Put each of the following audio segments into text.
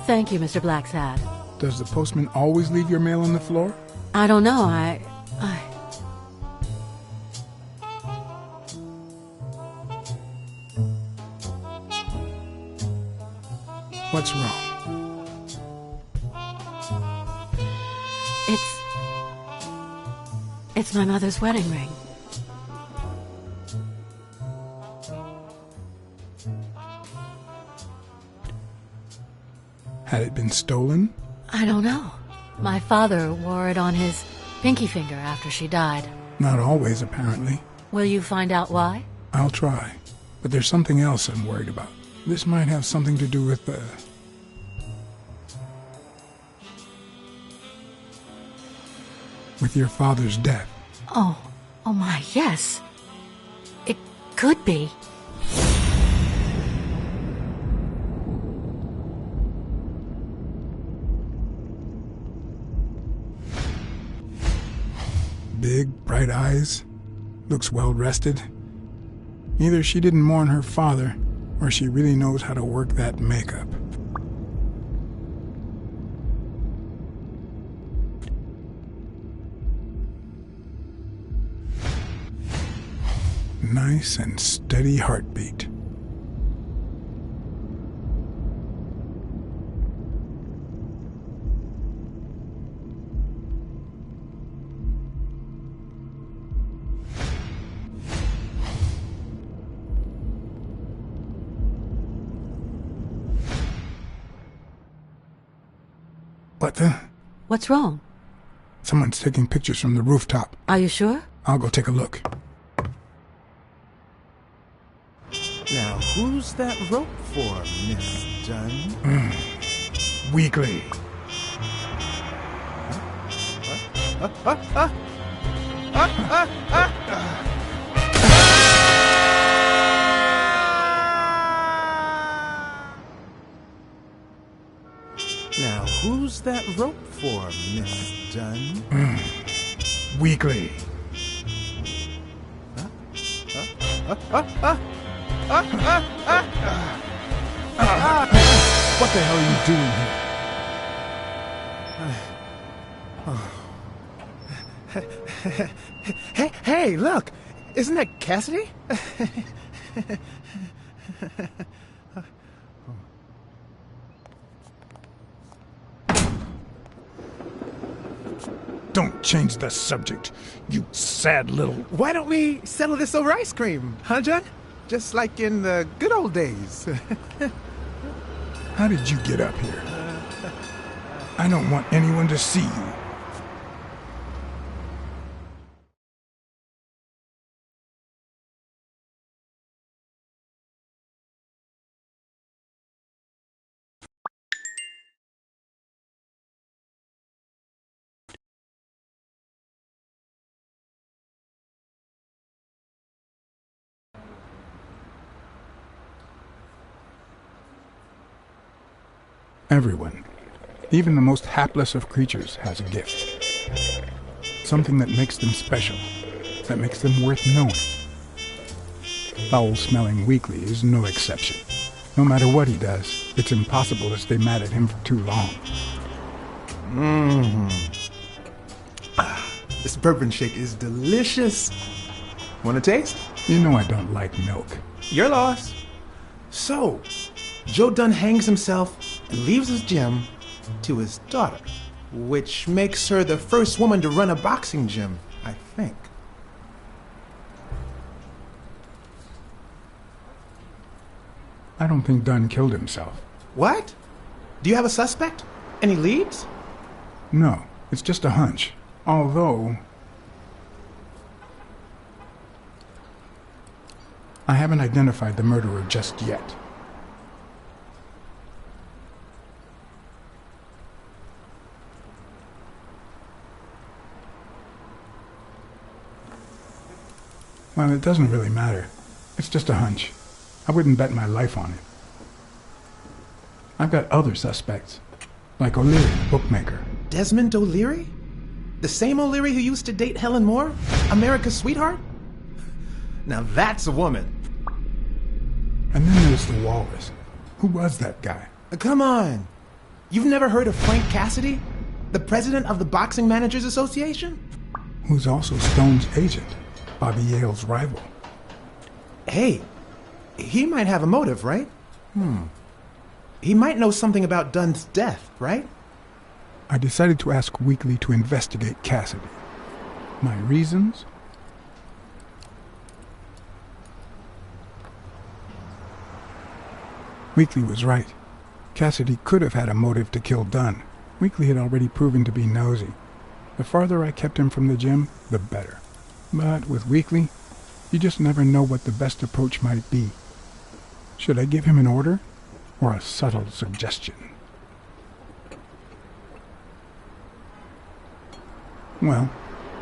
Thank you, Mr. Blacksad. Does the postman always leave your mail on the floor? I don't know, What's wrong? It's my mother's wedding ring. Had it been stolen? I don't know. My father wore it on his pinky finger after she died. Not always, apparently. Will you find out why? I'll try. But there's something else I'm worried about. This might have something to do with your father's death. Oh my, yes. It could be. Big, bright eyes. Looks well rested. Either she didn't mourn her father, or she really knows how to work that makeup. Nice and steady heartbeat. What the? What's wrong? Someone's taking pictures from the rooftop. Are you sure? I'll go take a look. Now, who's that rope for, Miss Dunn? Weekly. Now, who's that rope for, Miss Dunn? Weekly. What the hell are you doing here? Hey, look! Isn't that Cassidy? Don't change the subject, you sad little... Why don't we settle this over ice cream, huh, John? Just like in the good old days. How did you get up here? I don't want anyone to see you. Everyone, even the most hapless of creatures, has a gift. Something that makes them special, that makes them worth knowing. Foul-smelling Weekly is no exception. No matter what he does, it's impossible to stay mad at him for too long. This bourbon shake is delicious. Want a taste? You know I don't like milk. Your loss. So, Joe Dunn hangs himself and leaves his gym to his daughter, which makes her the first woman to run a boxing gym, I think. I don't think Dunn killed himself. What? Do you have a suspect? Any leads? No, it's just a hunch. Although I haven't identified the murderer just yet. Well, it doesn't really matter. It's just a hunch. I wouldn't bet my life on it. I've got other suspects, like O'Leary, bookmaker. Desmond O'Leary? The same O'Leary who used to date Helen Moore? America's sweetheart? Now that's a woman. And then there's the Walrus. Who was that guy? Come on. You've never heard of Frank Cassidy? The president of the Boxing Managers Association? Who's also Stone's agent, Bobby Yale's rival. Hey, he might have a motive, right? He might know something about Dunn's death, right? I decided to ask Weekly to investigate Cassidy. My reasons? Weekly was right. Cassidy could have had a motive to kill Dunn. Weekly had already proven to be nosy. The farther I kept him from the gym, the better. But with Weekly, you just never know what the best approach might be. Should I give him an order, or a subtle suggestion? Well,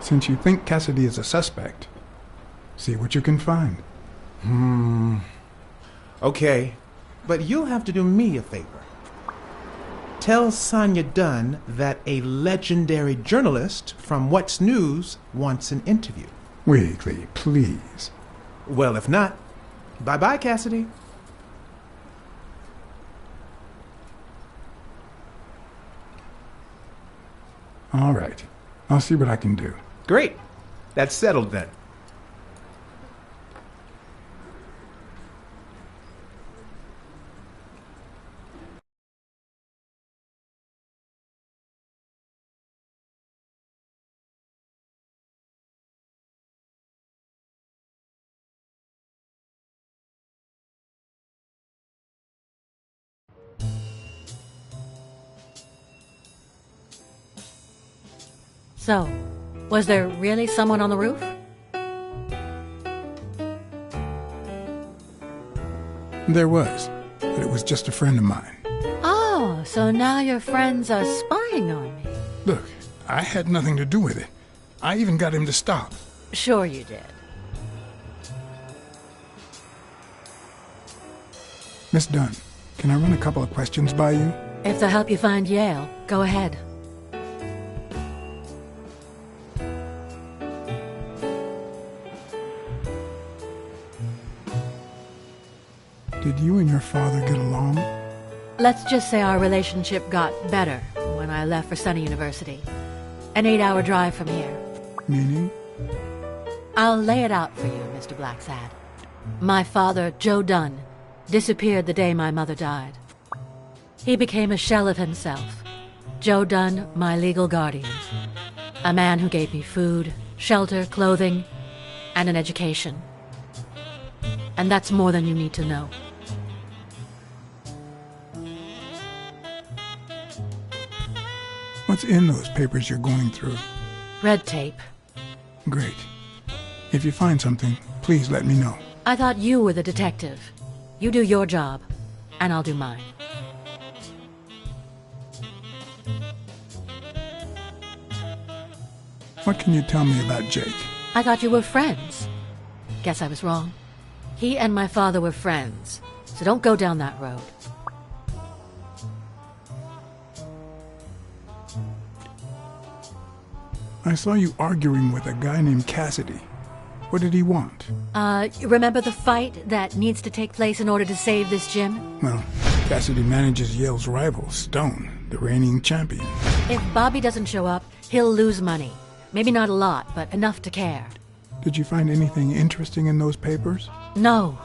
since you think Cassidy is a suspect, see what you can find. Okay, but you'll have to do me a favor. Tell Sonia Dunn that a legendary journalist from What's News wants an interview. Weekly, please. Well, if not, bye-bye, Cassidy. All right. I'll see what I can do. Great. That's settled then. So, was there really someone on the roof? There was, but it was just a friend of mine. Oh, so now your friends are spying on me. Look, I had nothing to do with it. I even got him to stop. Sure you did. Miss Dunn, can I run a couple of questions by you? If they'll help you find Yale, go ahead. Did you and your father get along? Let's just say our relationship got better when I left for Sunny University. An 8-hour drive from here. Meaning? I'll lay it out for you, Mr. Blacksad. My father, Joe Dunn, disappeared the day my mother died. He became a shell of himself. Joe Dunn, my legal guardian. A man who gave me food, shelter, clothing, and an education. And that's more than you need to know. What's in those papers you're going through? Red tape. Great. If you find something, please let me know. I thought you were the detective. You do your job, and I'll do mine. What can you tell me about Jake? I thought you were friends. Guess I was wrong. He and my father were friends, so don't go down that road. I saw you arguing with a guy named Cassidy. What did he want? You remember the fight that needs to take place in order to save this gym? Well, Cassidy manages Yale's rival, Stone, the reigning champion. If Bobby doesn't show up, he'll lose money. Maybe not a lot, but enough to care. Did you find anything interesting in those papers? No.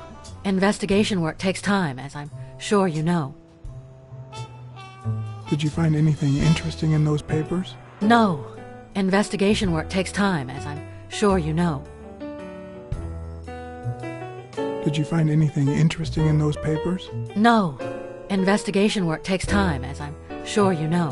Investigation work takes time, as I'm sure you know. Did you find anything interesting in those papers? No. Investigation work takes time, as I'm sure you know. Did you find anything interesting in those papers? No. Investigation work takes time, as I'm sure you know.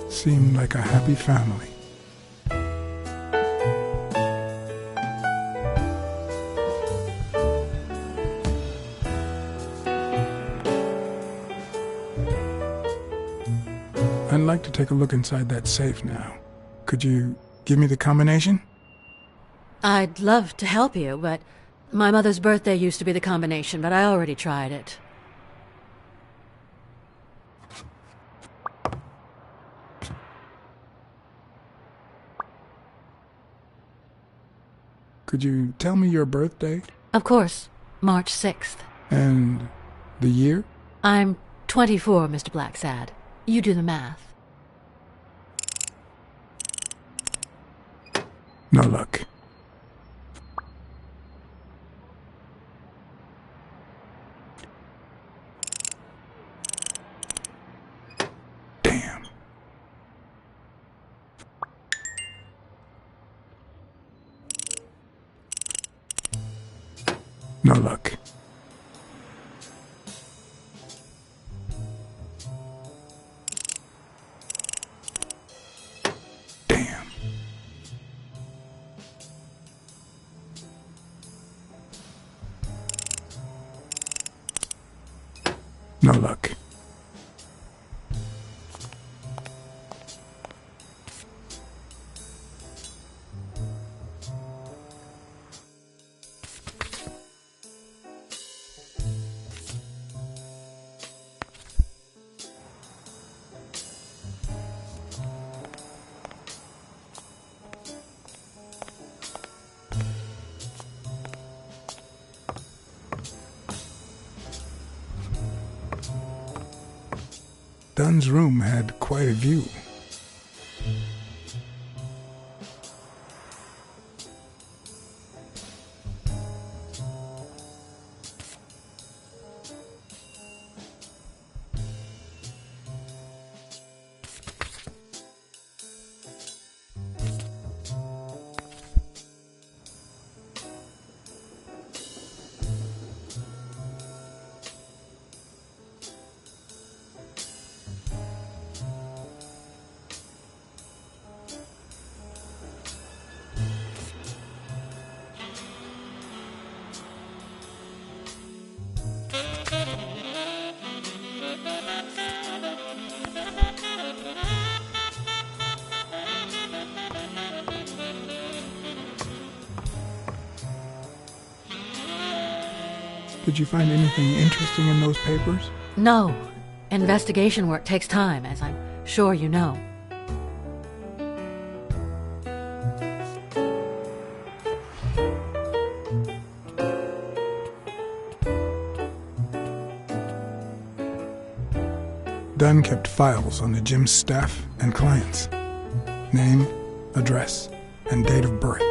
Seemed like a happy family. I'd like to take a look inside that safe now. Could you give me the combination? I'd love to help you, but my mother's birthday used to be the combination, but I already tried it. Could you tell me your birthday? Of course, March 6th. And the year? I'm 24, Mr. Blacksad. You do the math. No luck. Damn. No luck. Damn. No luck. Dunn's room had quite a view. Did you find anything interesting in those papers? No. Investigation work takes time, as I'm sure you know. Dunn kept files on the gym's staff and clients. Name, address, and date of birth.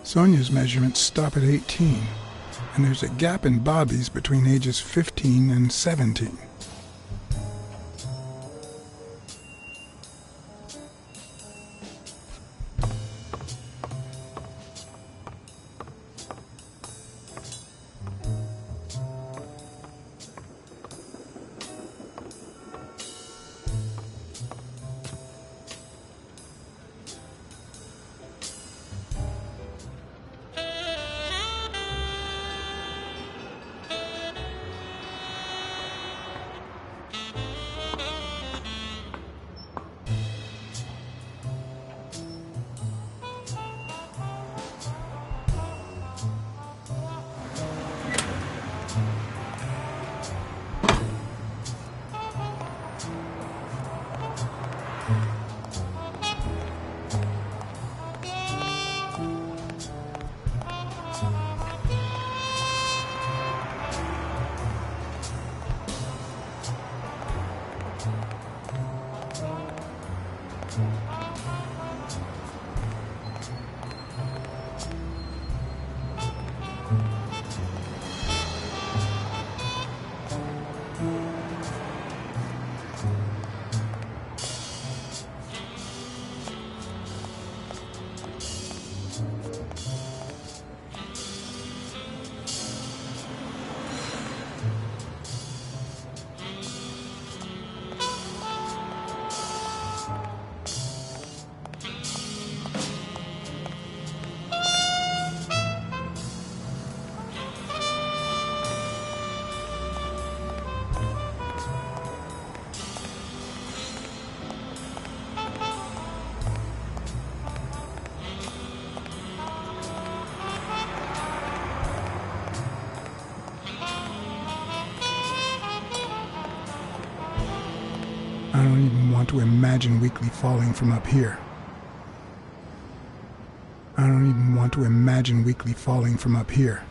Sonia's measurements stop at 18, and there's a gap in Bobby's between ages 15 and 17. I don't even want to imagine Weekly falling from up here. I don't even want to imagine Weekly falling from up here.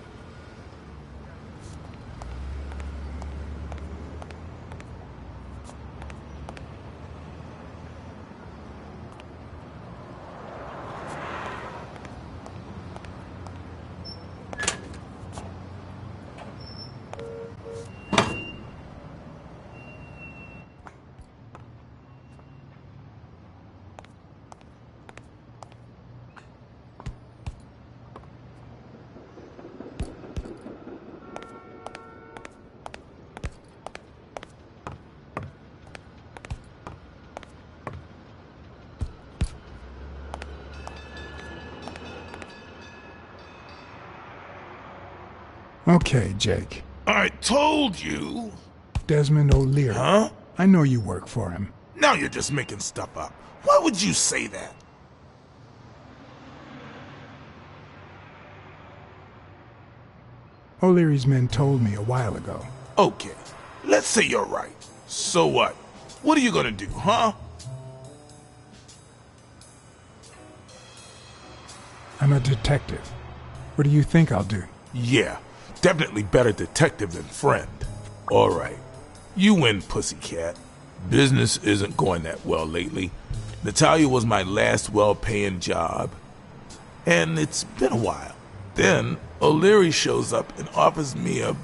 Okay, Jake. I told you. Desmond O'Leary. Huh? I know you work for him. Now you're just making stuff up. Why would you say that? O'Leary's men told me a while ago. Okay, let's say you're right. So what? What are you gonna do, huh? I'm a detective. What do you think I'll do? Yeah, definitely better detective than friend. All right, you win, pussycat. Business isn't going that well lately. Natalia was my last well-paying job, and it's been a while. Then O'Leary shows up and offers me a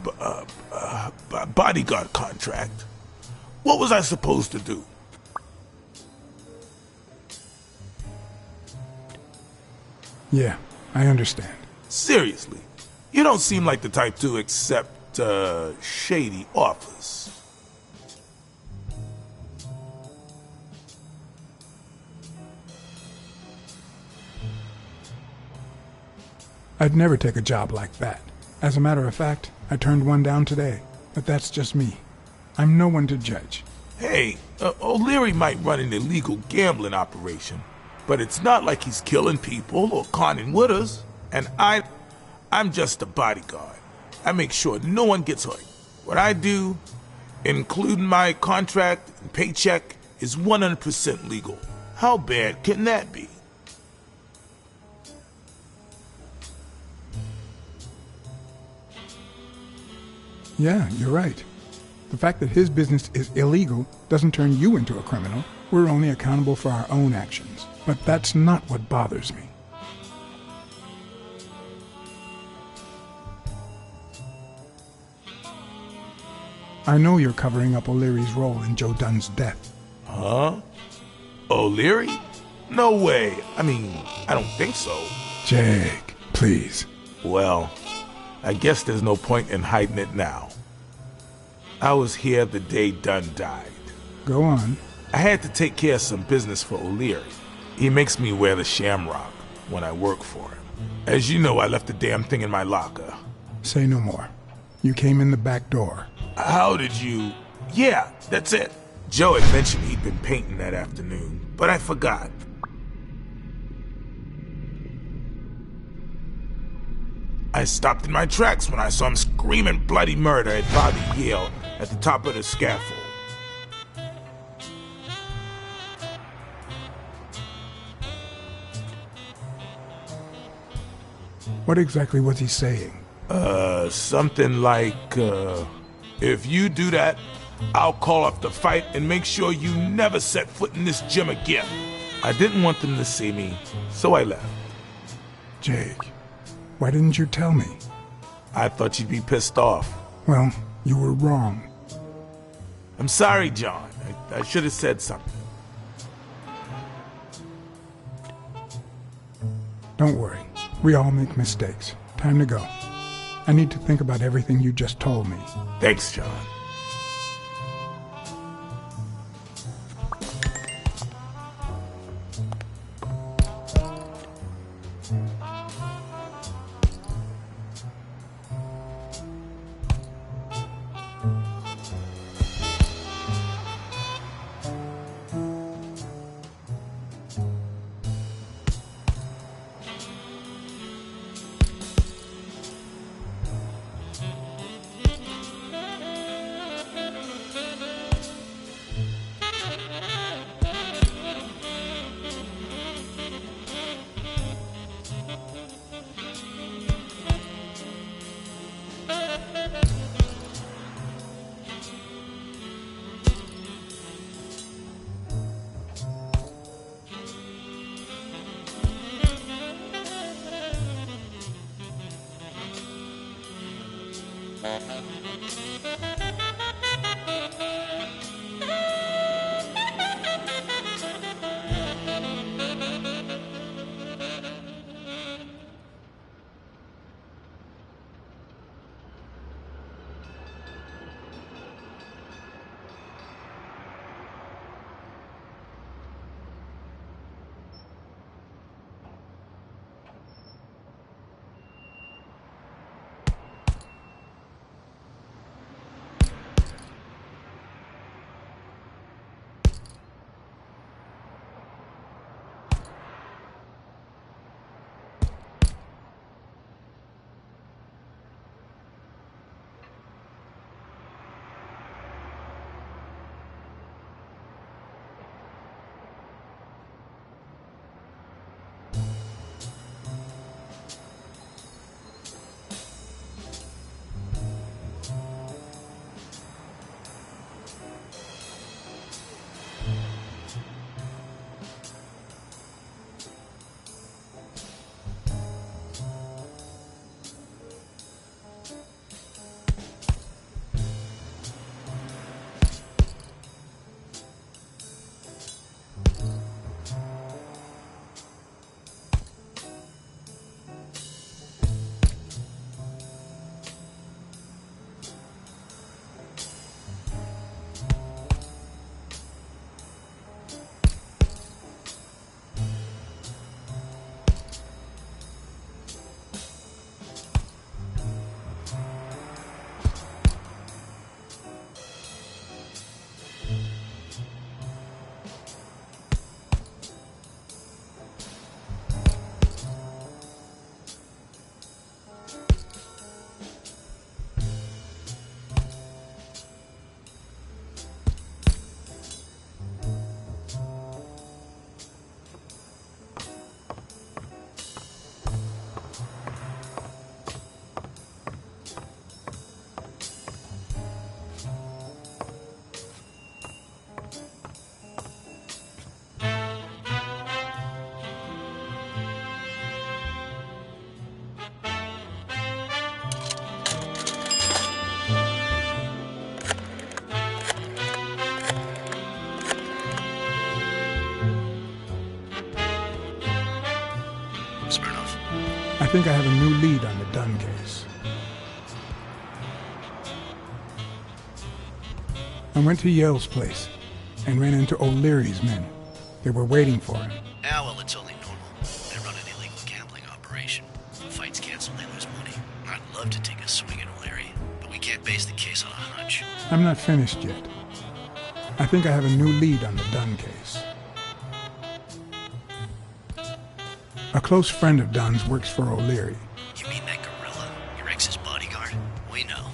bodyguard contract. What was I supposed to do? Yeah, I understand. Seriously, you don't seem like the type to accept shady offers. I'd never take a job like that. As a matter of fact, I turned one down today. But that's just me. I'm no one to judge. Hey, O'Leary might run an illegal gambling operation, but it's not like he's killing people or conning widows. And I'm just a bodyguard. I make sure no one gets hurt. What I do, including my contract and paycheck, is 100% legal. How bad can that be? Yeah, you're right. The fact that his business is illegal doesn't turn you into a criminal. We're only accountable for our own actions. But that's not what bothers me. I know you're covering up O'Leary's role in Joe Dunn's death. Huh? O'Leary? No way. I mean, I don't think so. Jake, please. Well, I guess there's no point in hiding it now. I was here the day Dunn died. Go on. I had to take care of some business for O'Leary. He makes me wear the shamrock when I work for him. As you know, I left the damn thing in my locker. Say no more. You came in the back door. How did you... Yeah, that's it. Joe had mentioned he'd been painting that afternoon, but I forgot. I stopped in my tracks when I saw him screaming bloody murder at Bobby Yale at the top of the scaffold. What exactly was he saying? Something like, if you do that, I'll call off the fight and make sure you never set foot in this gym again. I didn't want them to see me, so I left. Jake, why didn't you tell me? I thought you'd be pissed off. Well, you were wrong. I'm sorry, John. I should have said something. Don't worry. We all make mistakes. Time to go. I need to think about everything you just told me. Thanks, John. think I have a new lead on the Dunn case. I went to Yale's place and ran into O'Leary's men. They were waiting for him. Ah, well, it's only normal. They run an illegal gambling operation. If the fight's canceled, they lose money. I'd love to take a swing at O'Leary, but we can't base the case on a hunch. I'm not finished yet. I think I have a new lead on the Dunn case. A close friend of Dunn's works for O'Leary. You mean that gorilla, your ex's bodyguard? We know.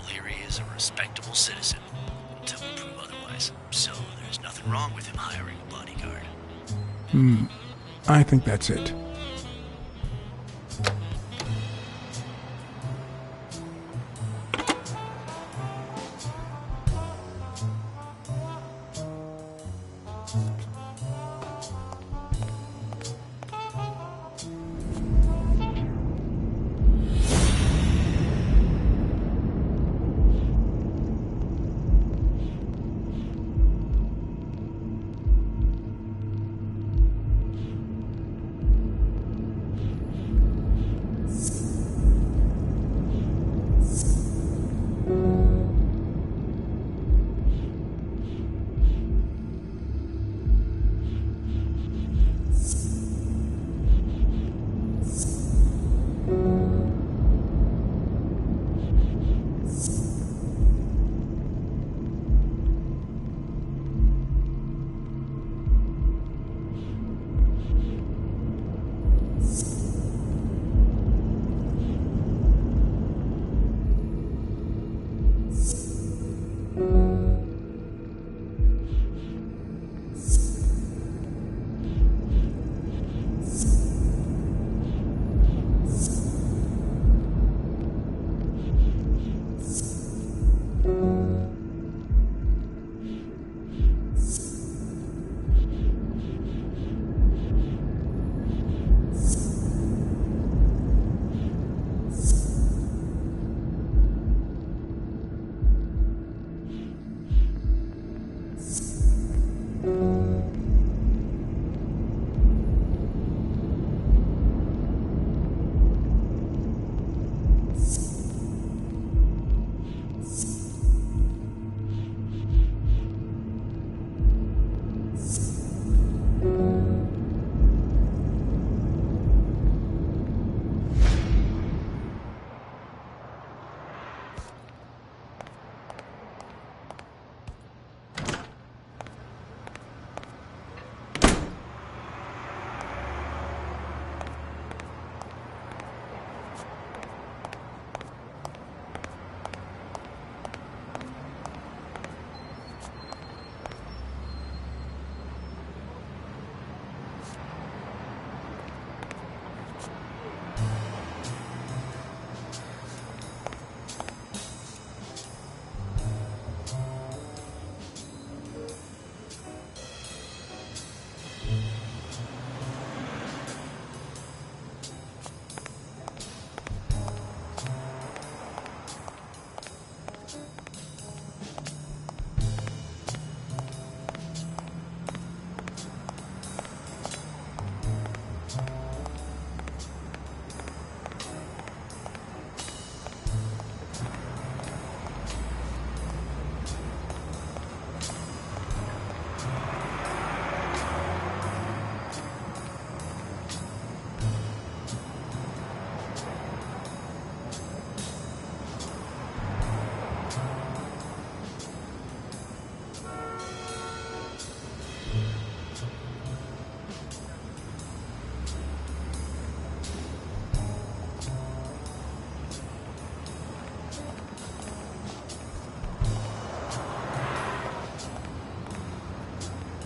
O'Leary is a respectable citizen, until we prove otherwise. So there's nothing wrong with him hiring a bodyguard. I think that's it.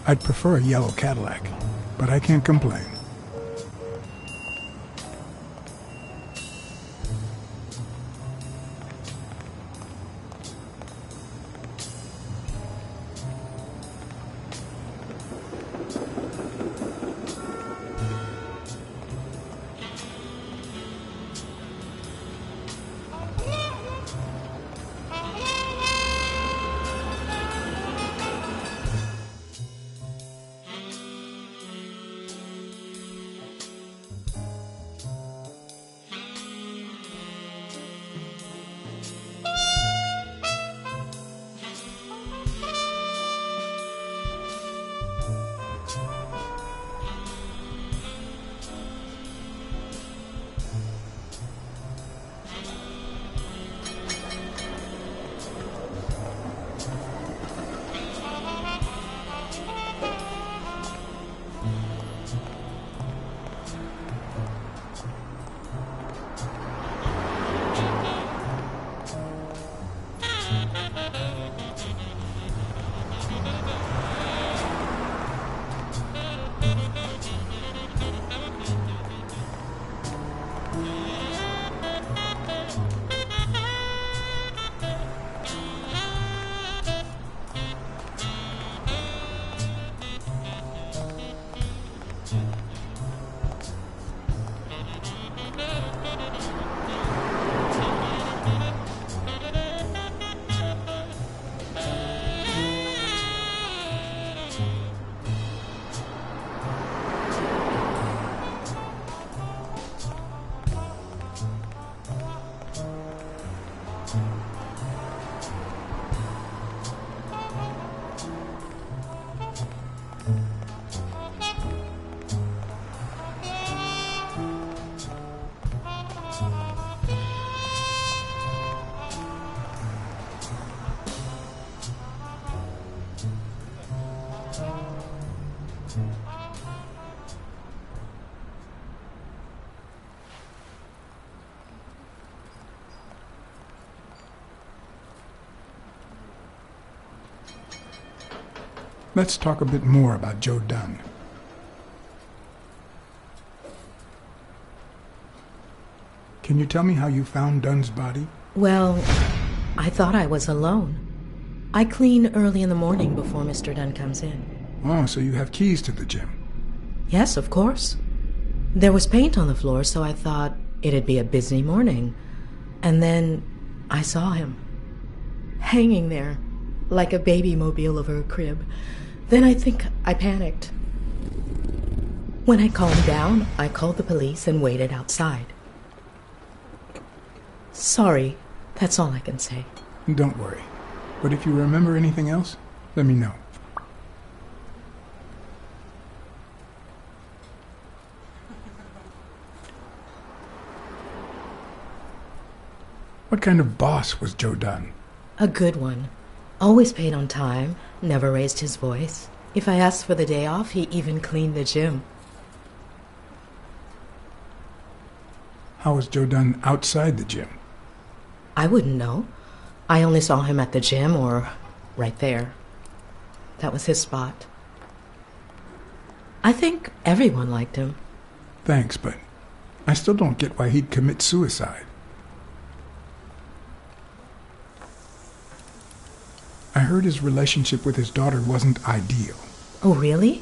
I'd prefer a yellow Cadillac, but I can't complain. Let's talk a bit more about Joe Dunn. Can you tell me how you found Dunn's body? Well, I thought I was alone. I clean early in the morning before Mr. Dunn comes in. Oh, so you have keys to the gym. Yes, of course. There was paint on the floor, so I thought it'd be a busy morning. And then I saw him, hanging there, like a baby mobile over a crib. Then I think I panicked. When I calmed down, I called the police and waited outside. Sorry, that's all I can say. Don't worry. But if you remember anything else, let me know. What kind of boss was Joe Dunn? A good one. Always paid on time, never raised his voice. If I asked for the day off, he even cleaned the gym. How was Joe Dunn outside the gym? I wouldn't know. I only saw him at the gym or right there. That was his spot. I think everyone liked him. Thanks, but I still don't get why he'd commit suicide. I heard his relationship with his daughter wasn't ideal. Oh, really?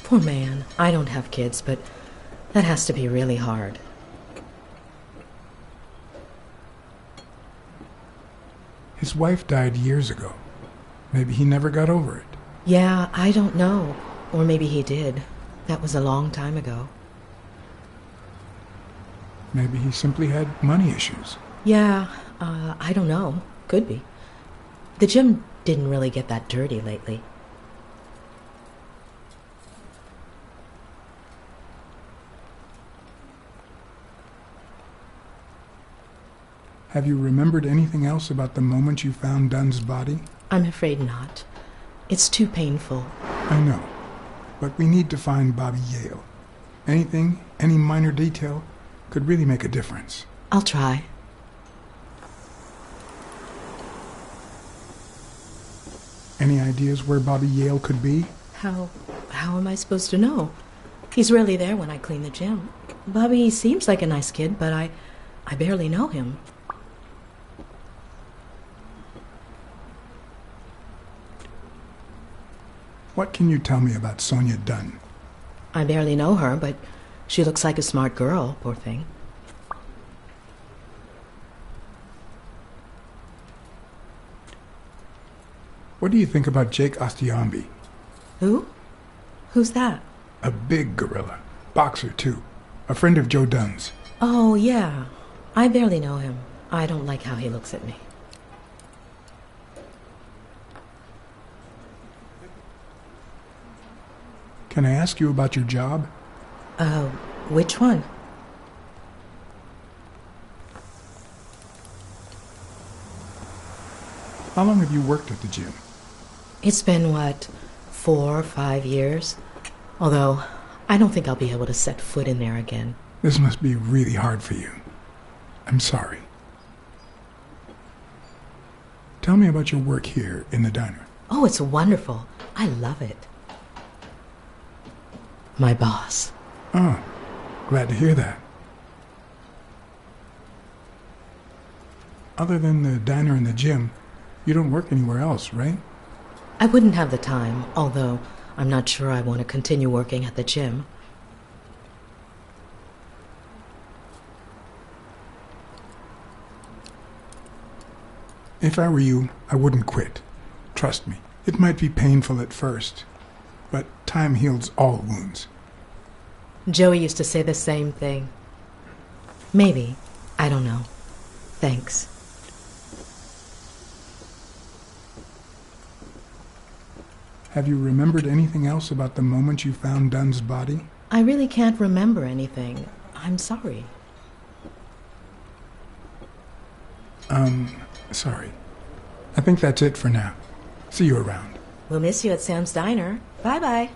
Poor man. I don't have kids, but that has to be really hard. His wife died years ago. Maybe he never got over it. Yeah, I don't know. Or maybe he did. That was a long time ago. Maybe he simply had money issues. Yeah, I don't know. Could be. The gym didn't really get that dirty lately. Have you remembered anything else about the moment you found Dunn's body? I'm afraid not. It's too painful. I know, but we need to find Bobby Yale. Anything, any minor detail, could really make a difference. I'll try. Any ideas where Bobby Yale could be? How am I supposed to know? He's rarely there when I clean the gym. Bobby seems like a nice kid, but I barely know him. What can you tell me about Sonia Dunn? I barely know her, but she looks like a smart girl, poor thing. What do you think about Jake Ostiambi? Who? Who's that? A big gorilla. Boxer, too. A friend of Joe Dunn's. Oh, yeah. I barely know him. I don't like how he looks at me. Can I ask you about your job? Which one? How long have you worked at the gym? It's been, 4 or 5 years? Although, I don't think I'll be able to set foot in there again. This must be really hard for you. I'm sorry. Tell me about your work here in the diner. Oh, it's wonderful. I love it. My boss. Oh, glad to hear that. Other than the diner and the gym, you don't work anywhere else, right? I wouldn't have the time, although I'm not sure I want to continue working at the gym. If I were you, I wouldn't quit. Trust me, it might be painful at first, but time heals all wounds. Joey used to say the same thing. Maybe. I don't know. Thanks. Have you remembered anything else about the moment you found Dunn's body? I really can't remember anything. I'm sorry. Sorry. I think that's it for now. See you around. We'll miss you at Sam's Diner. Bye-bye.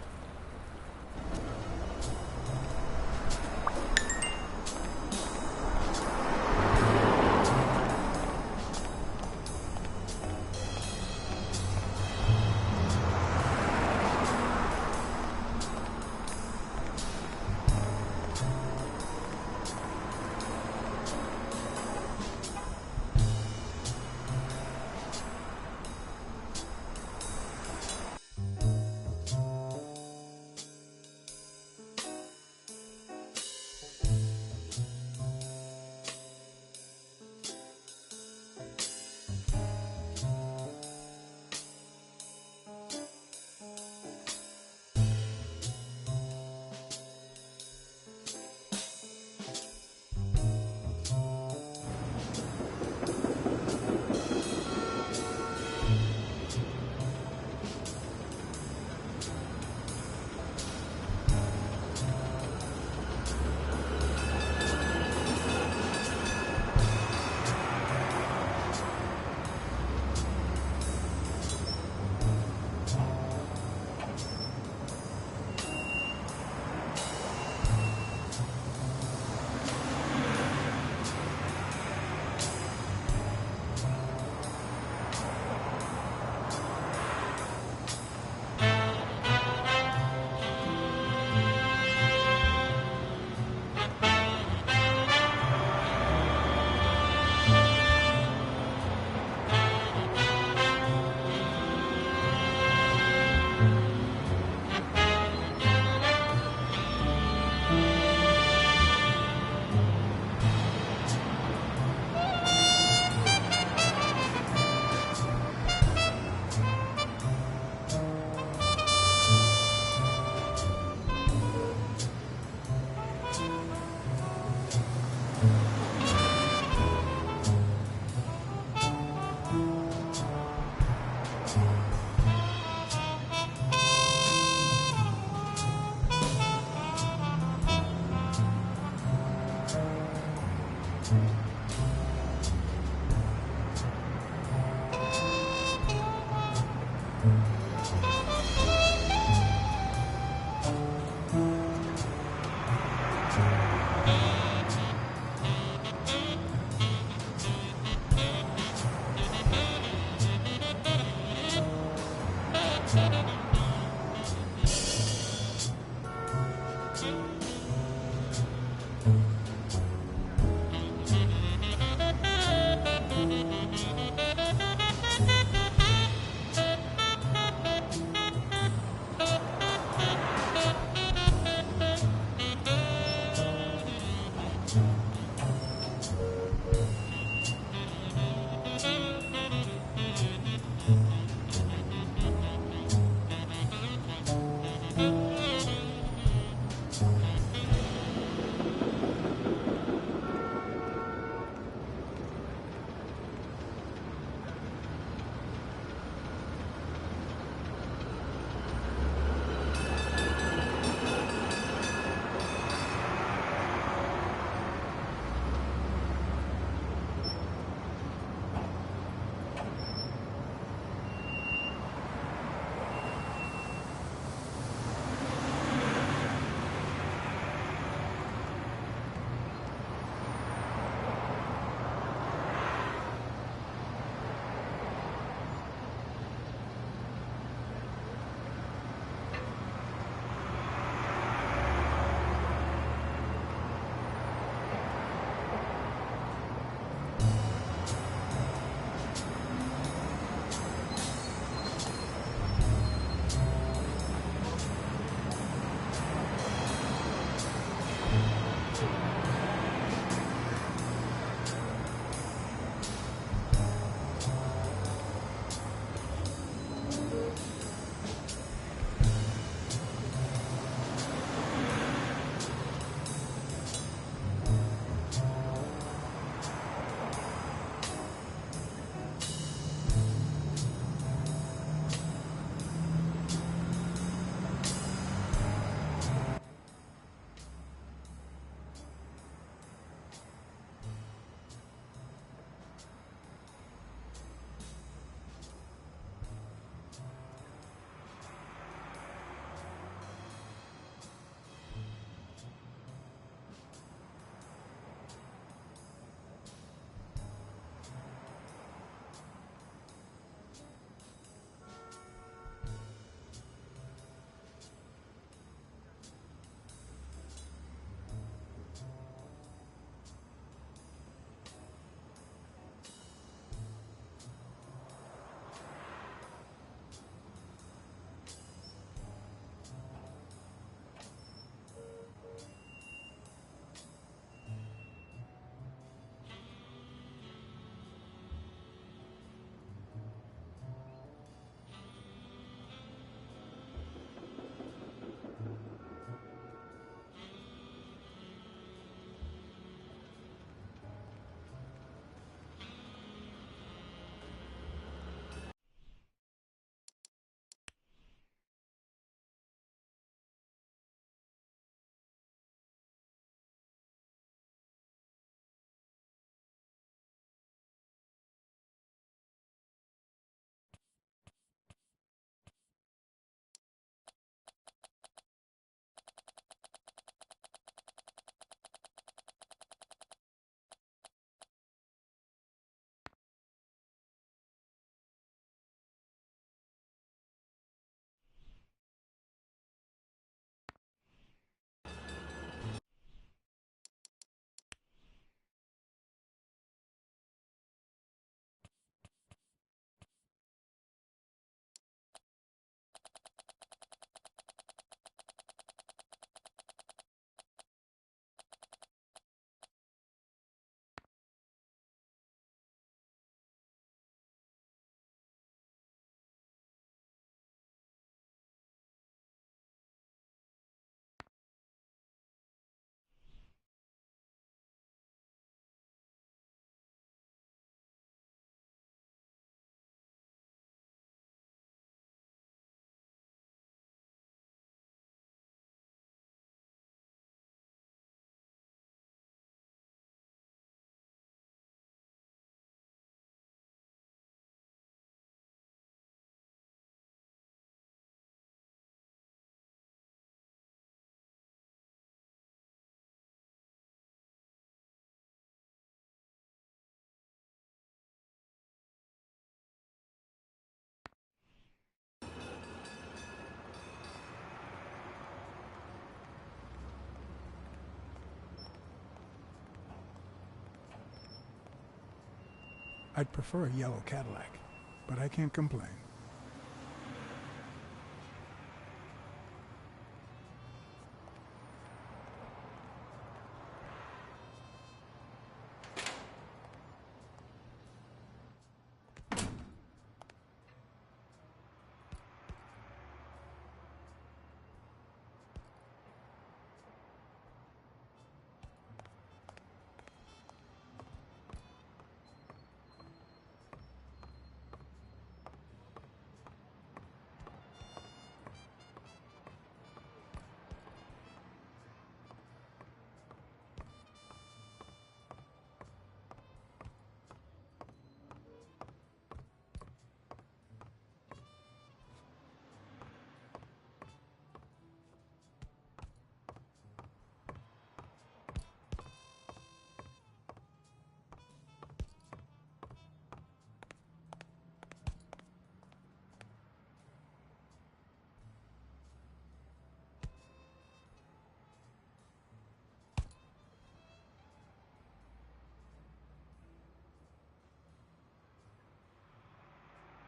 I'd prefer a yellow Cadillac, but I can't complain.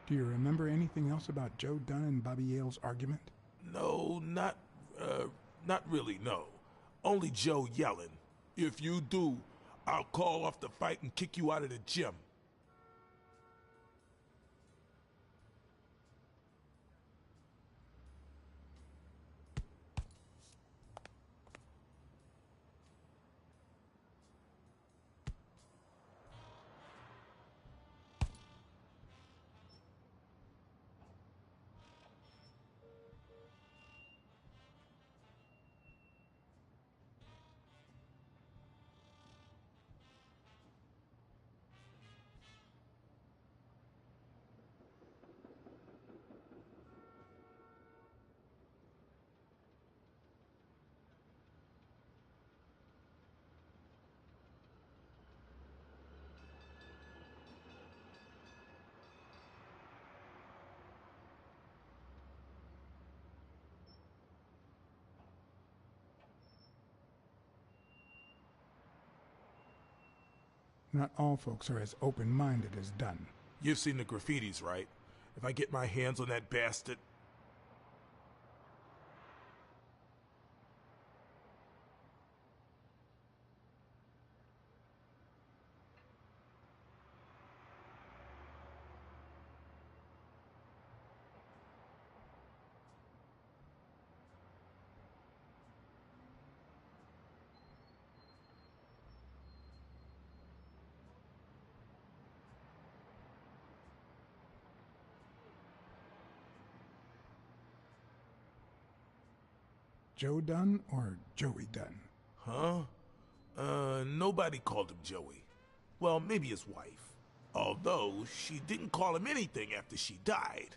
Do you remember anything else about Joe Dunn and Bobby Yale's argument? No, not really, no. Only Joe yelling. If you do, I'll call off the fight and kick you out of the gym. Not all folks are as open-minded as Dunn. You've seen the graffitis, right? If I get my hands on that bastard... Joe Dunn or Joey Dunn? Huh? Nobody called him Joey. Well, maybe his wife. Although, she didn't call him anything after she died.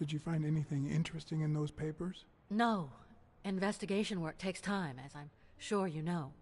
Did you find anything interesting in those papers? No. Investigation work takes time, as I'm sure you know.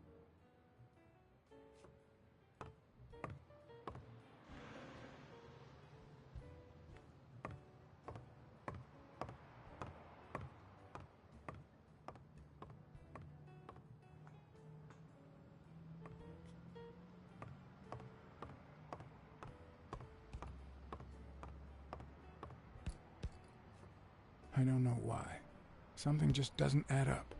I don't know why. Something just doesn't add up.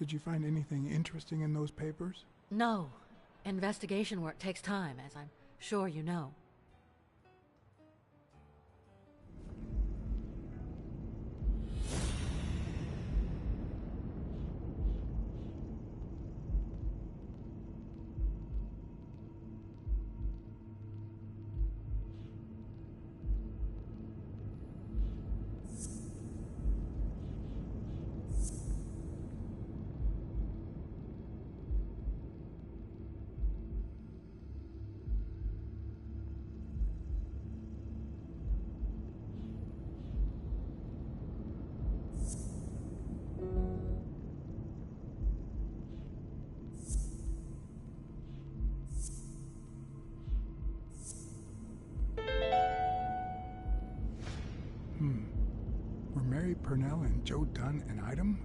Did you find anything interesting in those papers? No. Investigation work takes time, as I'm sure you know. Mary Purnell and Joe Dunn an item?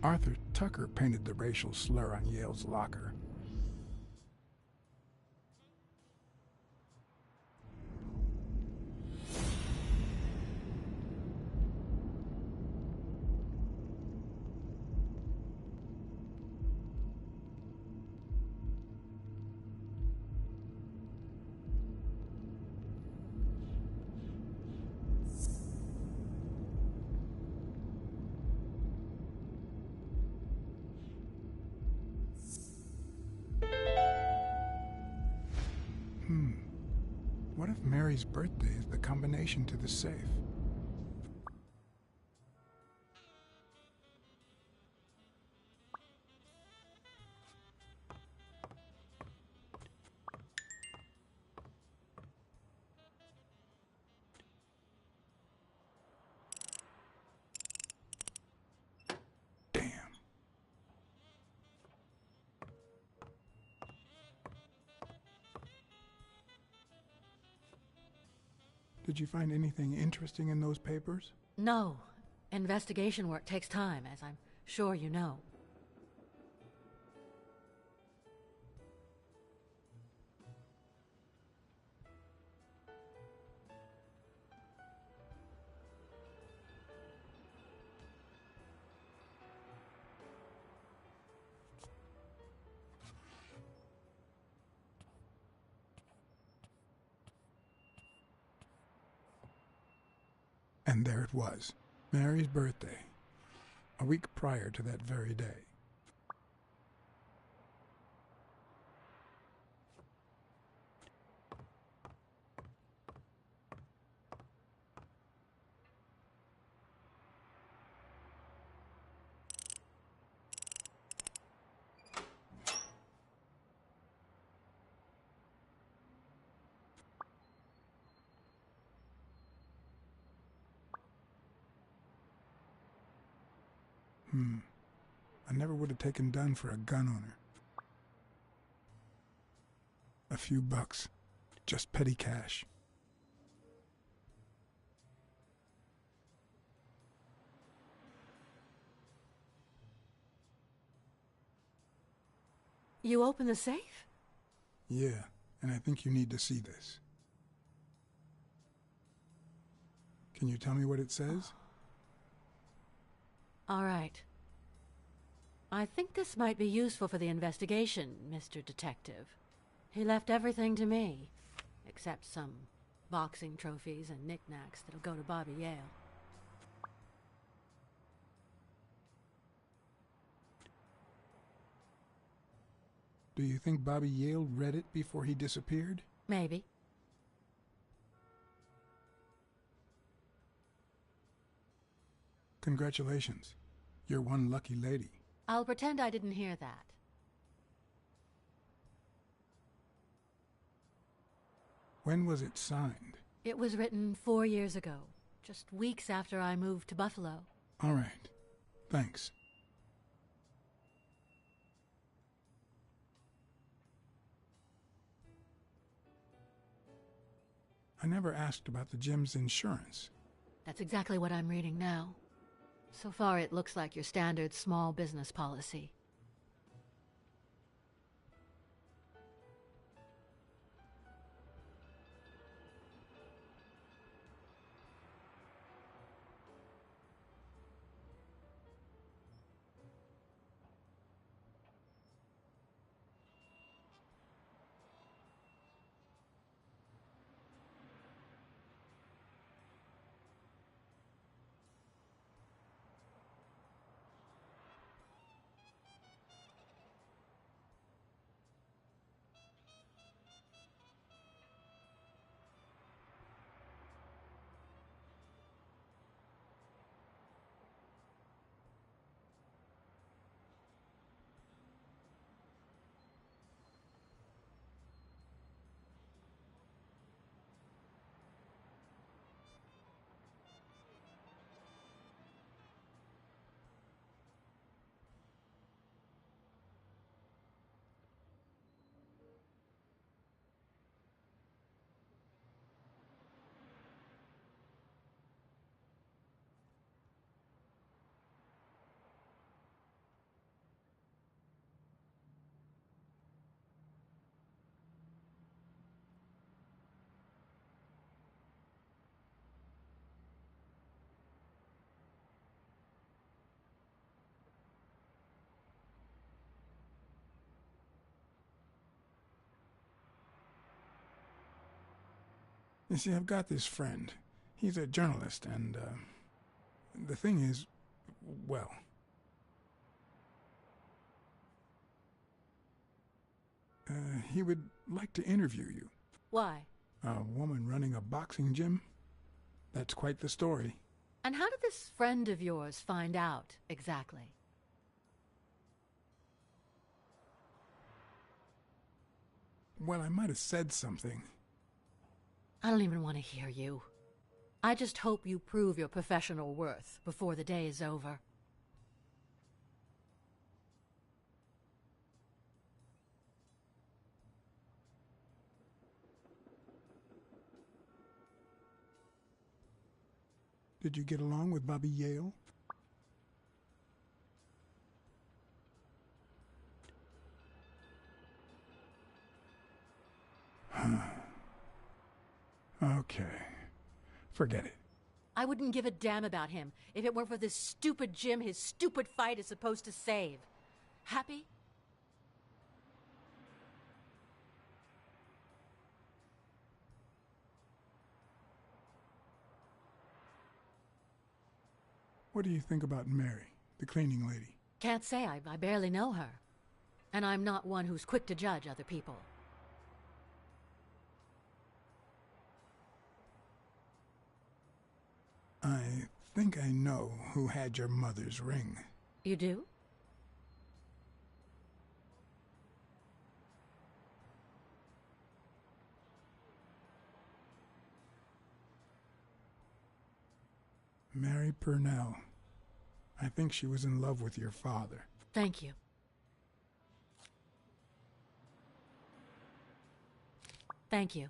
Arthur Tucker painted the racial slur on Yale's locker. What if Mary's birthday is the combination to the safe? Damn. Did you find anything interesting in those papers? No. Investigation work takes time, as I'm sure you know. And there it was, Mary's birthday, a week prior to that very day. I never would have taken Dunn for a gun owner. A few bucks, just petty cash. You open the safe? Yeah, and I think you need to see this. Can you tell me what it says? All right. I think this might be useful for the investigation, Mr. Detective. He left everything to me, except some boxing trophies and knickknacks that'll go to Bobby Yale. Do you think Bobby Yale read it before he disappeared? Maybe. Congratulations. You're one lucky lady. I'll pretend I didn't hear that. When was it signed? It was written 4 years ago, just weeks after I moved to Buffalo. All right. Thanks. I never asked about the gym's insurance. That's exactly what I'm reading now. So far, it looks like your standard small business policy. You see, I've got this friend. He's a journalist, and, the thing is, well... he would like to interview you. Why? A woman running a boxing gym? That's quite the story. And how did this friend of yours find out, exactly? Well, I might have said something. I don't even want to hear you. I just hope you prove your professional worth before the day is over. Did you get along with Bobby Yale? Okay. Forget it. I wouldn't give a damn about him if it weren't for this stupid gym his stupid fight is supposed to save. Happy? What do you think about Mary, the cleaning lady? Can't say. I barely know her. And I'm not one who's quick to judge other people. I think I know who had your mother's ring. You do? Mary Purnell. I think she was in love with your father. Thank you. Thank you.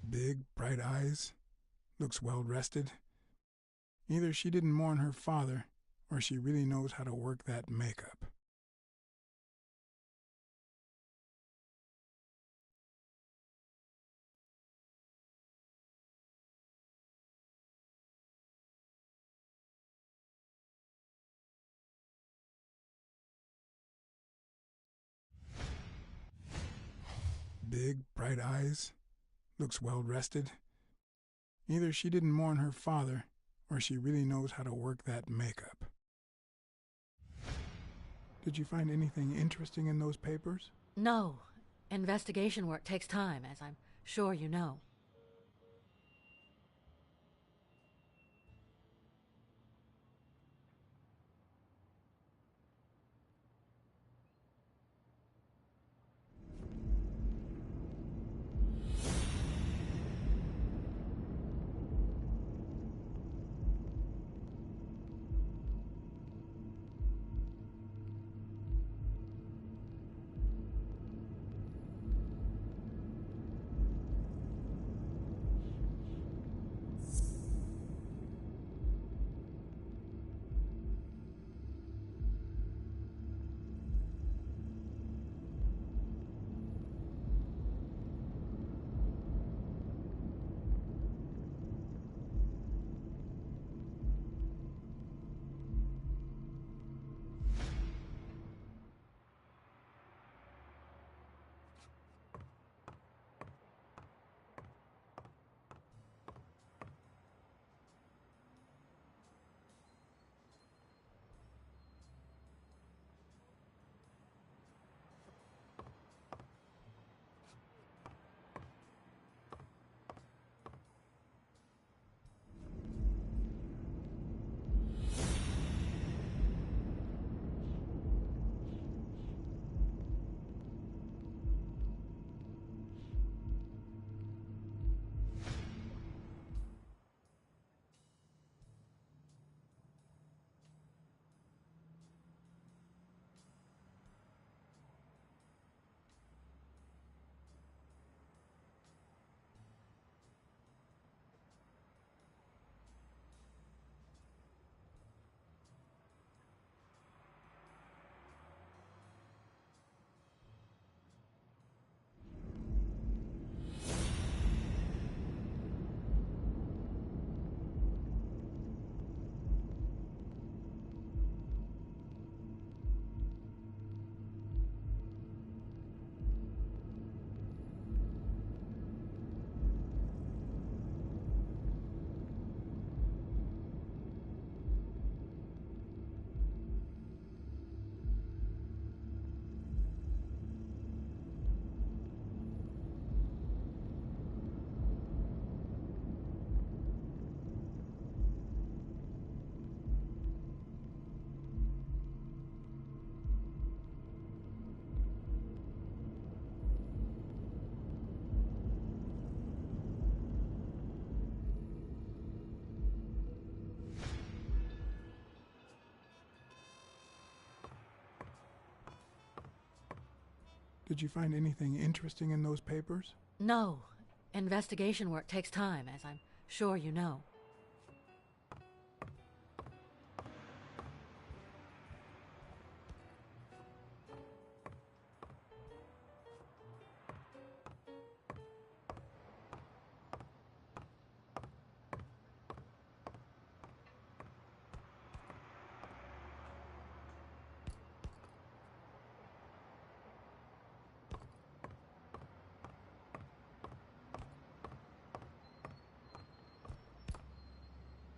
Big, bright eyes. Looks well rested. Either she didn't mourn her father, or she really knows how to work that makeup. Big, bright eyes. Looks well rested. Either she didn't mourn her father, or she really knows how to work that makeup. Did you find anything interesting in those papers? No. Investigation work takes time, as I'm sure you know. Did you find anything interesting in those papers? No. Investigation work takes time, as I'm sure you know.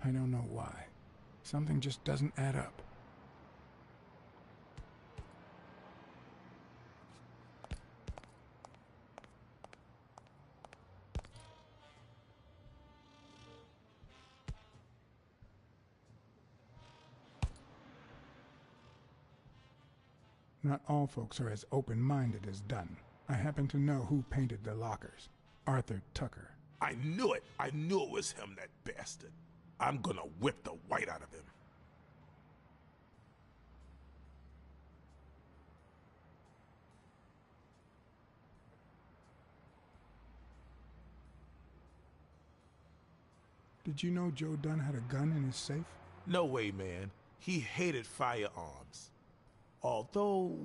I don't know why. Something just doesn't add up. Not all folks are as open-minded as Dunn. I happen to know who painted the lockers. Arthur Tucker. I knew it! I knew it was him, that bastard. I'm gonna whip the white out of him. Did you know Joe Dunn had a gun in his safe? No way, man. He hated firearms. Although...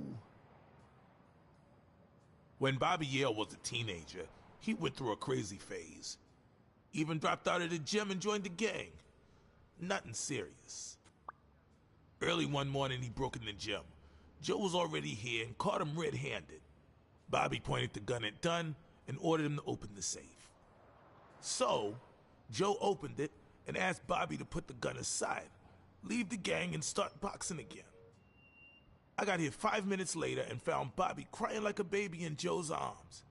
when Bobby Yale was a teenager, he went through a crazy phase. Even dropped out of the gym and joined the gang. Nothing serious. Early one morning, he broke in the gym. Joe was already here and caught him red-handed. Bobby pointed the gun at Dunn and ordered him to open the safe. So, Joe opened it and asked Bobby to put the gun aside, leave the gang and start boxing again. I got here 5 minutes later and found Bobby crying like a baby in Joe's arms.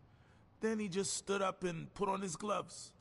Then he just stood up and put on his gloves.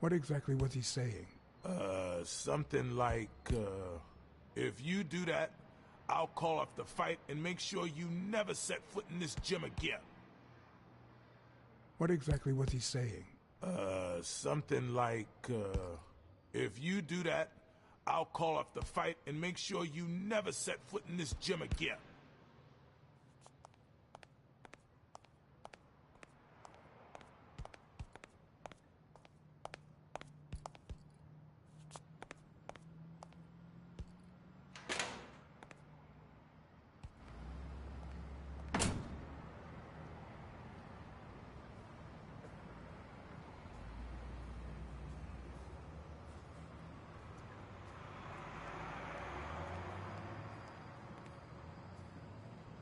What exactly was he saying? Something like, if you do that, I'll call off the fight and make sure you never set foot in this gym again. What exactly was he saying? Something like, if you do that, I'll call off the fight and make sure you never set foot in this gym again.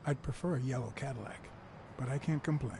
I'd prefer a yellow Cadillac, but I can't complain.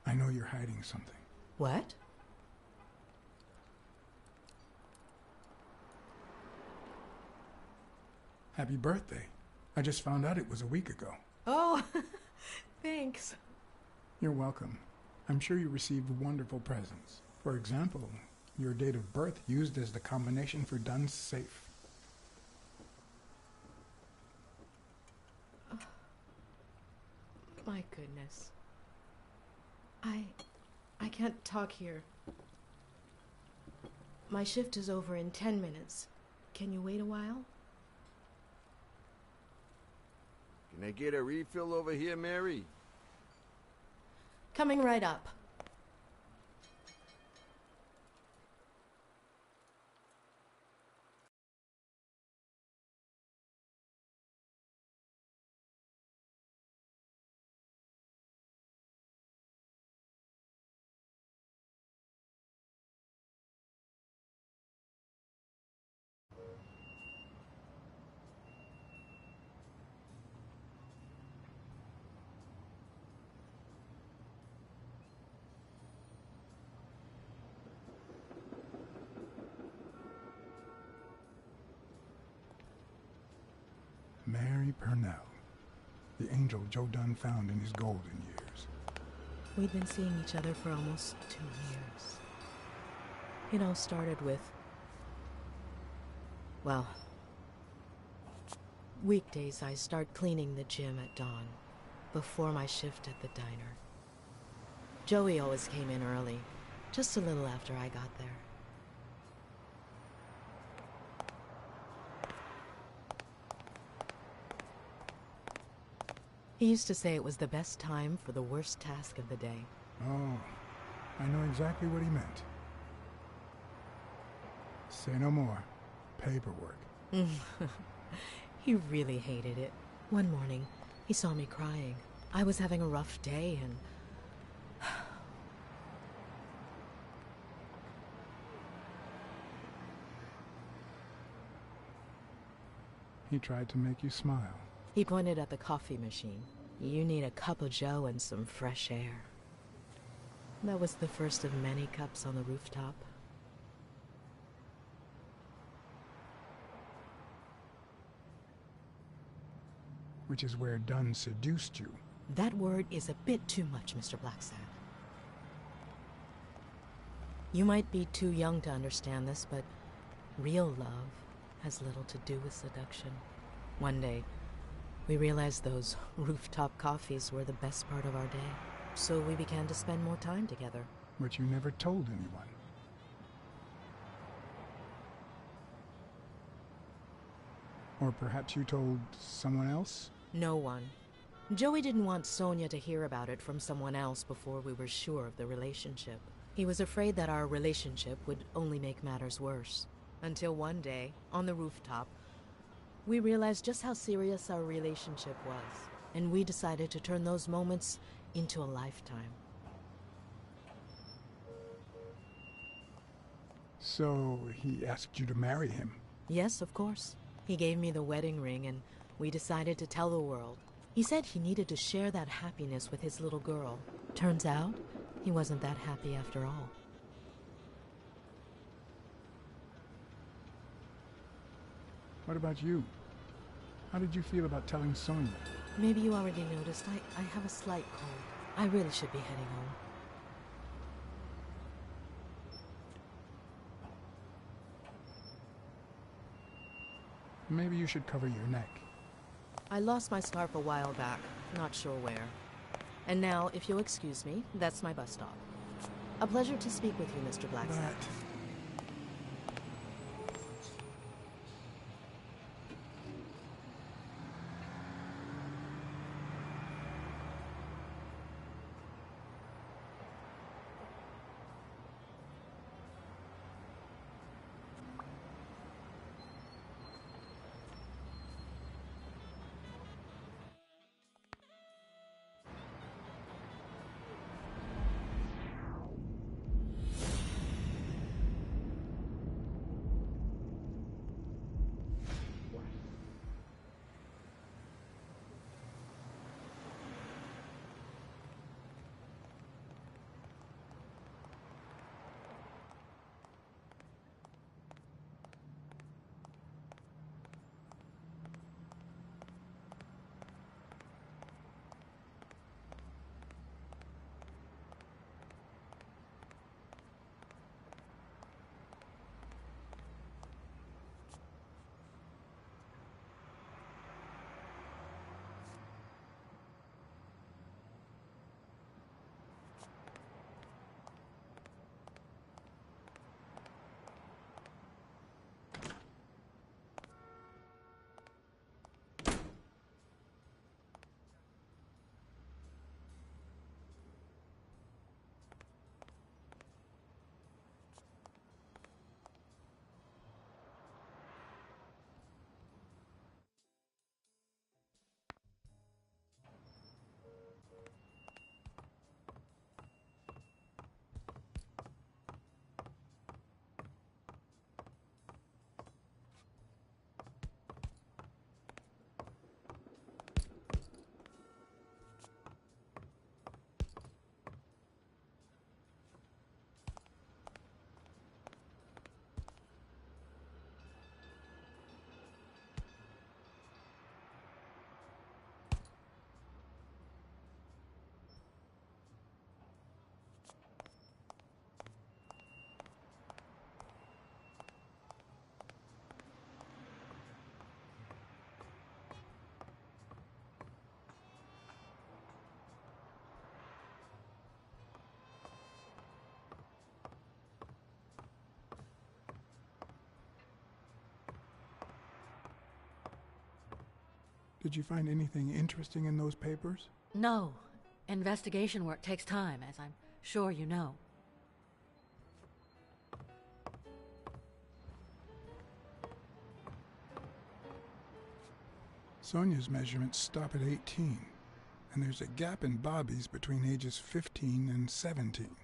I know you're hiding something. What? Happy birthday. I just found out it was a week ago. Oh, thanks. You're welcome. I'm sure you received wonderful presents. For example, your date of birth used as the combination for Dunn's safe. Oh, my goodness. I can't talk here. My shift is over in 10 minutes. Can you wait a while? Can I get a refill over here, Mary? Coming right up. Mary Purnell, the angel Joe Dunn found in his golden years. We'd been seeing each other for almost 2 years. It all started with, well, weekdays I start cleaning the gym at dawn. before my shift at the diner. Joey always came in early, just a little after I got there. He used to say it was the best time for the worst task of the day. Oh, I know exactly what he meant. Say no more. Paperwork. He really hated it. One morning, he saw me crying. I was having a rough day and... He tried to make you smile. He pointed at the coffee machine. You need a cup of joe and some fresh air. That was the first of many cups on the rooftop. Which is where Dunn seduced you. That word is a bit too much, Mr. Blacksad. You might be too young to understand this, but real love has little to do with seduction. One day, we realized those rooftop coffees were the best part of our day, so we began to spend more time together. But you never told anyone. Or perhaps you told someone else? No one. Joey didn't want Sonia to hear about it from someone else before we were sure of the relationship. He was afraid that our relationship would only make matters worse. Until one day, on the rooftop, we realized just how serious our relationship was, and we decided to turn those moments into a lifetime. So he asked you to marry him? Yes, of course. He gave me the wedding ring, and we decided to tell the world. He said he needed to share that happiness with his little girl. Turns out, he wasn't that happy after all. What about you? How did you feel about telling Sonia? Maybe you already noticed, I have a slight cold. I really should be heading home. Maybe you should cover your neck. I lost my scarf a while back, not sure where. And now, if you'll excuse me, that's my bus stop. A pleasure to speak with you, Mr. Blacksad. But... Did you find anything interesting in those papers? No. Investigation work takes time, as I'm sure you know. Sonia's measurements stop at 18, and there's a gap in Bobby's between ages 15 and 17.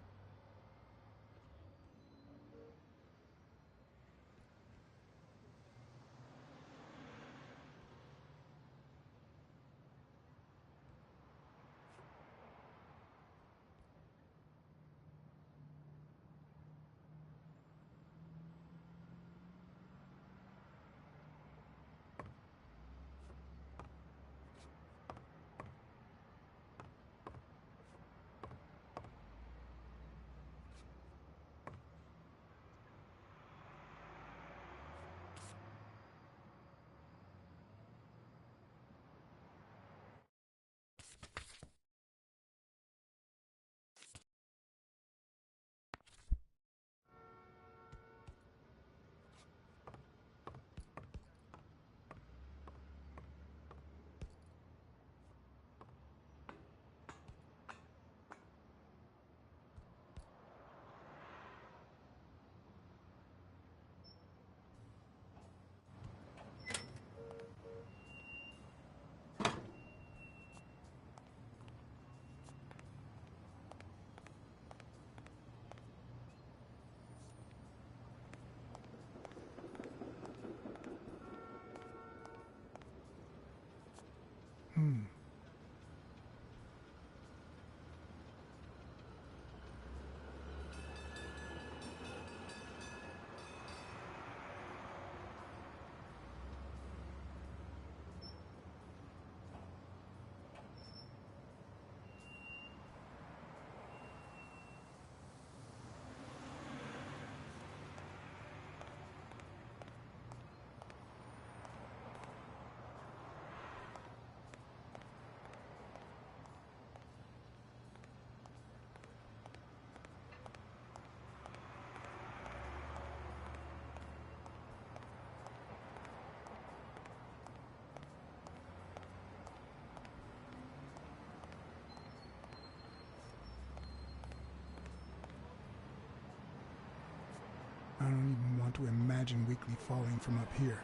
I don't even want to imagine Weekly falling from up here.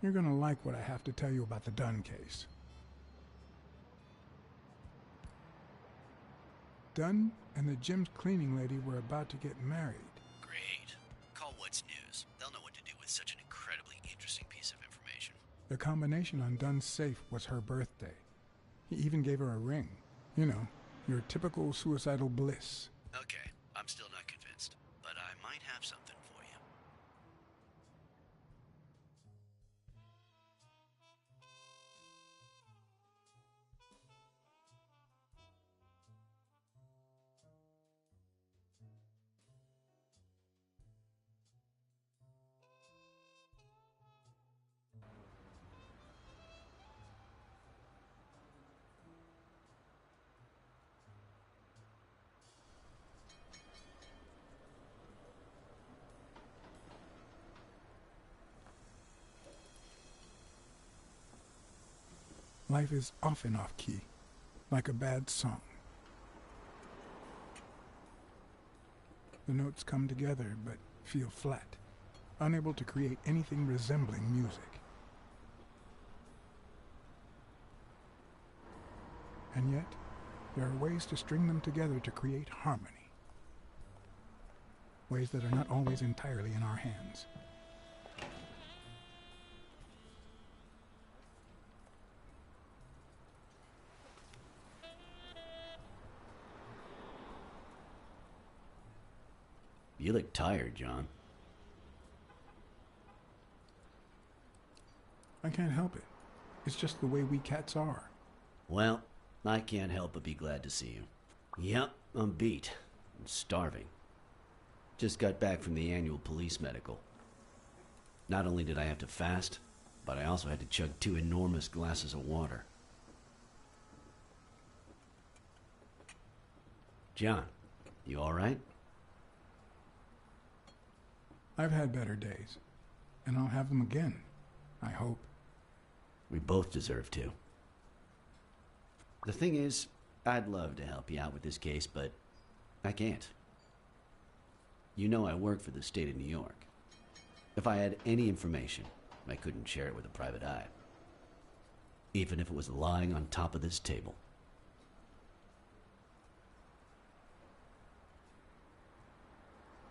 You're gonna like what I have to tell you about the Dunn case. Dunn and the gym's cleaning lady were about to get married. Great. Call What's News. They'll know what to do with such an incredibly interesting piece of information. The combination on Dunn's safe was her birthday. He even gave her a ring. You know, your typical suicidal bliss. Okay, I'm still not convinced, but I might have something for you. Life is often off-key, like a bad song. The notes come together but feel flat, unable to create anything resembling music. And yet, there are ways to string them together to create harmony. Ways that are not always entirely in our hands. You look tired, John. I can't help it. It's just the way we cats are. Well, I can't help but be glad to see you. Yep, I'm beat. I'm starving. Just got back from the annual police medical. Not only did I have to fast, but I also had to chug 2 enormous glasses of water. John, you alright? I've had better days, and I'll have them again, I hope. We both deserve to. The thing is, I'd love to help you out with this case, but I can't. You know I work for the state of New York. If I had any information, I couldn't share it with a private eye. Even if it was lying on top of this table.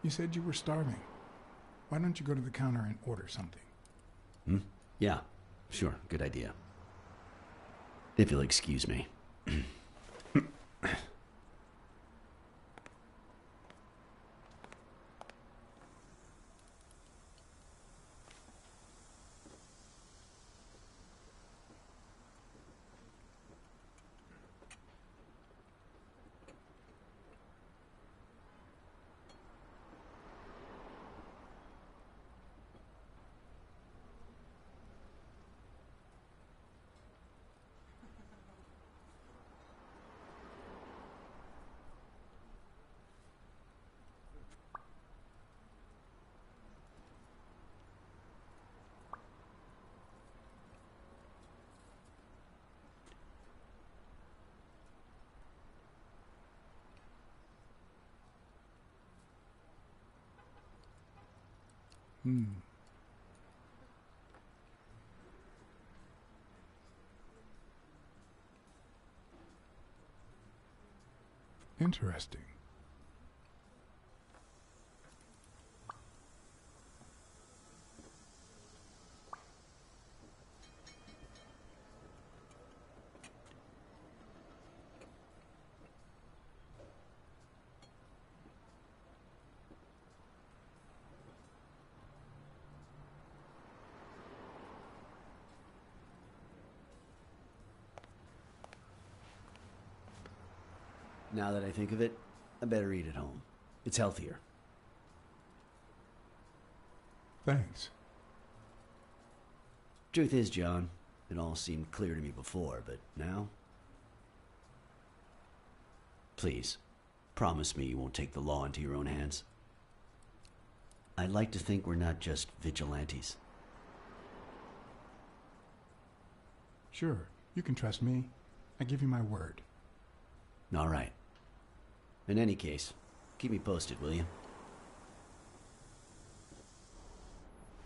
You said you were starving. Why don't you go to the counter and order something? Yeah, sure, good idea. If you'll excuse me. Interesting. Now that I think of it, I better eat at home. It's healthier. Thanks. Truth is, John, it all seemed clear to me before, but now? Please, promise me you won't take the law into your own hands. I'd like to think we're not just vigilantes. Sure, you can trust me. I give you my word. All right. In any case, keep me posted, will you?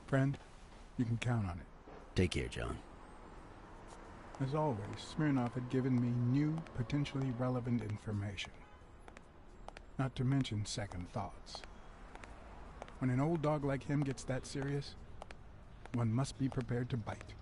Friend, you can count on it. Take care, John. As always, Smirnov had given me new, potentially relevant information. Not to mention second thoughts. When an old dog like him gets that serious, one must be prepared to bite.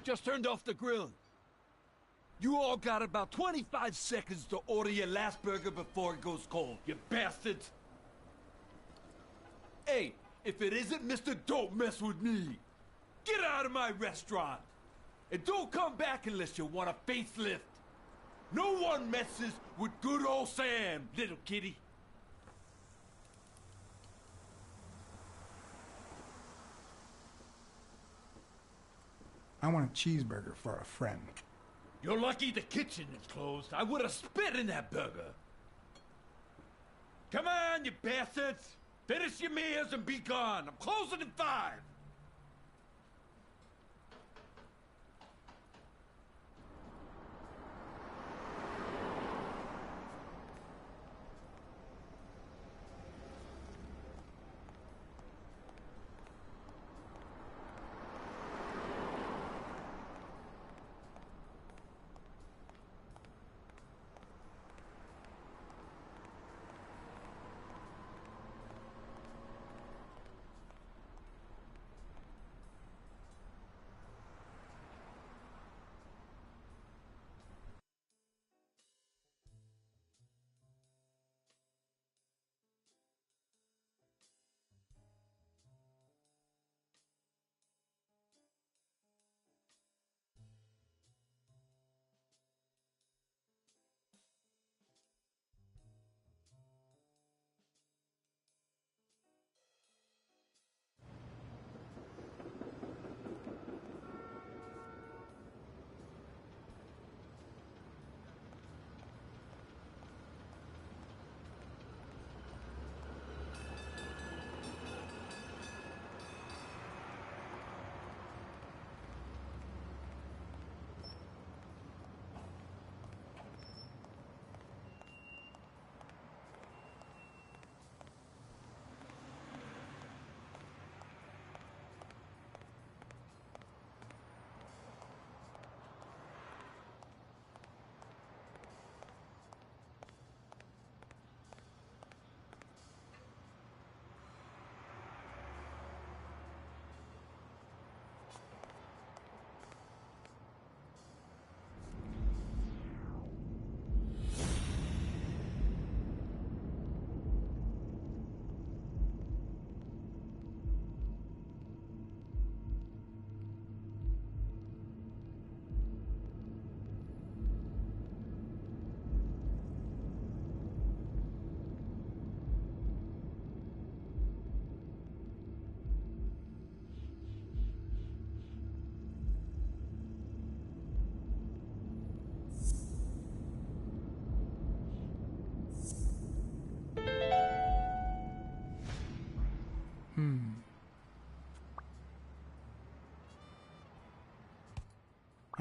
Just turned off the grill. You all got about 25 seconds to order your last burger before it goes cold, you bastards! Hey, if it isn't Mr. Don't Mess With Me, get out of my restaurant! And don't come back unless you want a facelift! No one messes with good old Sam, little kitty! I want a cheeseburger for a friend. You're lucky the kitchen is closed. I would have spit in that burger. Come on, you bastards! Finish your meals and be gone. I'm closing in 5.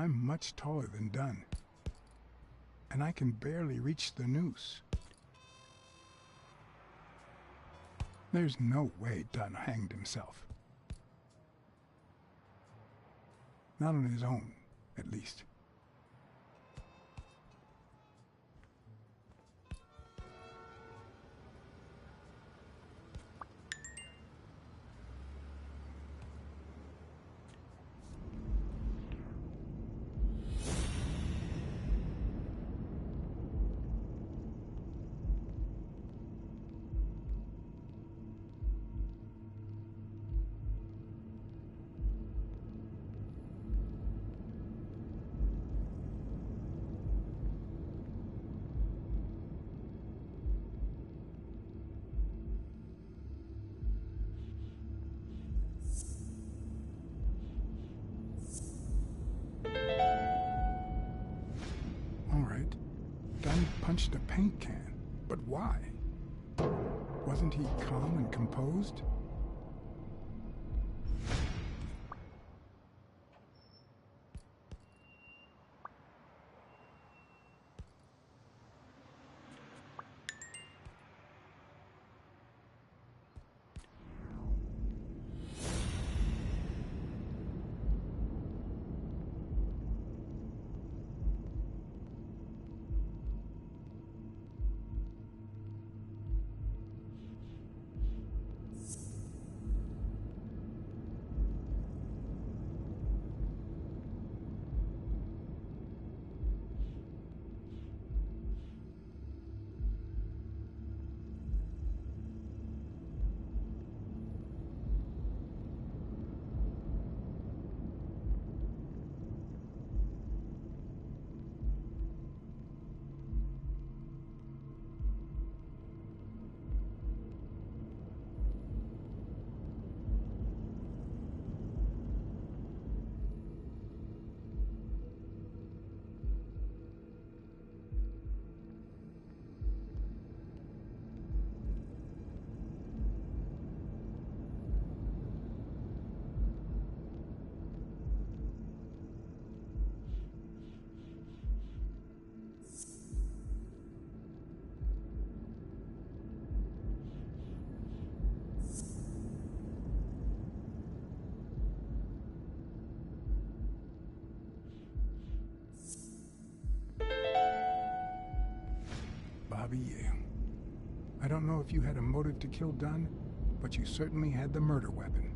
I'm much taller than Dunn, and I can barely reach the noose. There's no way Dunn hanged himself. Not on his own, at least. Punched a paint can, but why? Wasn't he calm and composed? I don't know if you had a motive to kill Dunn, but you certainly had the murder weapon.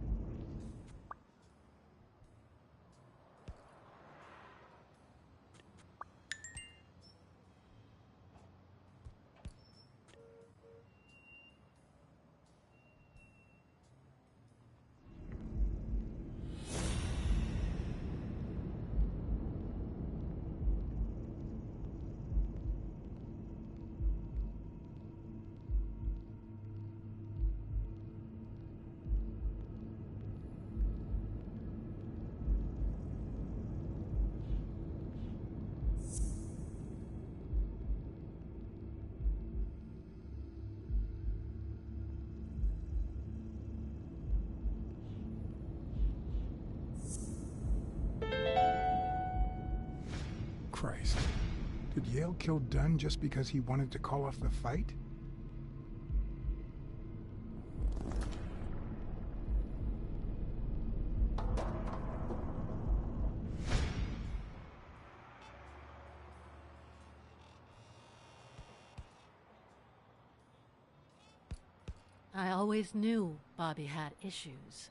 Christ. Did Yale kill Dunn just because he wanted to call off the fight? I always knew Bobby had issues.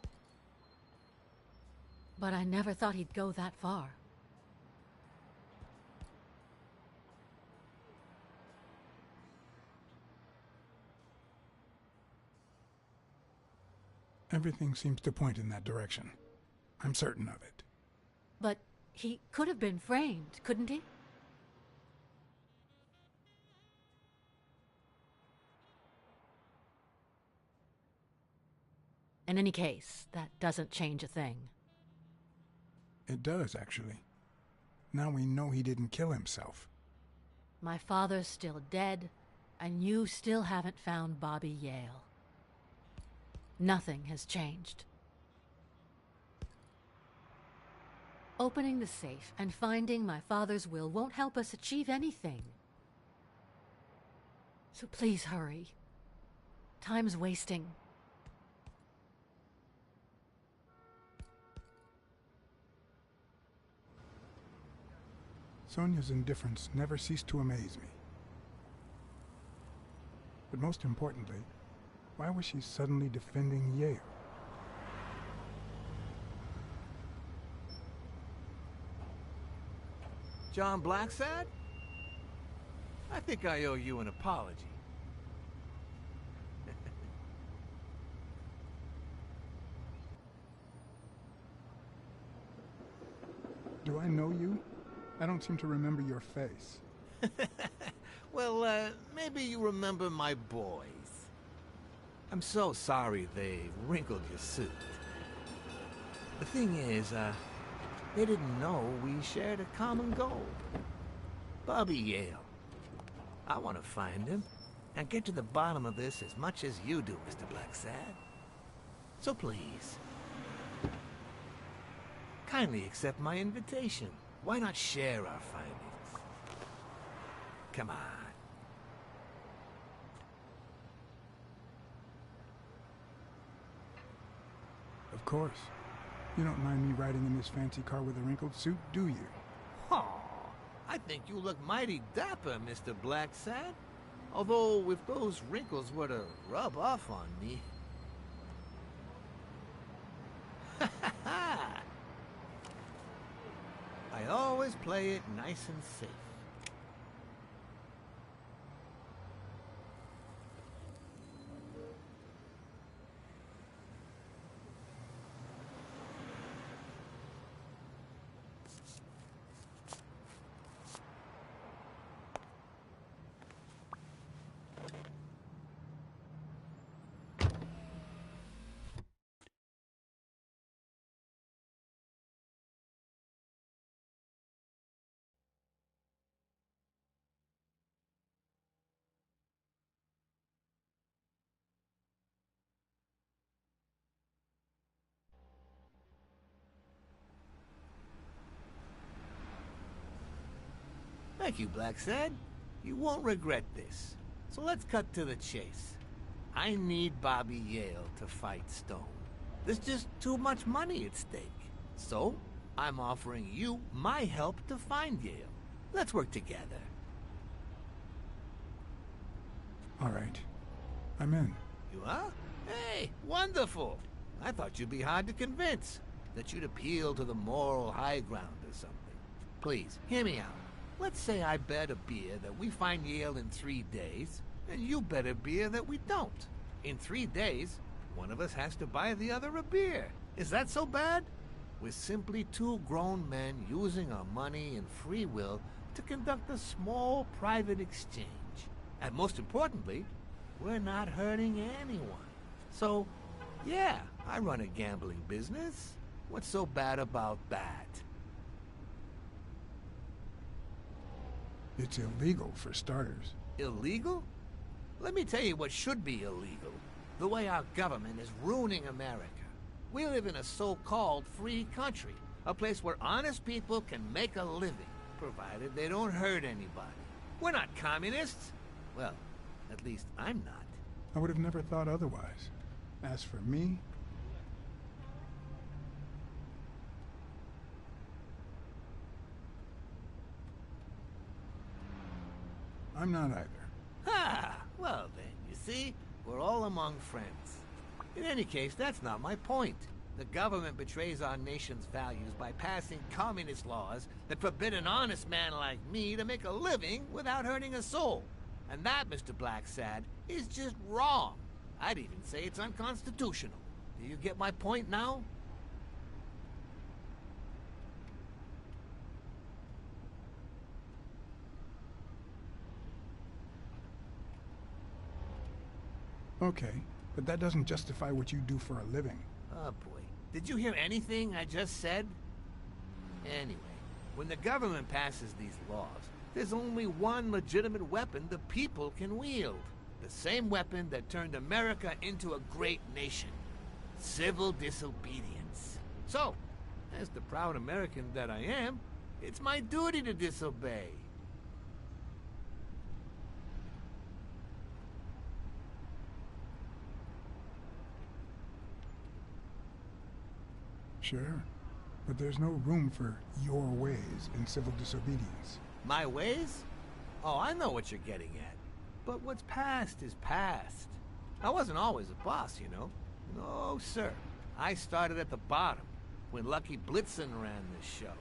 But I never thought he'd go that far. Everything seems to point in that direction. I'm certain of it. But he could have been framed, couldn't he? In any case, that doesn't change a thing. It does, actually. Now we know he didn't kill himself. My father's still dead, and you still haven't found Bobby Yale. Nothing has changed. Opening the safe and finding my father's will won't help us achieve anything. So please hurry. Time's wasting. Sonia's indifference never ceased to amaze me. But most importantly, why was she suddenly defending Yale? John Blacksad? I think I owe you an apology. Do I know you? I don't seem to remember your face. Well, maybe you remember my boys. I'm so sorry they wrinkled your suit. The thing is, they didn't know we shared a common goal. Bobby Yale. I want to find him and get to the bottom of this as much as you do, Mr. Blacksad. So please, kindly accept my invitation. Why not share our findings? Come on. Of course. You don't mind me riding in this fancy car with a wrinkled suit, do you? Oh, I think you look mighty dapper, Mr. Blacksad. Although, if those wrinkles were to rub off on me... I always play it nice and safe. Thank you, Blacksad. You won't regret this. So let's cut to the chase. I need Bobby Yale to fight Stone. There's just too much money at stake. So, I'm offering you my help to find Yale. Let's work together. All right. I'm in. You are? Hey, wonderful. I thought you'd be hard to convince. That you'd appeal to the moral high ground or something. Please, hear me out. Let's say I bet a beer that we find Yale in 3 days, and you bet a beer that we don't. In 3 days, one of us has to buy the other a beer. Is that so bad? We're simply two grown men using our money and free will to conduct a small private exchange. And most importantly, we're not hurting anyone. So, yeah, I run a gambling business. What's so bad about that? It's illegal for starters. Illegal? Let me tell you what should be illegal. The way our government is ruining America. We live in a so-called free country. A place where honest people can make a living, provided they don't hurt anybody. We're not communists. Well, at least I'm not. I would have never thought otherwise. As for me, I'm not either. Ah, well then, you see, we're all among friends. In any case, that's not my point. The government betrays our nation's values by passing communist laws that forbid an honest man like me to make a living without hurting a soul. And that, Mr. Blacksad, is just wrong. I'd even say it's unconstitutional. Do you get my point now? Okay, but that doesn't justify what you do for a living. Oh boy. Did you hear anything I just said? Anyway, when the government passes these laws, there's only one legitimate weapon the people can wield. The same weapon that turned America into a great nation. Civil disobedience. So, as the proud American that I am, it's my duty to disobey. Sure, but there's no room for your ways in civil disobedience. My ways? Oh, I know what you're getting at. But what's past is past. I wasn't always a boss, you know. No, sir. I started at the bottom, when Lucky Blitzen ran the show.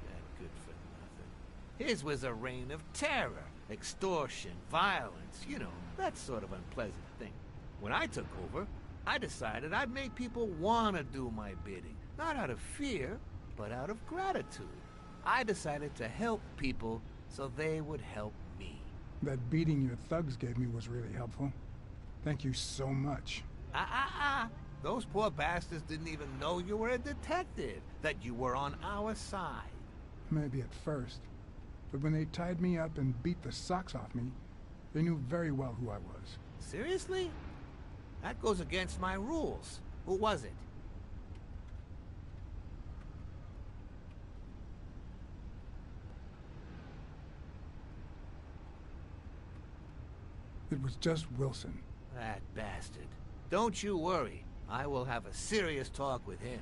That good for nothing. His was a reign of terror, extortion, violence, you know, that sort of unpleasant thing. When I took over, I decided I'd make people want to do my bidding. Not out of fear, but out of gratitude. I decided to help people so they would help me. That beating your thugs gave me was really helpful. Thank you so much. Those poor bastards didn't even know you were a detective, that you were on our side. Maybe at first, but when they tied me up and beat the socks off me, they knew very well who I was. Seriously? That goes against my rules. Who was it? It was just Wilson. That bastard. Don't you worry. I will have a serious talk with him.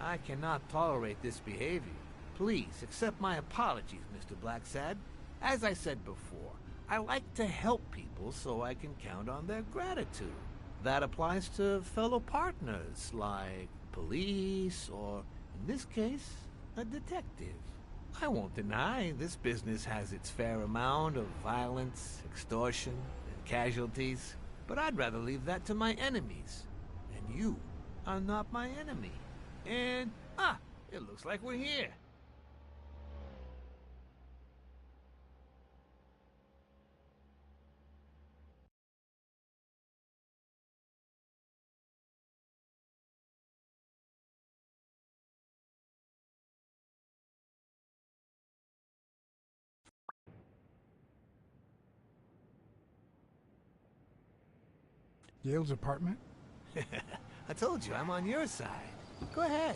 I cannot tolerate this behavior. Please accept my apologies, Mr. Blacksad. As I said before, I like to help people so I can count on their gratitude. That applies to fellow partners like police or, in this case, a detective. I won't deny this business has its fair amount of violence, extortion, and casualties, but I'd rather leave that to my enemies. And you are not my enemy. And, it looks like we're here. Yale's apartment? I told you, I'm on your side. Go ahead.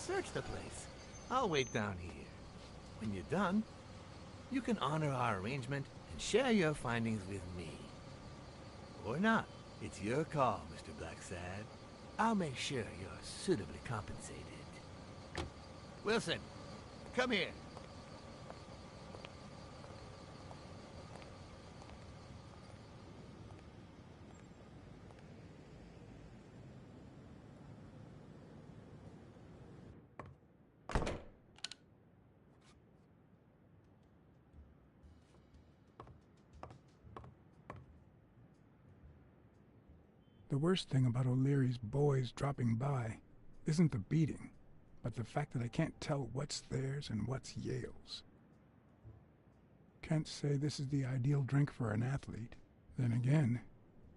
search the place. I'll wait down here. When you're done, you can honor our arrangement and share your findings with me. Or not. It's your call, Mr. Blacksad. I'll make sure you're suitably compensated. Wilson, come here. The worst thing about O'Leary's boys dropping by isn't the beating, but the fact that I can't tell what's theirs and what's Yale's. Can't say this is the ideal drink for an athlete. Then again,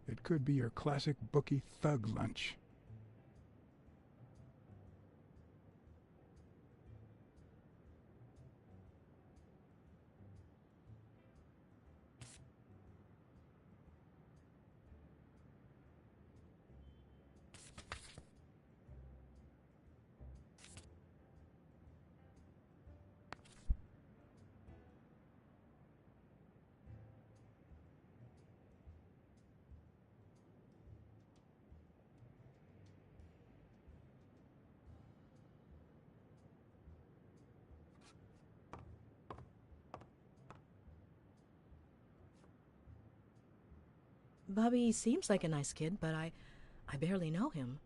it could be your classic bookie thug lunch. Bobby seems like a nice kid, but I barely know him.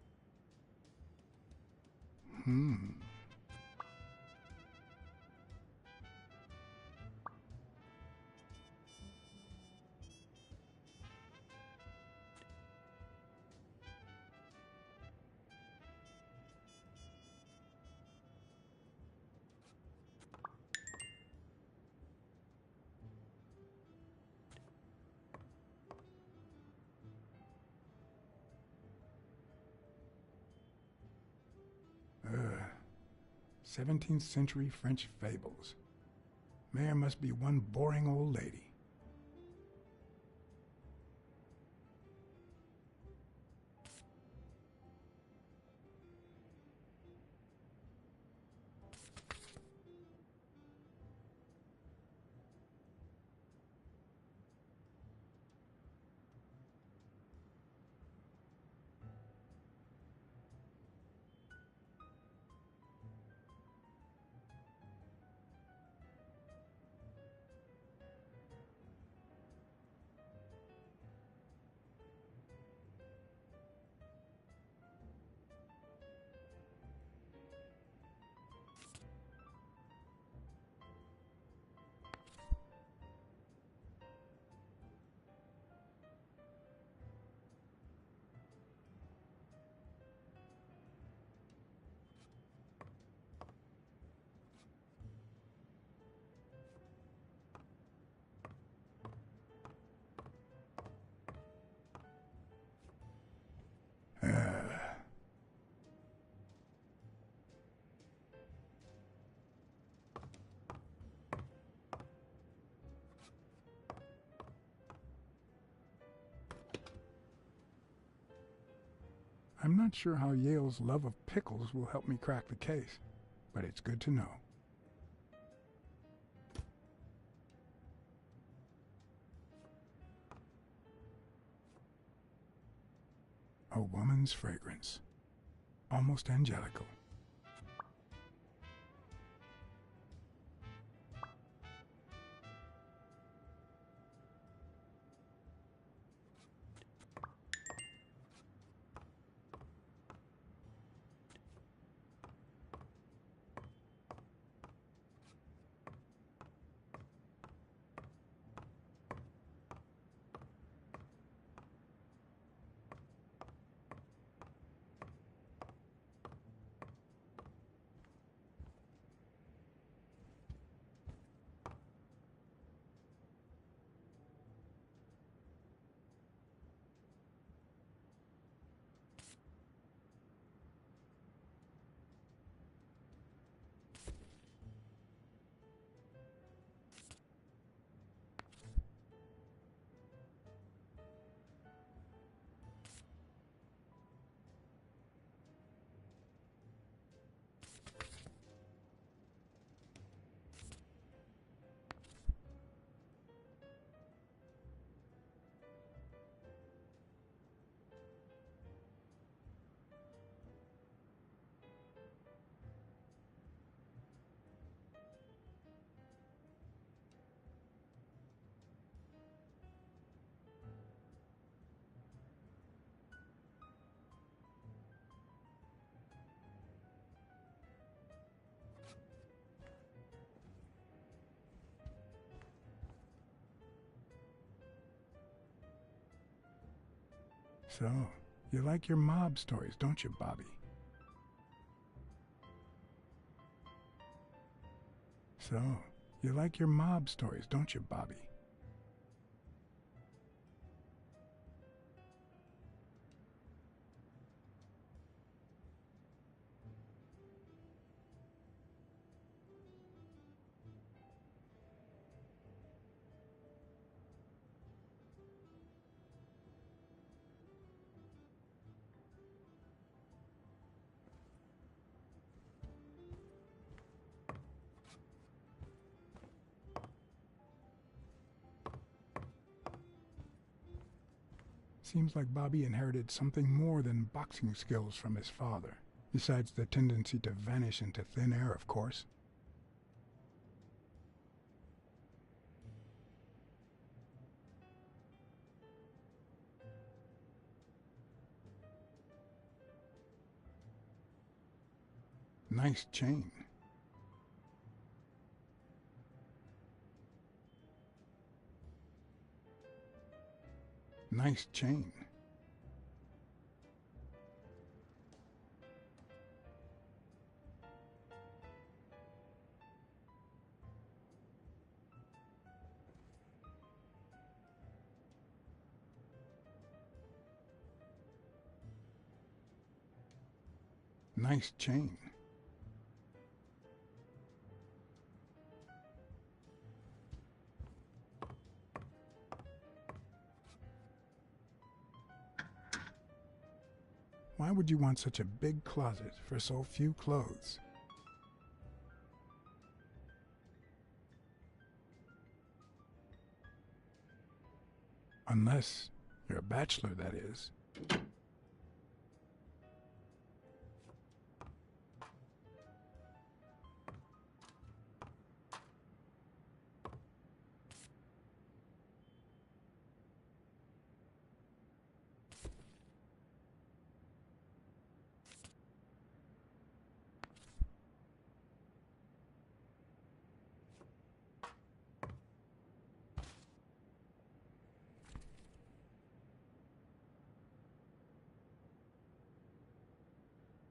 Ugh. 17th century French fables. Mayor must be one boring old lady. I'm not sure how Yale's love of pickles will help me crack the case, but it's good to know. A woman's fragrance. Almost angelical. So, you like your mob stories, don't you, Bobby? So, you like your mob stories, don't you, Bobby? Seems like Bobby inherited something more than boxing skills from his father, besides the tendency to vanish into thin air, of course. Nice chain. Nice chain. Nice chain. Why would you want such a big closet for so few clothes? Unless you're a bachelor, that is.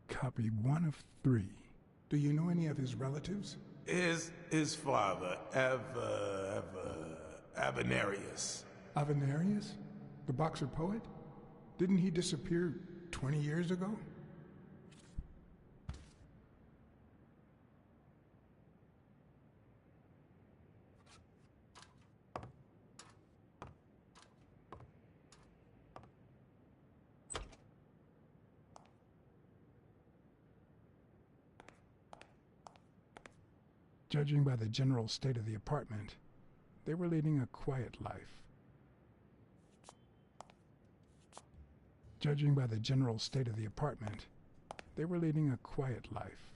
Copy 1 of 3. Do you know any of his relatives? His father, Avenarius. Avenarius? The boxer poet? Didn't he disappear 20 years ago? Judging by the general state of the apartment, they were leading a quiet life. Judging by the general state of the apartment, they were leading a quiet life.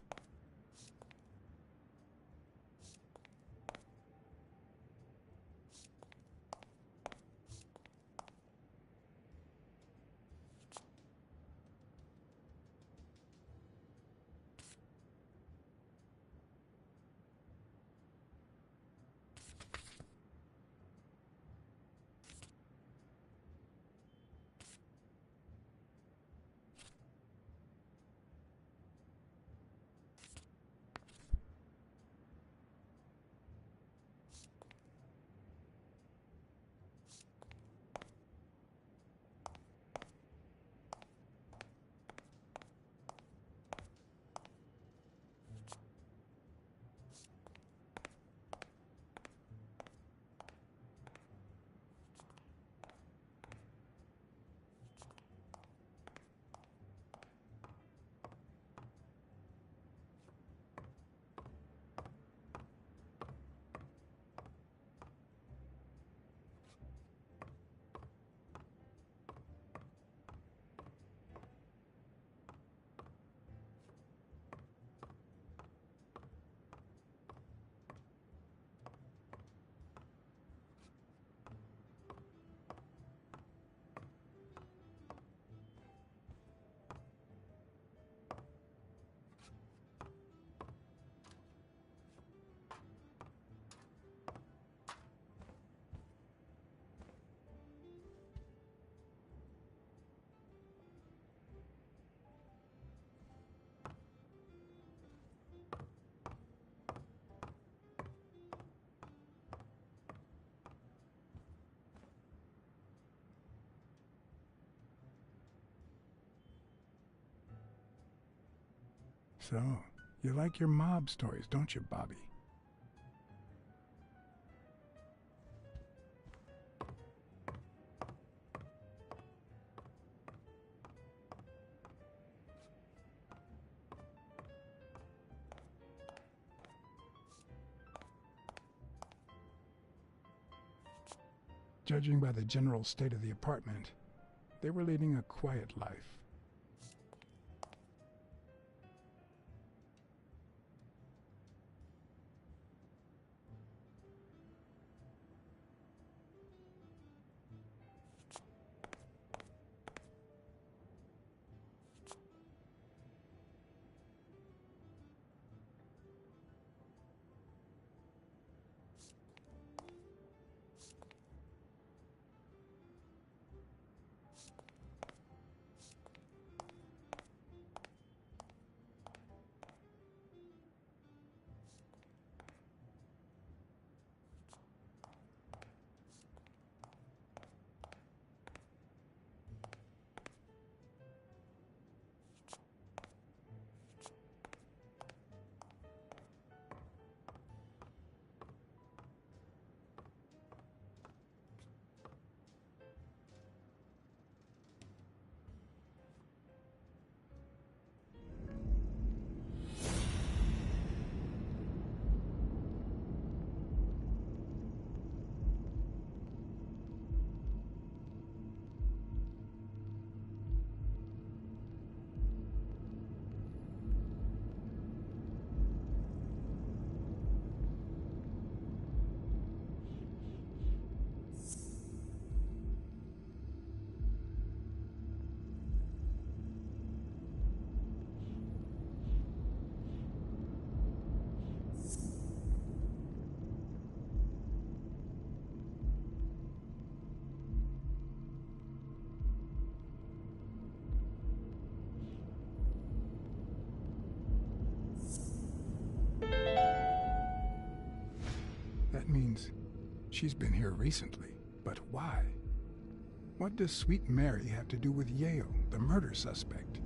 So, you like your mob stories, don't you, Bobby? Judging by the general state of the apartment, they were leading a quiet life. That means she's been here recently. But why? What does Sweet Mary have to do with Yale, the murder suspect?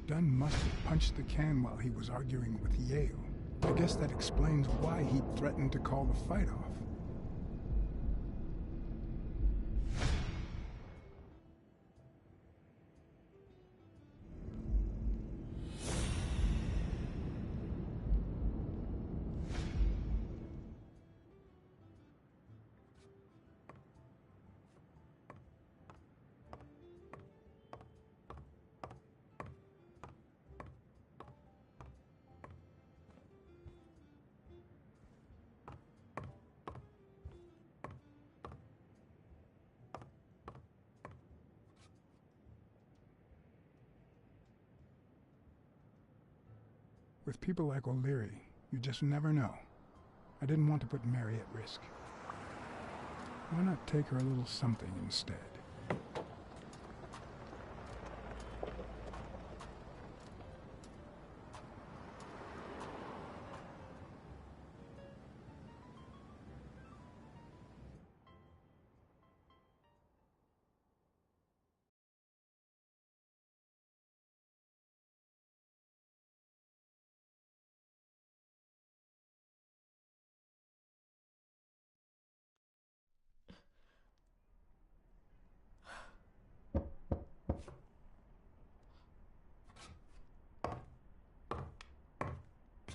Dunn must have punched the can while he was arguing with Yale. I guess that explains why he threatened to call the fight off. With people like O'Leary, you just never know. I didn't want to put Mary at risk. Why not take her a little something instead?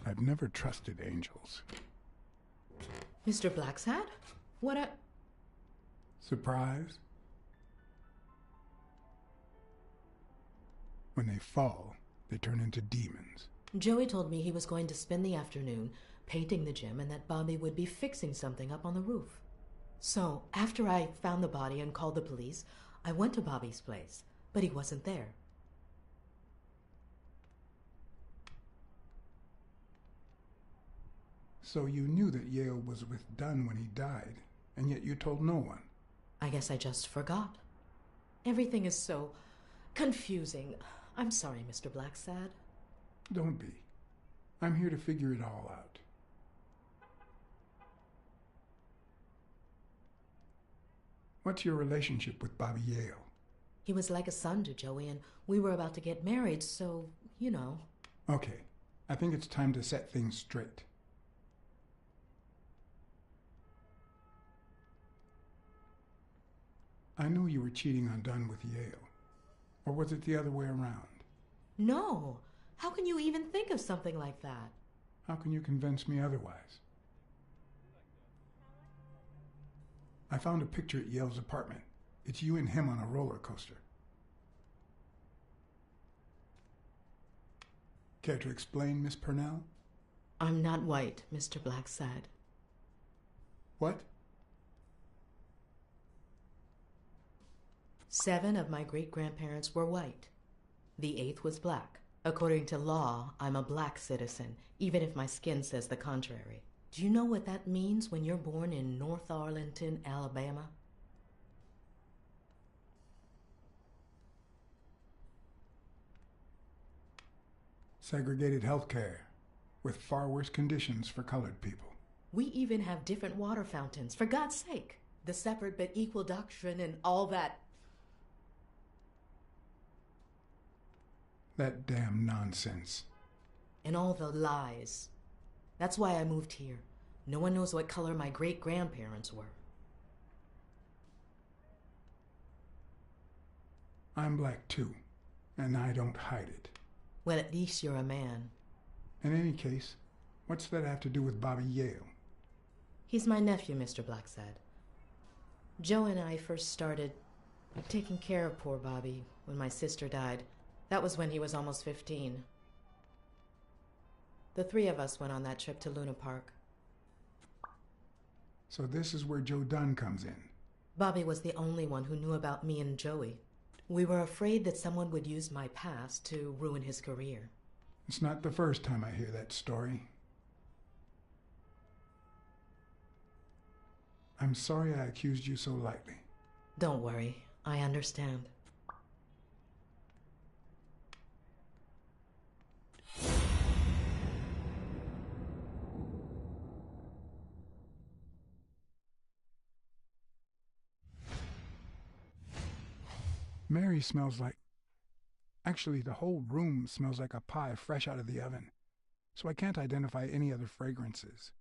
I've never trusted angels. Mr. Blacksad? What a... Surprise? When they fall, they turn into demons. Joey told me he was going to spend the afternoon painting the gym and that Bobby would be fixing something up on the roof. So, after I found the body and called the police, I went to Bobby's place, but he wasn't there. So you knew that Yale was with Dunn when he died, and yet you told no one. I guess I just forgot. Everything is so confusing. I'm sorry, Mr. Blacksad. Don't be. I'm here to figure it all out. What's your relationship with Bobby Yale? He was like a son to Joey, and we were about to get married, so, you know. Okay, I think it's time to set things straight. I knew you were cheating on Dunn with Yale. Or was it the other way around? No. How can you even think of something like that? How can you convince me otherwise? I found a picture at Yale's apartment. It's you and him on a roller coaster. Care to explain, Miss Purnell? I'm not white, Mr. Blacksad. What? 7 of my great-grandparents were white. The 8th was black. According to law, I'm a black citizen, even if my skin says the contrary. Do you know what that means when you're born in North Arlington, Alabama? Segregated healthcare, with far worse conditions for colored people. We even have different water fountains, for God's sake. The separate but equal doctrine and all that. That damn nonsense. And all the lies. That's why I moved here. No one knows what color my great-grandparents were. I'm black too, and I don't hide it. Well, at least you're a man. In any case, what's that have to do with Bobby Yale? He's my nephew, Mr. Blacksad. Joe and I first started taking care of poor Bobby when my sister died. That was when he was almost 15. The 3 of us went on that trip to Luna Park. So this is where Joe Dunn comes in. Bobby was the only one who knew about me and Joey. We were afraid that someone would use my past to ruin his career. It's not the first time I hear that story. I'm sorry I accused you so lightly. Don't worry, I understand. Mary smells like... Actually, the whole room smells like a pie fresh out of the oven, so I can't identify any other fragrances.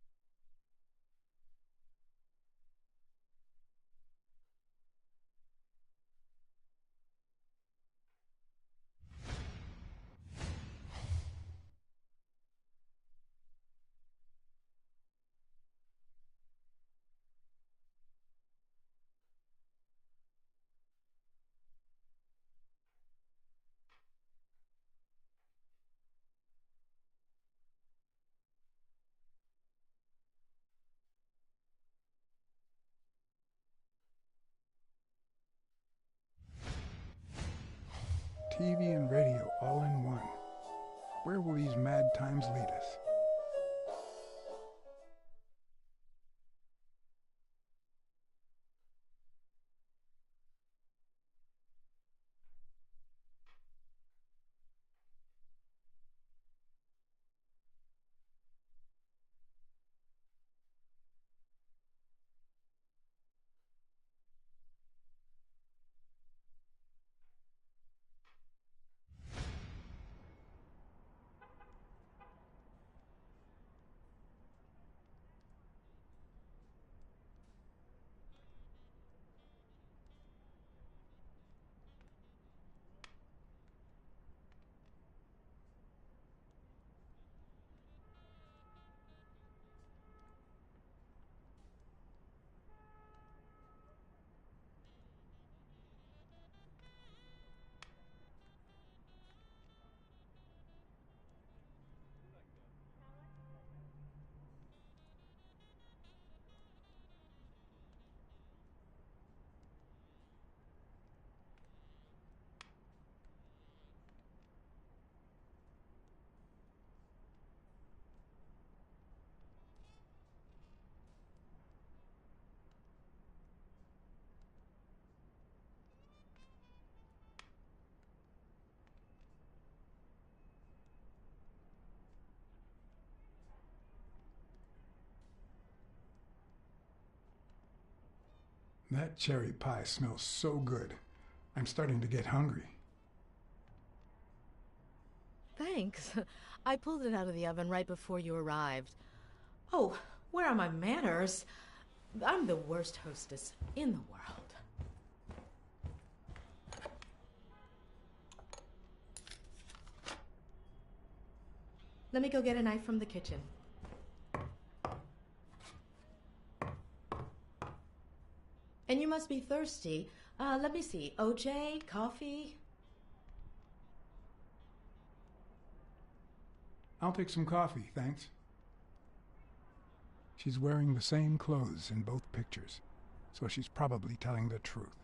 TV and radio all in one. Where will these mad times lead us? That cherry pie smells so good. I'm starting to get hungry. Thanks. I pulled it out of the oven right before you arrived. Oh, where are my manners? I'm the worst hostess in the world. Let me go get a knife from the kitchen. And you must be thirsty. Let me see. OJ? Coffee? I'll take some coffee, thanks. She's wearing the same clothes in both pictures, so she's probably telling the truth.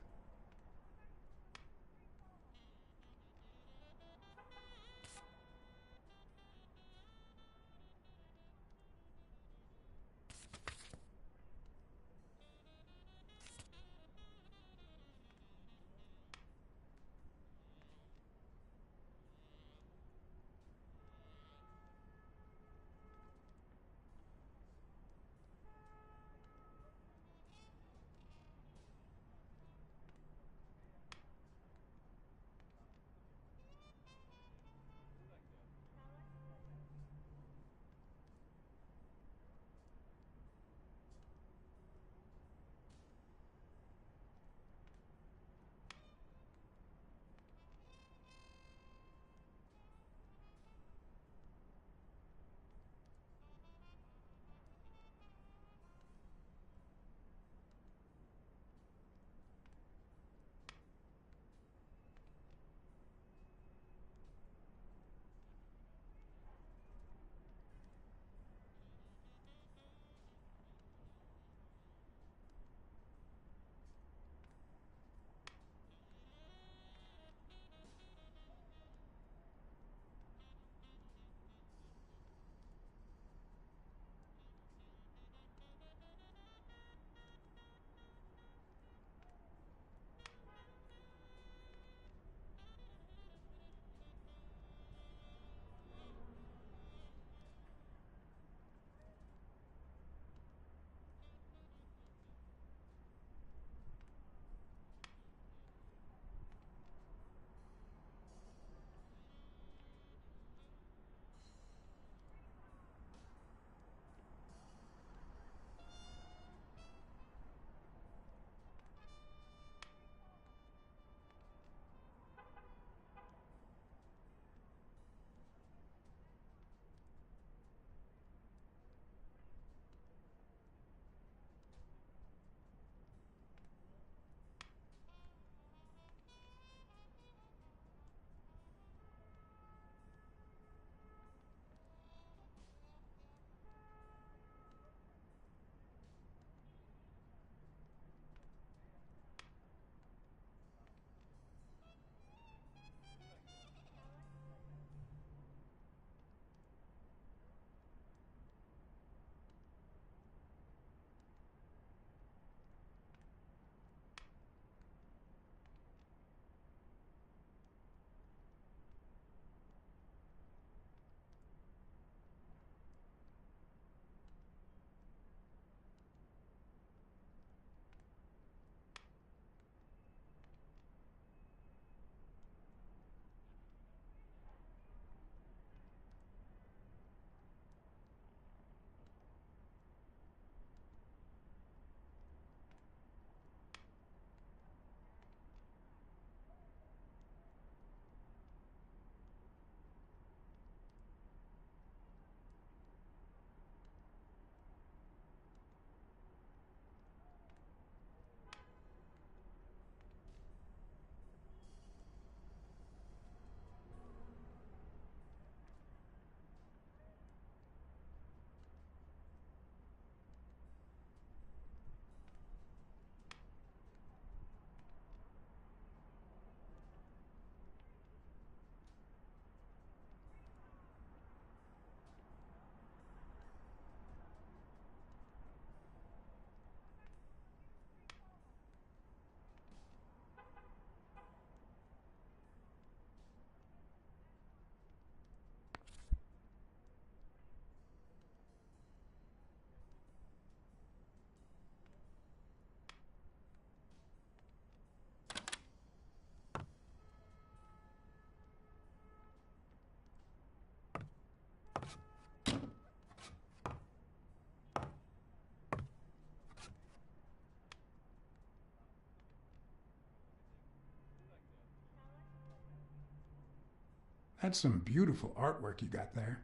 That's some beautiful artwork you got there.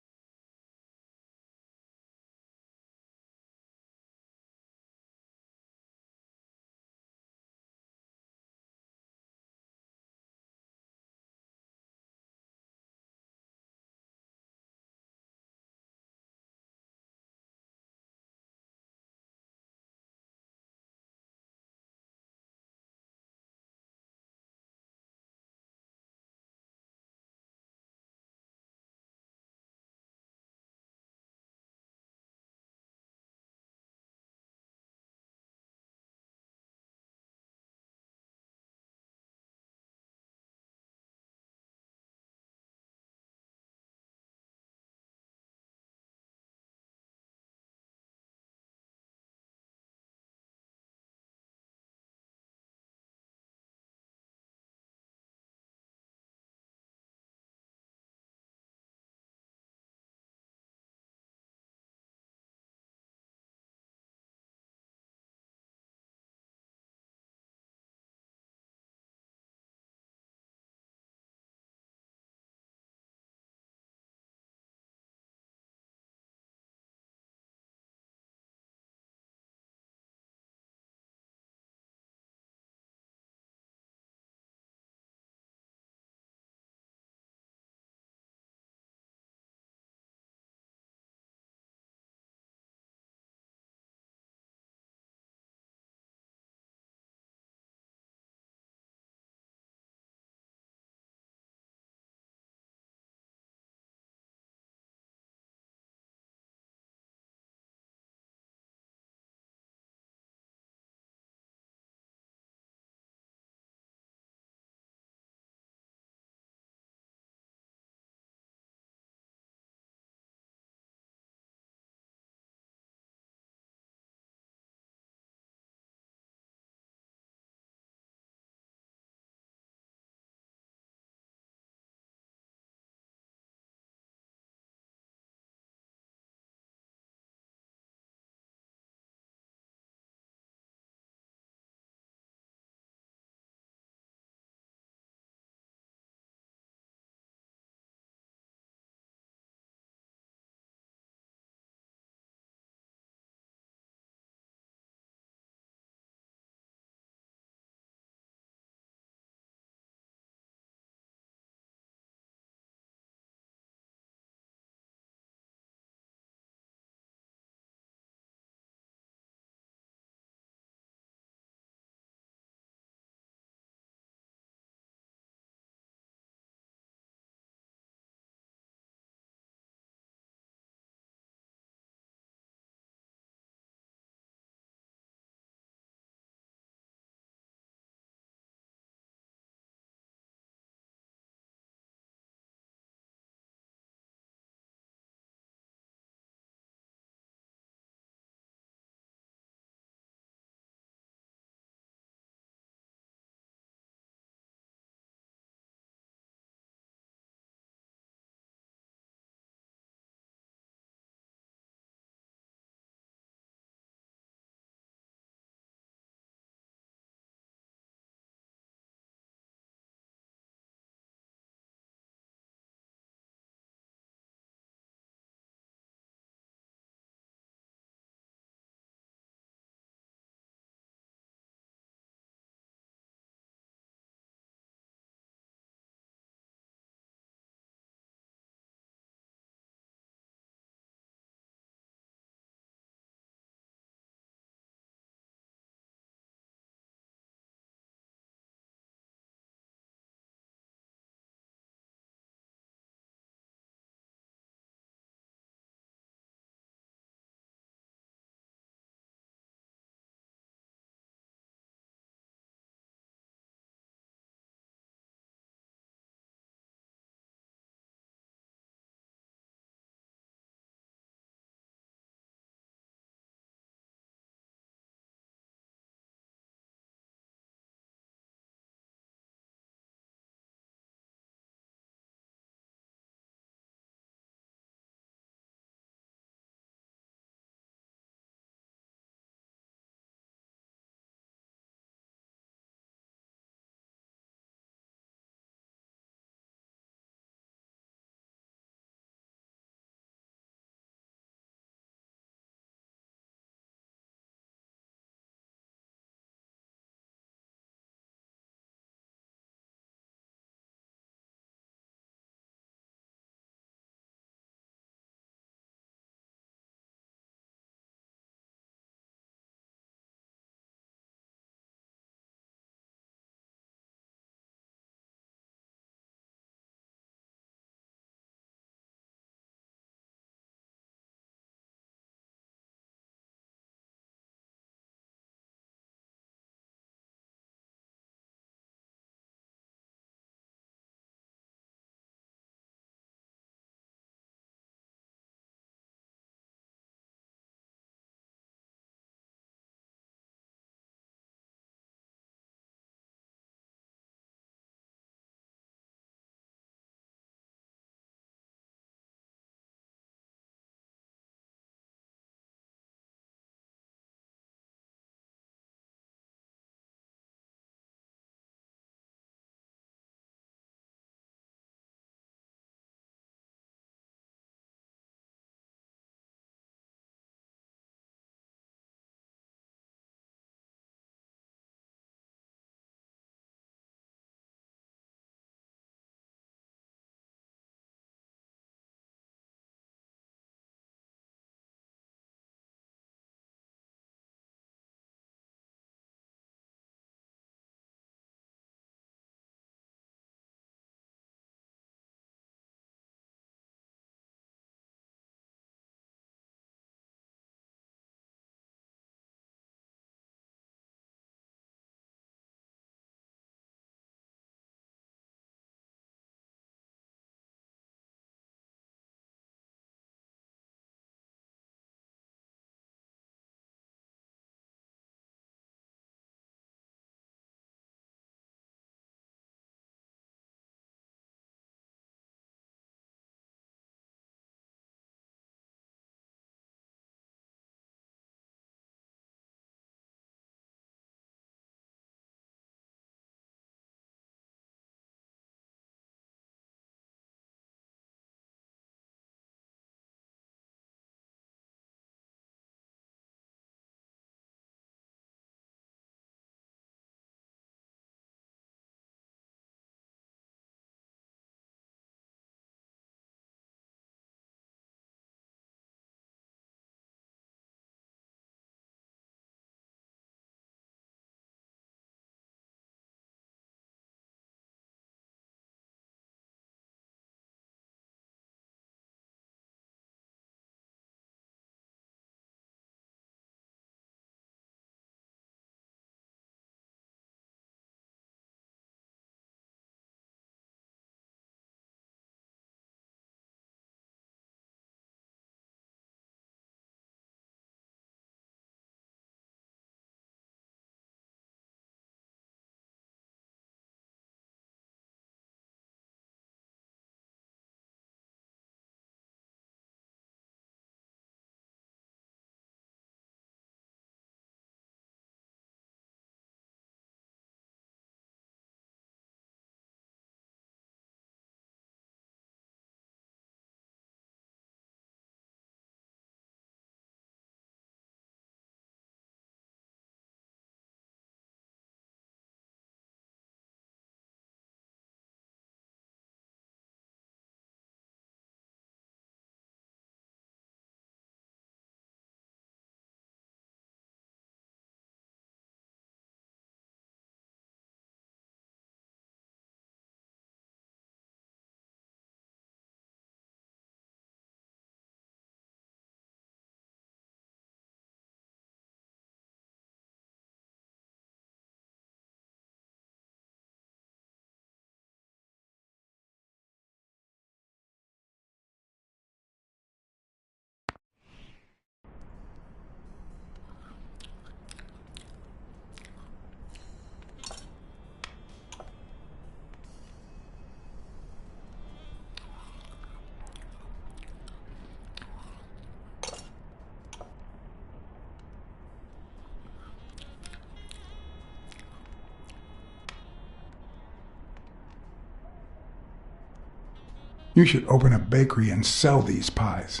You should open a bakery and sell these pies.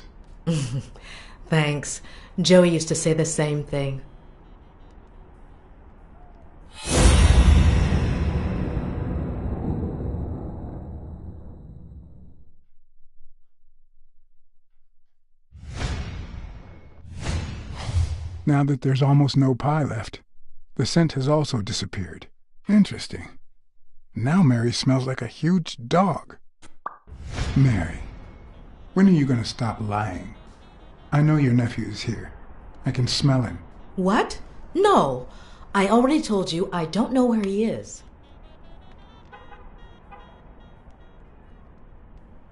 Thanks. Joey used to say the same thing. Now that there's almost no pie left, the scent has also disappeared. Interesting. Now Mary smells like a huge dog. Mary, when are you going to stop lying? I know your nephew is here. I can smell him. What? No. I already told you I don't know where he is.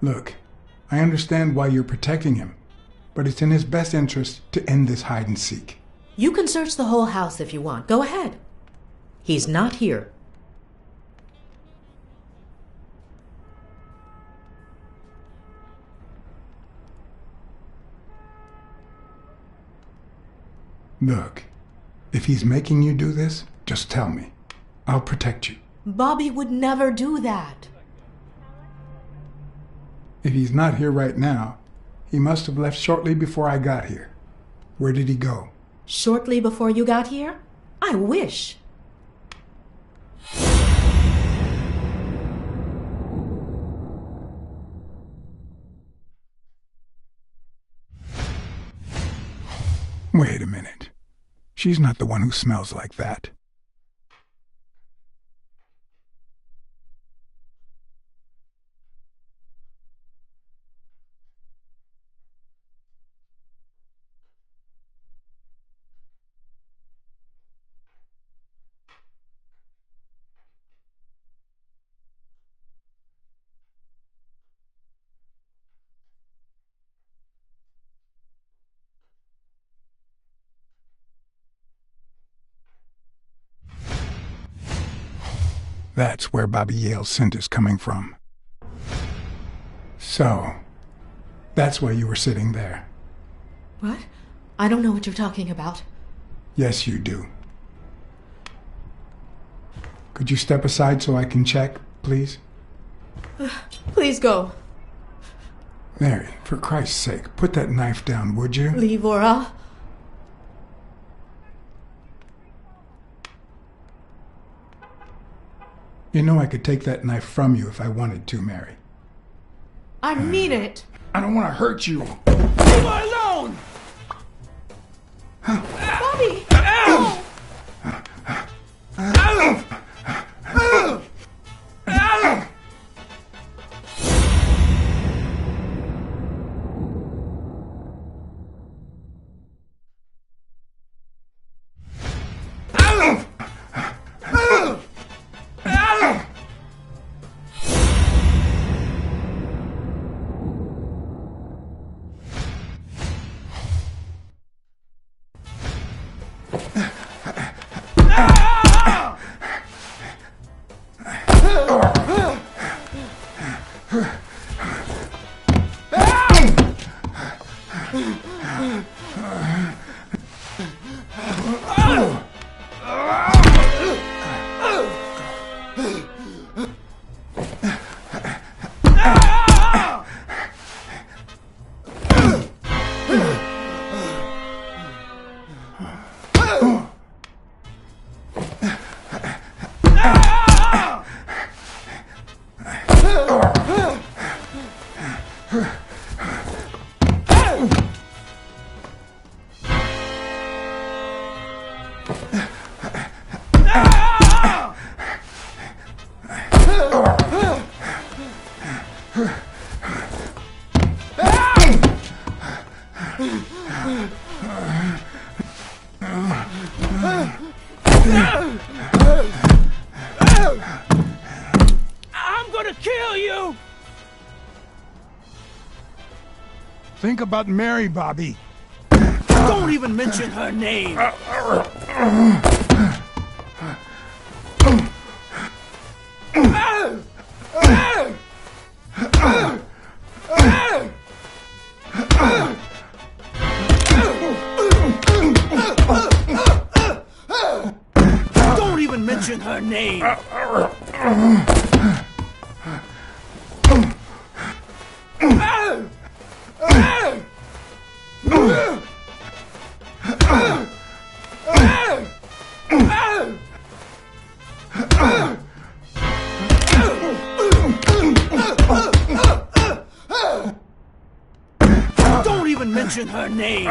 Look, I understand why you're protecting him, but it's in his best interest to end this hide and seek. You can search the whole house if you want. Go ahead. He's not here. Look, if he's making you do this, just tell me. I'll protect you. Bobby would never do that. If he's not here right now, he must have left shortly before I got here. Where did he go? Shortly before you got here? I wish. Wait a minute. She's not the one who smells like that. That's where Bobby Yale's scent is coming from. So, that's why you were sitting there. What? I don't know what you're talking about. Yes, you do. Could you step aside so I can check, please? Please go. Mary, for Christ's sake, put that knife down, would you? Livora. You know I could take that knife from you if I wanted to, Mary. I mean it. I don't want to hurt you. Leave her alone! Bobby! Ow! Ow! I'm gonna kill you! Think about Mary, Bobby. Don't even mention her name! Don't even mention her name! Don't even mention her name!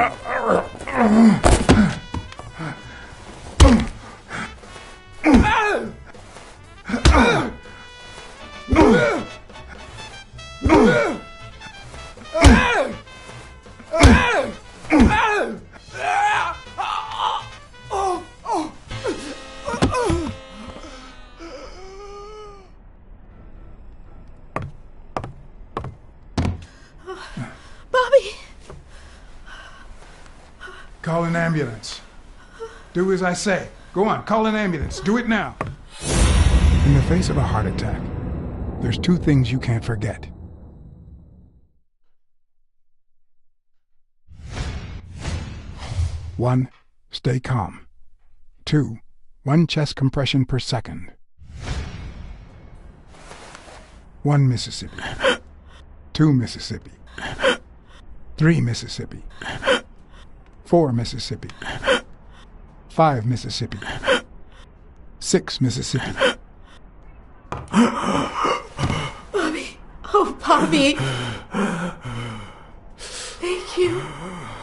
Bobby! Call an ambulance. Do as I say. Go on, call an ambulance. Do it now. In the face of a heart attack, there's two things you can't forget. One, stay calm. Two, 1 chest compression per second. 1 Mississippi. 2 Mississippi. 3 Mississippi. 4 Mississippi. 5 Mississippi. 6 Mississippi. Bobby! Oh, Bobby! Thank you,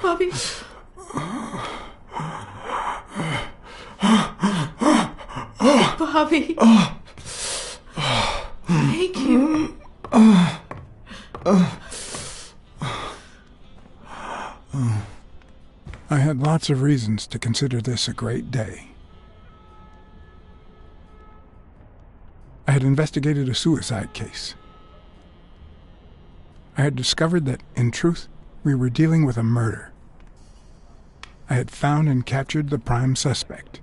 Bobby. Bobby. Thank you. I had lots of reasons to consider this a great day. I had investigated a suicide case. I had discovered that, in truth, we were dealing with a murder. I had found and captured the prime suspect.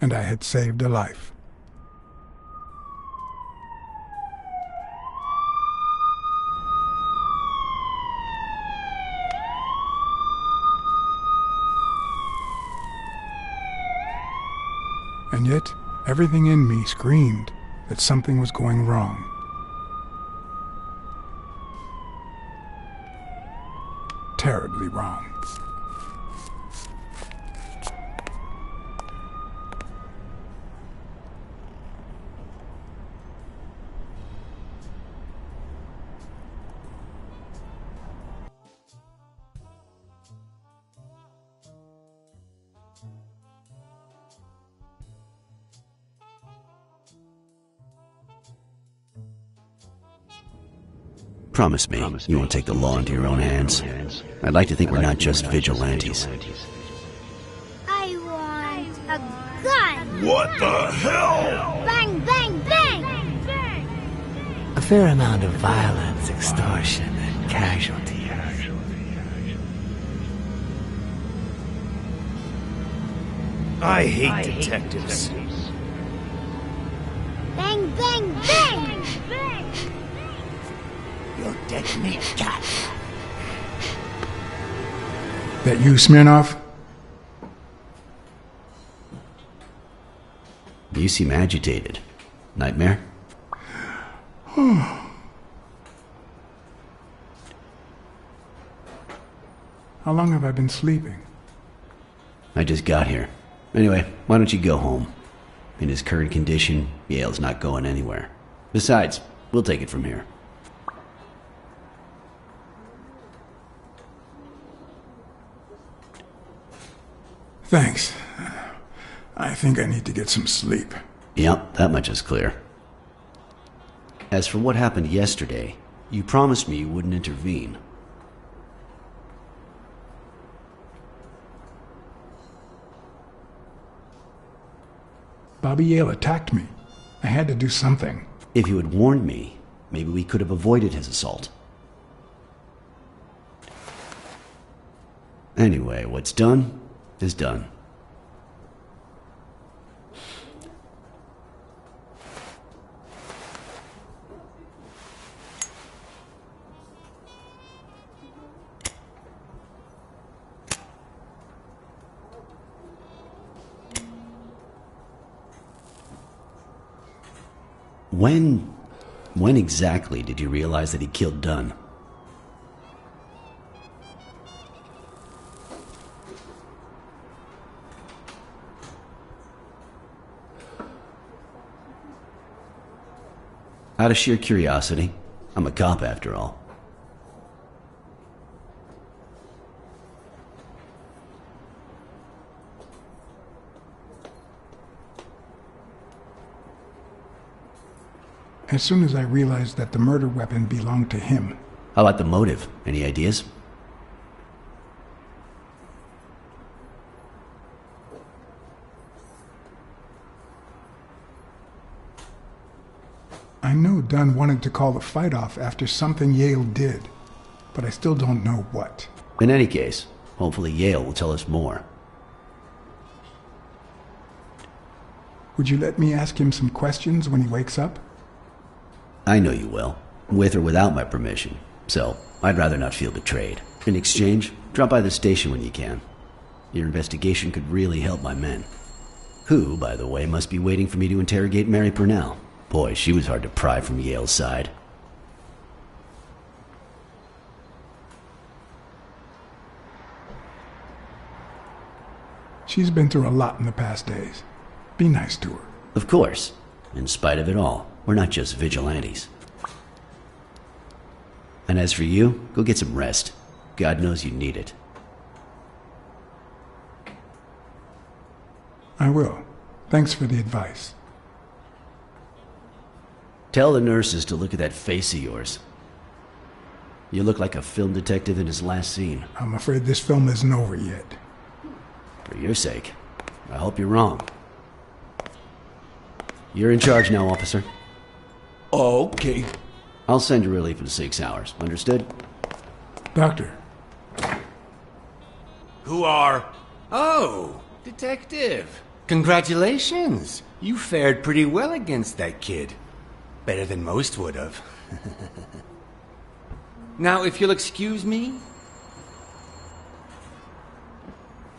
And I had saved a life. And yet, everything in me screamed that something was going wrong. Terribly wrong. Promise me you won't take the law into your own hands. I'd like to think we're not just vigilantes. I want a gun! What the hell? Bang, bang, bang! A fair amount of violence, extortion, and casualties. I hate detectives. Bang, bang, bang! Your dead meat cat. That you, Smirnoff? You seem agitated. Nightmare? How long have I been sleeping? I just got here. Anyway, why don't you go home? In his current condition, Yale's not going anywhere. Besides, we'll take it from here. Thanks. I think I need to get some sleep. Yep, that much is clear. As for what happened yesterday, you promised me you wouldn't intervene. Bobby Yale attacked me. I had to do something. If you had warned me, maybe we could have avoided his assault. Anyway, what's done is done. When exactly did you realize that he killed Dunn? Out of sheer curiosity. I'm a cop after all. As soon as I realized that the murder weapon belonged to him. How about the motive? Any ideas? I know Dunn wanted to call the fight off after something Yale did, but I still don't know what. In any case, hopefully Yale will tell us more. Would you let me ask him some questions when he wakes up? I know you will, with or without my permission, so I'd rather not feel betrayed. In exchange, drop by the station when you can. Your investigation could really help my men. Who, by the way, must be waiting for me to interrogate Mary Purnell. Boy, she was hard to pry from Yale's side. She's been through a lot in the past days. Be nice to her. Of course. In spite of it all, we're not just vigilantes. And as for you, go get some rest. God knows you need it. I will. Thanks for the advice. Tell the nurses to look at that face of yours. You look like a film detective in his last scene. I'm afraid this film isn't over yet. For your sake, I hope you're wrong. You're in charge now, officer. Okay. I'll send you relief in 6 hours. Understood? Doctor. Who are... Oh, detective. Congratulations. You fared pretty well against that kid. Better than most would have. Now, if you'll excuse me...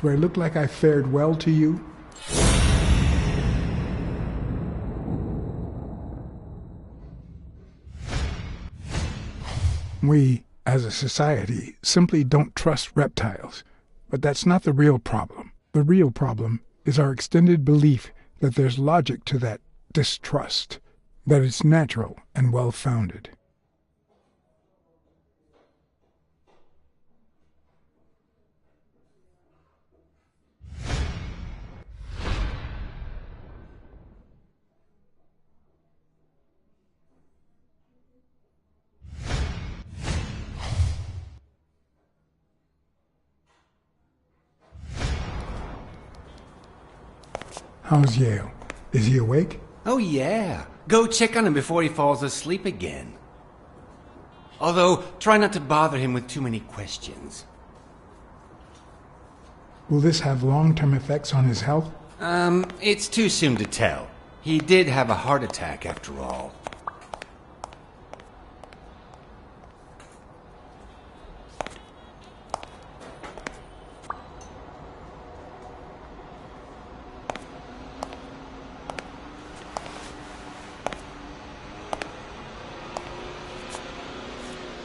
Do I look like I fared well to you? We, as a society, simply don't trust reptiles. But that's not the real problem. The real problem is our extended belief that there's logic to that distrust, that it's natural and well-founded. How's Yale? Is he awake? Oh, yeah. Go check on him before he falls asleep again. Although, try not to bother him with too many questions. Will this have long-term effects on his health? It's too soon to tell. He did have a heart attack after all.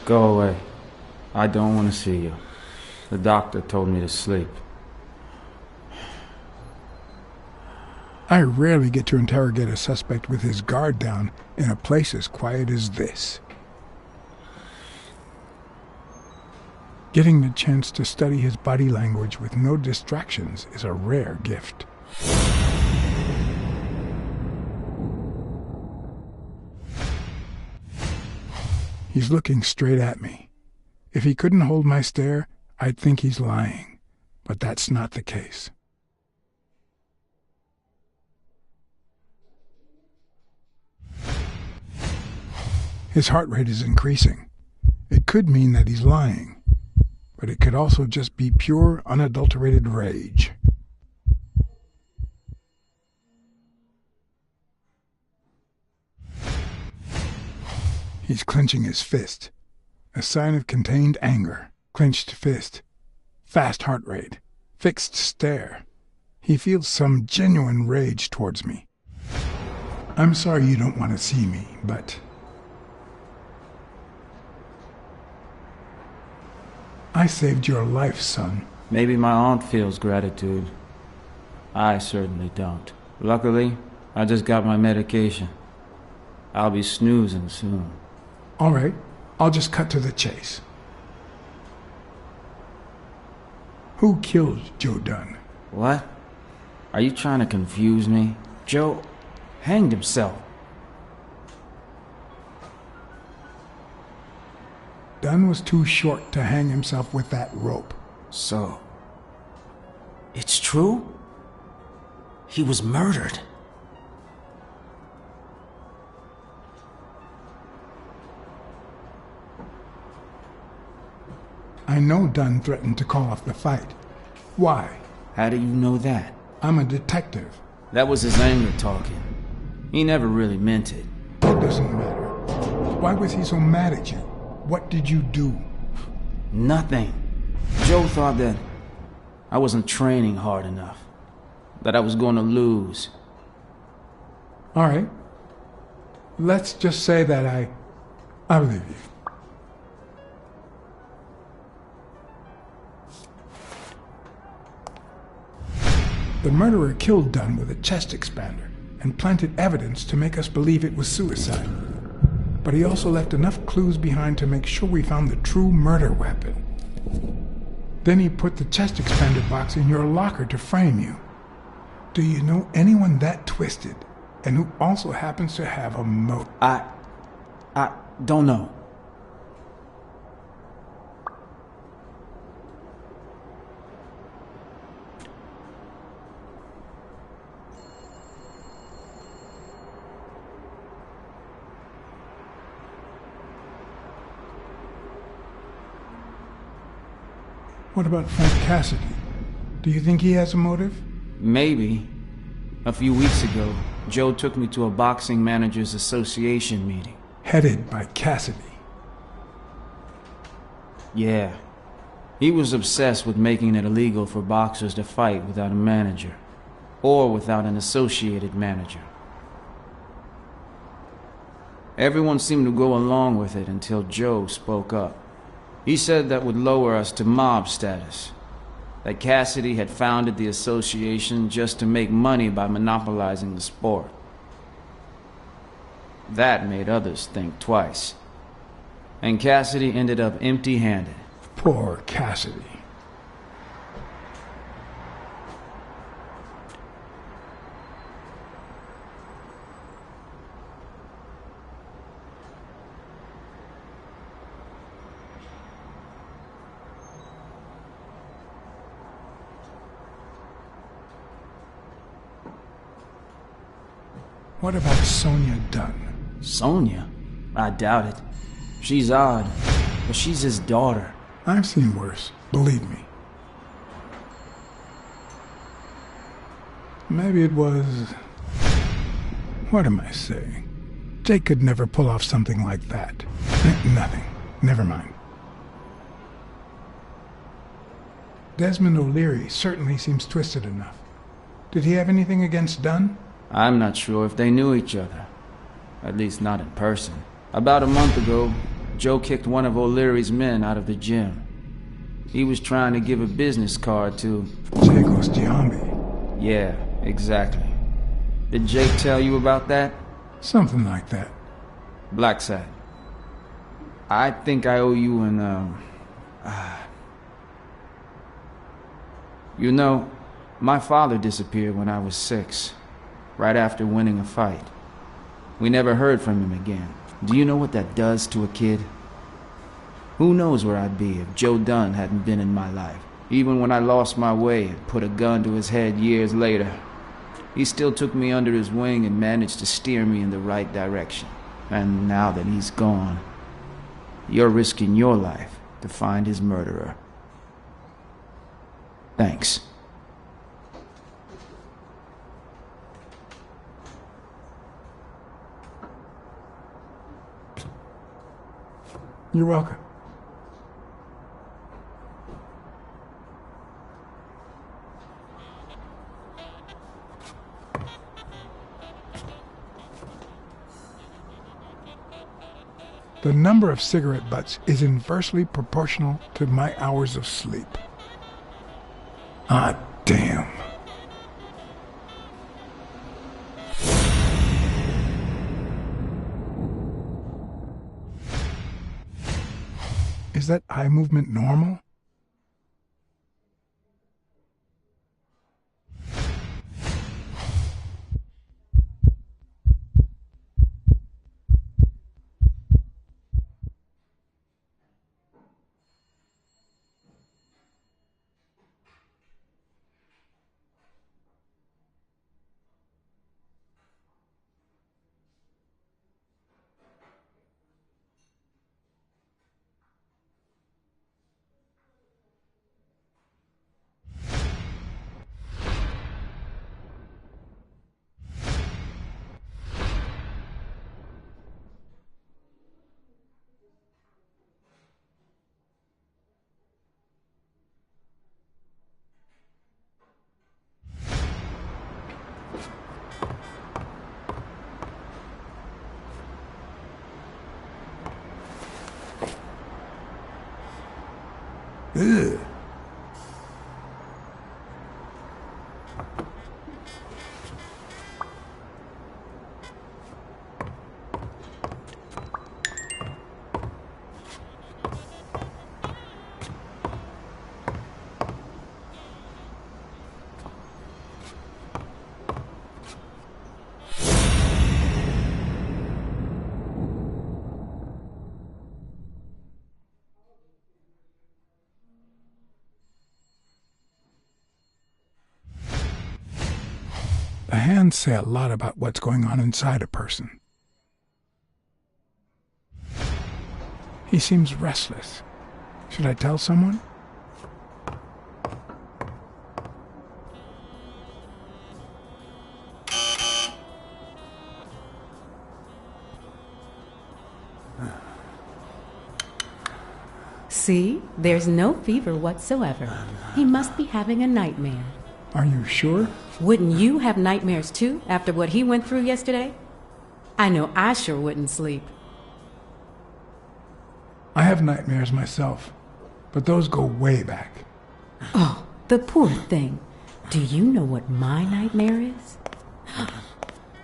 Go away. I don't want to see you. The doctor told me to sleep. I rarely get to interrogate a suspect with his guard down in a place as quiet as this. Getting the chance to study his body language with no distractions is a rare gift. He's looking straight at me. If he couldn't hold my stare, I'd think he's lying. But that's not the case. His heart rate is increasing. It could mean that he's lying, but it could also just be pure, unadulterated rage. He's clenching his fist, a sign of contained anger. Clenched fist, fast heart rate, fixed stare. He feels some genuine rage towards me. I'm sorry you don't want to see me, but I saved your life, son. Maybe my aunt feels gratitude. I certainly don't. Luckily, I just got my medication. I'll be snoozing soon. All right, I'll just cut to the chase. Who killed Joe Dunn? What? Are you trying to confuse me? Joe hanged himself. Dunn was too short to hang himself with that rope. So, it's true? He was murdered. I know Dunn threatened to call off the fight. Why? How do you know that? I'm a detective. That was his anger talking. He never really meant it. It doesn't matter. Why was he so mad at you? What did you do? Nothing. Joe thought that I wasn't training hard enough. That I was going to lose. All right. Let's just say that I believe you. The murderer killed Dunn with a chest expander and planted evidence to make us believe it was suicide. But he also left enough clues behind to make sure we found the true murder weapon. Then he put the chest expander box in your locker to frame you. Do you know anyone that twisted and who also happens to have a motive? I don't know. What about Frank Cassidy? Do you think he has a motive? Maybe. A few weeks ago, Joe took me to a boxing managers association meeting. Headed by Cassidy. Yeah. He was obsessed with making it illegal for boxers to fight without a manager. Or without an associated manager. Everyone seemed to go along with it until Joe spoke up. He said that would lower us to mob status. That Cassidy had founded the association just to make money by monopolizing the sport. That made others think twice. And Cassidy ended up empty-handed. Poor Cassidy. What about Sonia Dunn? Sonia? I doubt it. She's odd, but she's his daughter. I've seen worse, believe me. Maybe it was... What am I saying? Jake could never pull off something like that. Nothing. Never mind. Desmond O'Leary certainly seems twisted enough. Did he have anything against Dunn? I'm not sure if they knew each other. At least not in person. About a month ago, Joe kicked one of O'Leary's men out of the gym. He was trying to give a business card to... Jagos Giambi. Yeah, exactly. Did Jake tell you about that? Something like that. Blacksad. I think I owe you an, You know, my father disappeared when I was 6. Right after winning a fight. We never heard from him again. Do you know what that does to a kid? Who knows where I'd be if Joe Dunn hadn't been in my life. Even when I lost my way and put a gun to his head years later, he still took me under his wing and managed to steer me in the right direction. And now that he's gone, you're risking your life to find his murderer. Thanks. You're welcome. The number of cigarette butts is inversely proportional to my hours of sleep. Ah, damn. Is that eye movement normal? Ugh. The hands say a lot about what's going on inside a person. He seems restless. Should I tell someone? See? There's no fever whatsoever. He must be having a nightmare. Are you sure? Wouldn't you have nightmares too, after what he went through yesterday? I know I sure wouldn't sleep. I have nightmares myself, but those go way back. Oh, the poor thing. Do you know what my nightmare is?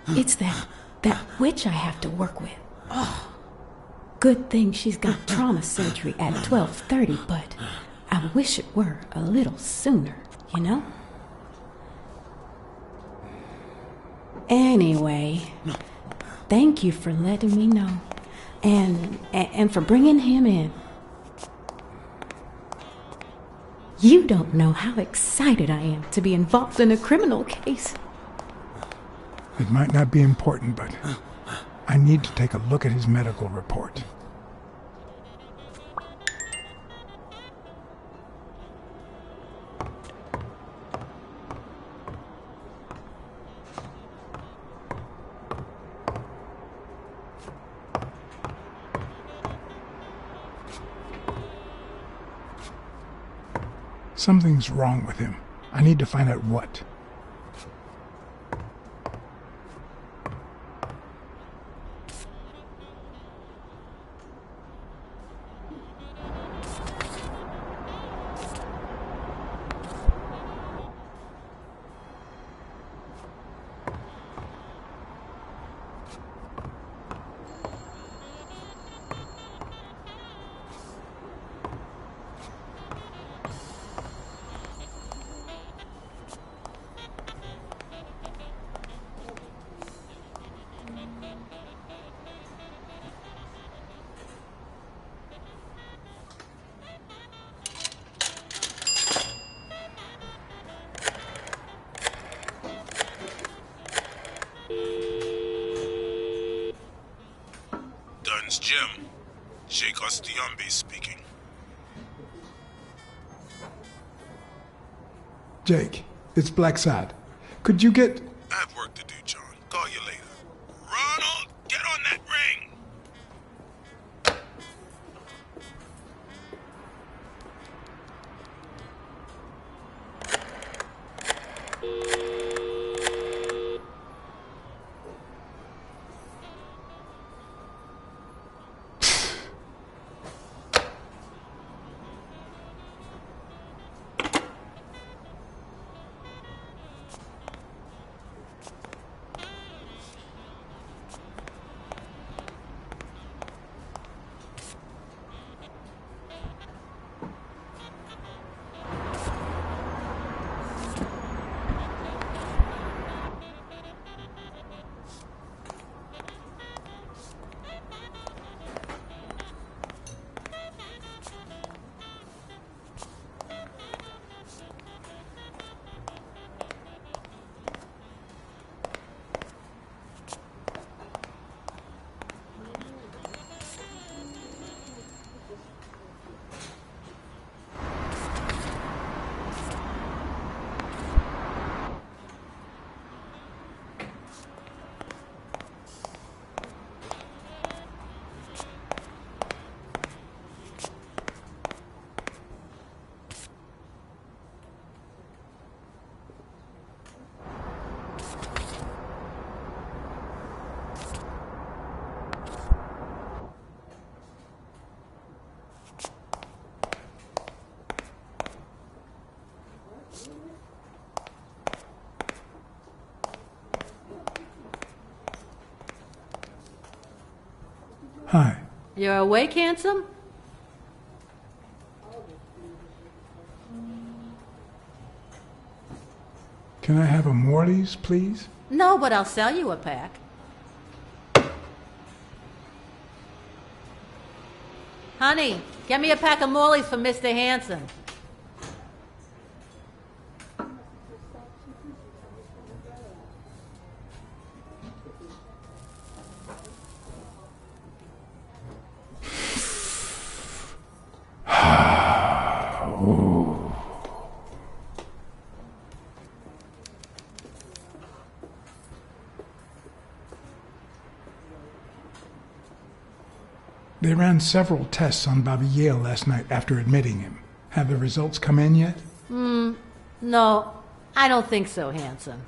It's that witch I have to work with. Oh, good thing she's got trauma surgery at 12:30, but I wish it were a little sooner, you know? Anyway, thank you for letting me know, and for bringing him in. You don't know how excited I am to be involved in a criminal case. It might not be important, but I need to take a look at his medical report. Something's wrong with him. I need to find out what. Dunn's Gym. Sheikh Ostiambe speaking. Jake, it's Blacksad. Could you get... I have work to do, John. Call you later. Ronald, get on that ring! Hi. You're awake, handsome? Can I have a Morley's, please? No, but I'll sell you a pack. Honey, get me a pack of Morleys for Mr. Hanson. They ran several tests on Bobby Yale last night after admitting him. Have the results come in yet? No, I don't think so, Hanson.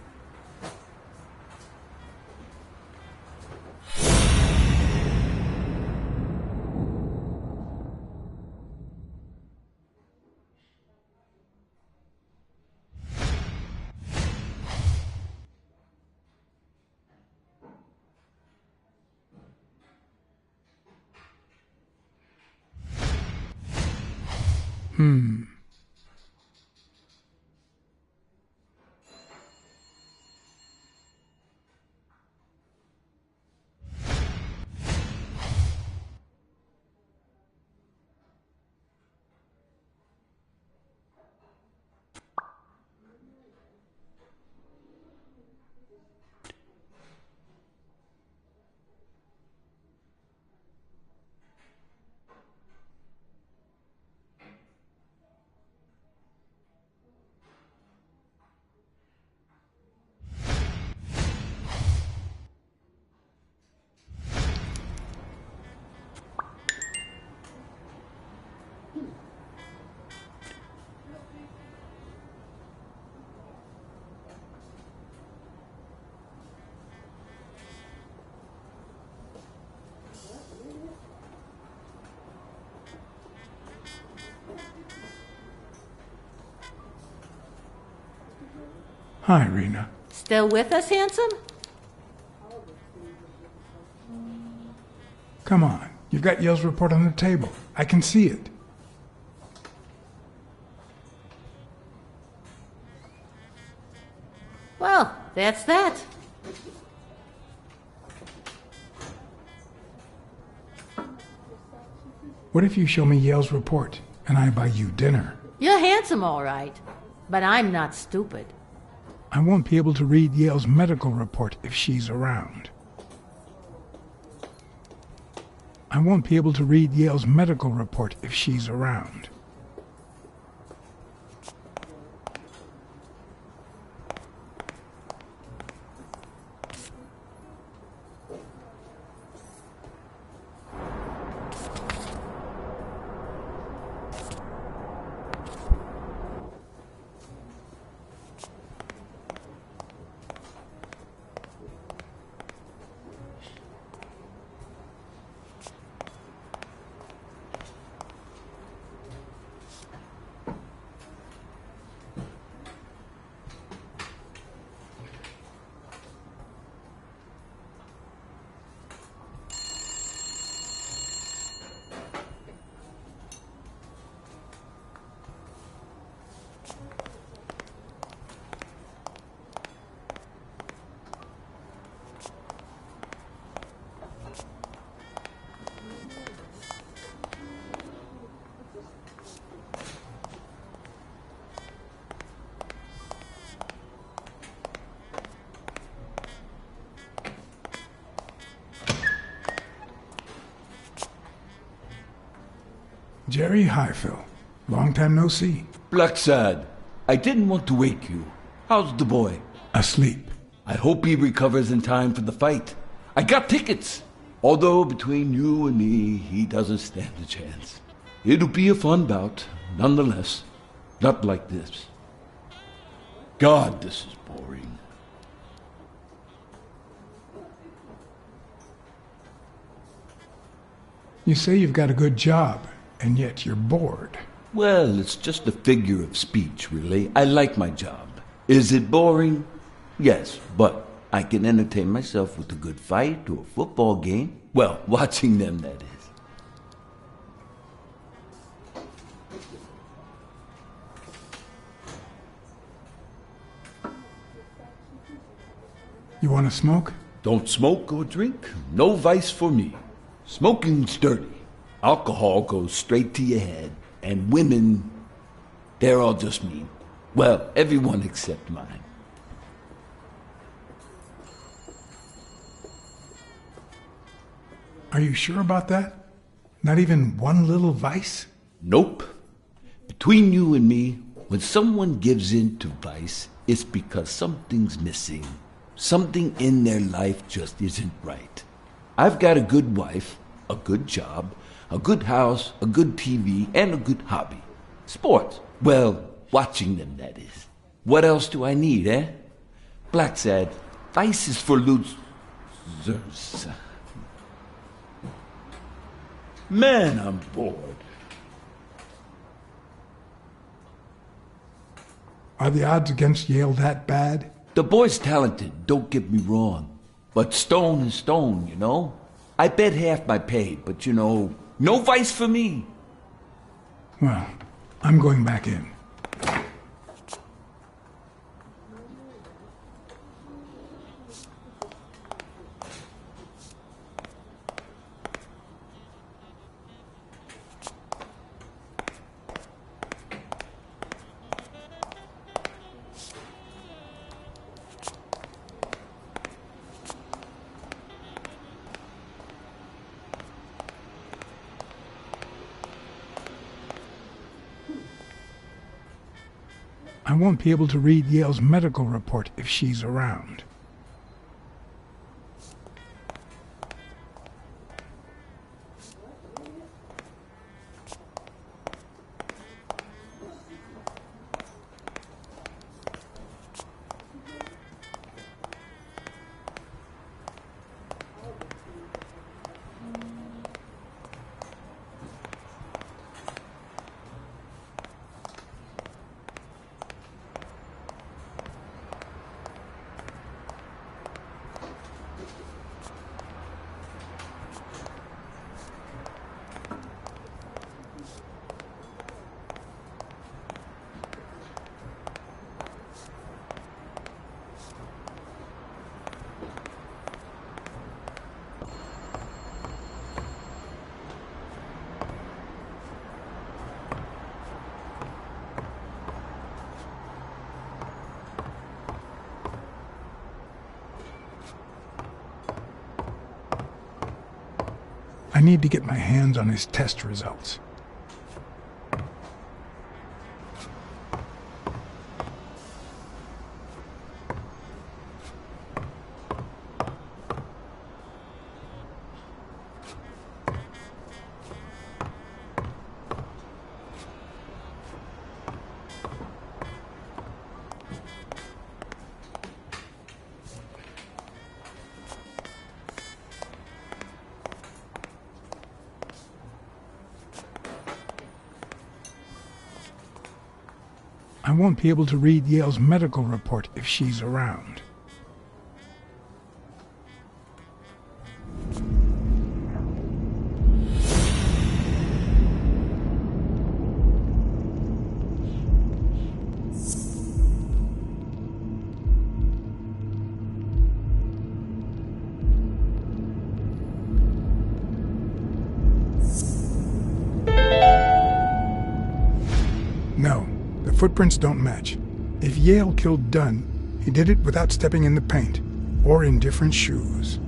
Hi, Rena. Still with us, handsome? Come on. You've got Yale's report on the table. I can see it. Well, that's that. What if you show me Yale's report and I buy you dinner? You're handsome, all right, but I'm not stupid. I won't be able to read Yale's medical report if she's around. I won't be able to read Yale's medical report if she's around. Jerry, hi, Phil. Long time no see. Blacksad, I didn't want to wake you. How's the boy? Asleep. I hope he recovers in time for the fight. I got tickets. Although between you and me, he doesn't stand a chance. It'll be a fun bout, nonetheless. Not like this. God, this is boring. You say you've got a good job, and yet you're bored. Well, it's just a figure of speech, really. I like my job. Is it boring? Yes, but I can entertain myself with a good fight or a football game. Well, watching them, that is. You want to smoke? Don't smoke or drink. No vice for me. Smoking's dirty. Alcohol goes straight to your head. And women, they're all just mean. Well, everyone except mine. Are you sure about that? Not even one little vice? Nope. Between you and me, when someone gives in to vice, it's because something's missing. Something in their life just isn't right. I've got a good wife, a good job, a good house, a good TV, and a good hobby. Sports. Well, watching them, that is. What else do I need, eh? Blacksad, vice is for losers. Man, I'm bored. Are the odds against Yale that bad? The boy's talented, don't get me wrong. But stone is stone, you know? I bet half my pay, but you know, no vice for me. Well, I'm going back in. I won't be able to read Yale's medical report if she's around. I need to get my hands on his test results. I won't be able to read Yale's medical report if she's around. No. Footprints don't match. If Yale killed Dunn, he did it without stepping in the paint, or in different shoes.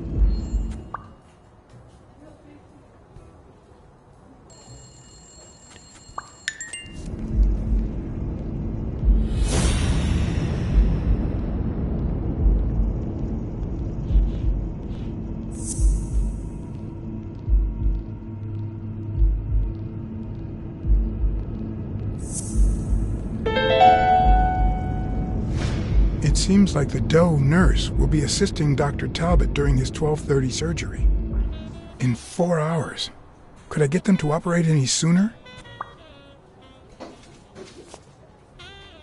It seems like the Doe nurse will be assisting Dr. Talbot during his 12:30 surgery. In 4 hours. Could I get them to operate any sooner?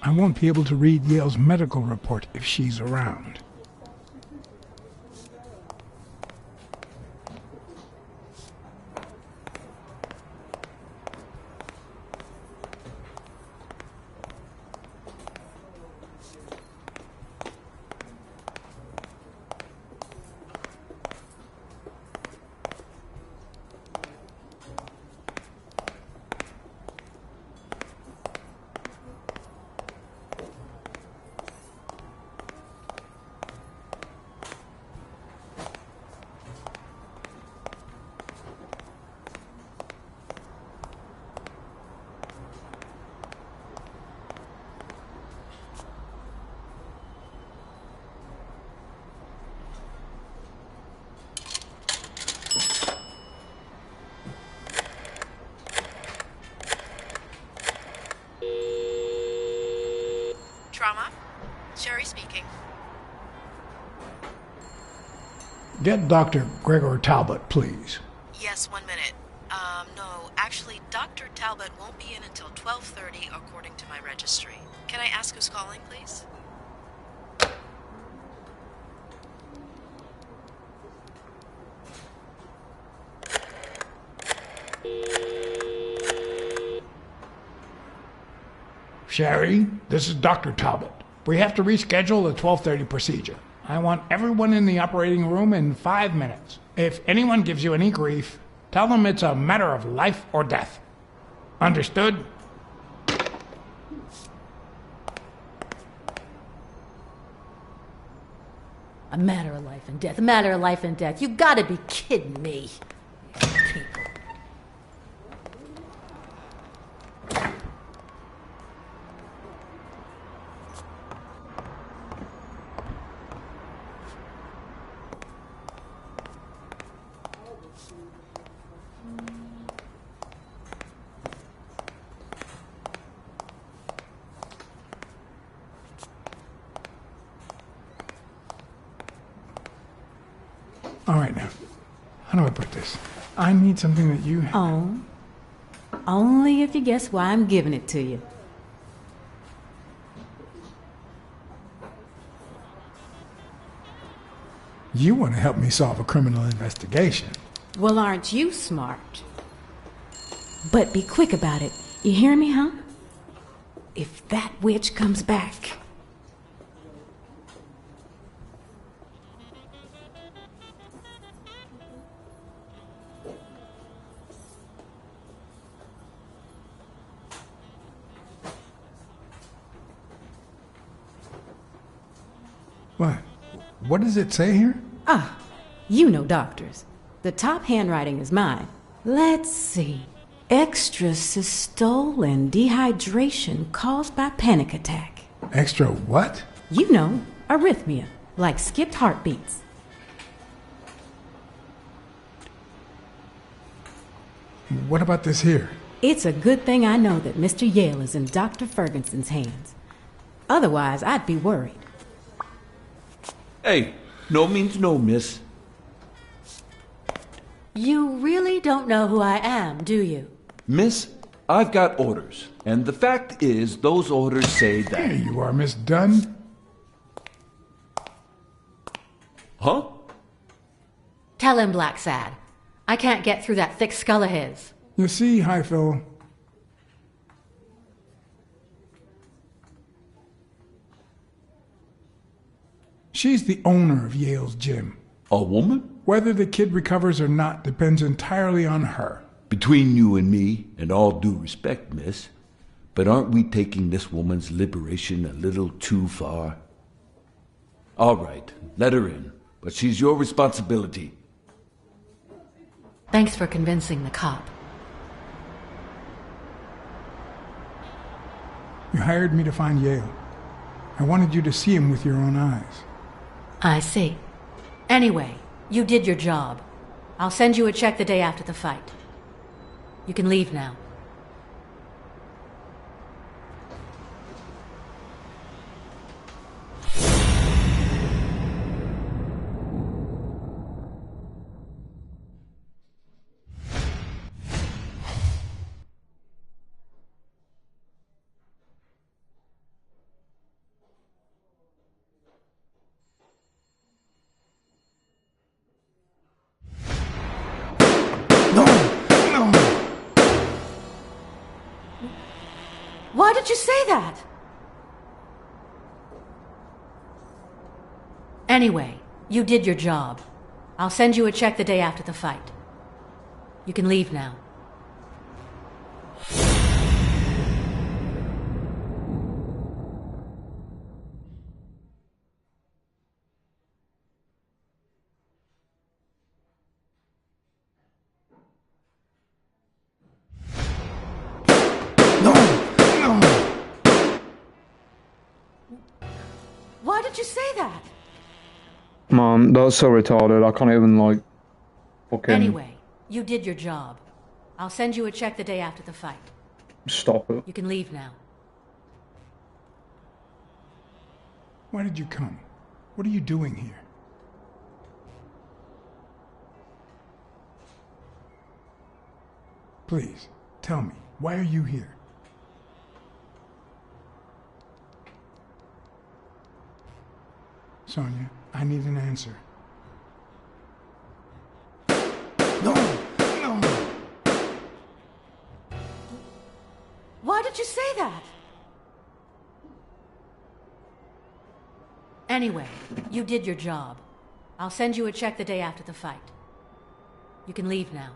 I won't be able to read Yale's medical report if she's around. Get Dr. Gregor Talbot, please. Yes, 1 minute. No, actually, Dr. Talbot won't be in until 12:30 according to my registry. Can I ask who's calling, please? Sherry, this is Dr. Talbot. We have to reschedule the 12:30 procedure. I want everyone in the operating room in 5 minutes. If anyone gives you any grief, tell them it's a matter of life or death. Understood? A matter of life and death. A matter of life and death. You gotta be kidding me. People. All right, now. How do I put this? I need something that you... Oh. Only if you guess why I'm giving it to you. You want to help me solve a criminal investigation. Well, aren't you smart? But be quick about it. You hear me, huh? If that witch comes back... What? What does it say here? Ah, you know doctors. The top handwriting is mine. Let's see. Extrasystole and dehydration caused by panic attack. Extra what? You know, arrhythmia, like skipped heartbeats. What about this here? It's a good thing I know that Mr. Yale is in Dr. Ferguson's hands. Otherwise, I'd be worried. Hey, no means no, miss. You really don't know who I am, do you? Miss, I've got orders. And the fact is, those orders say that... Here you are, Miss Dunn. Huh? Tell him, Blacksad. I can't get through that thick skull of his. You see, Highfill, she's the owner of Yale's gym. A woman? Whether the kid recovers or not depends entirely on her. Between you and me, and all due respect, miss, but aren't we taking this woman's liberation a little too far? All right, let her in, but she's your responsibility. Thanks for convincing the cop. You hired me to find Yale. I wanted you to see him with your own eyes. I see. Anyway, you did your job. I'll send you a check the day after the fight. You can leave now. Why did you say that? Anyway, you did your job. I'll send you a check the day after the fight. You can leave now. Why did you say that? Man, that's so retarded. I can't even, like, fucking... Anyway, you did your job. I'll send you a check the day after the fight. Stop it. You can leave now. Why did you come? What are you doing here? Please, tell me, why are you here? Sonia, I need an answer. No! No! Why did you say that? Anyway, you did your job. I'll send you a check the day after the fight. You can leave now.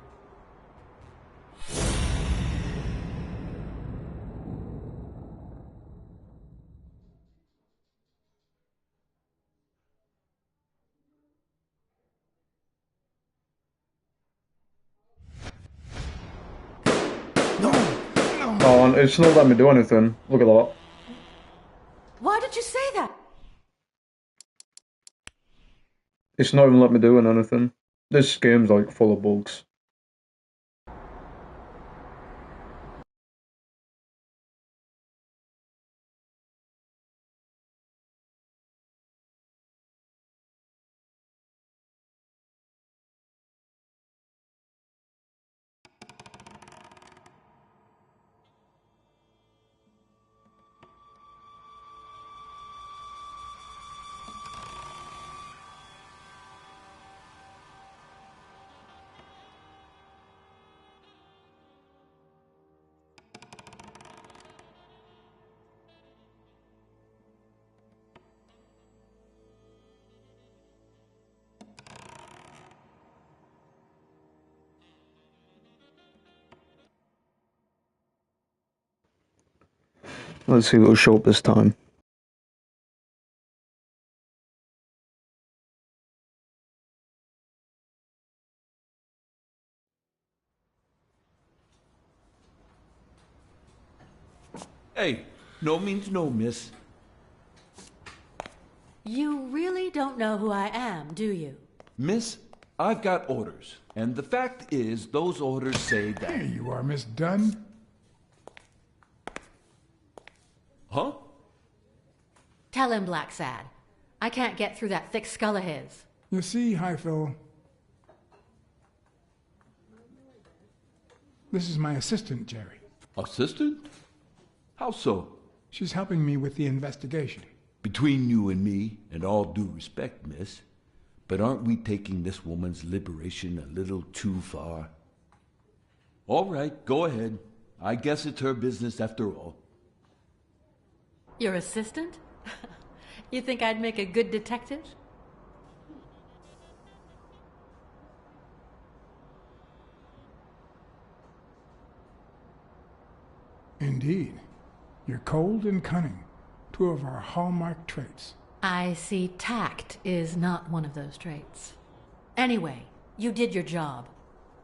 Oh, and it's not letting me do anything. Look at that. Why did you say that? It's not even letting me do anything. This game's like full of bugs. Let's see what'll show up this time. Hey, no means no, miss. You really don't know who I am, do you? Miss, I've got orders. And the fact is, those orders say that... There you are, Miss Dunn. Huh? Tell him, Blacksad. I can't get through that thick skull of his. You see, Highfill, this is my assistant, Jerry. Assistant? How so? She's helping me with the investigation. Between you and me, and all due respect, miss, but aren't we taking this woman's liberation a little too far? All right, go ahead. I guess it's her business after all. Your assistant? You think I'd make a good detective? Indeed. You're cold and cunning. Two of our hallmark traits. I see tact is not one of those traits. Anyway, you did your job.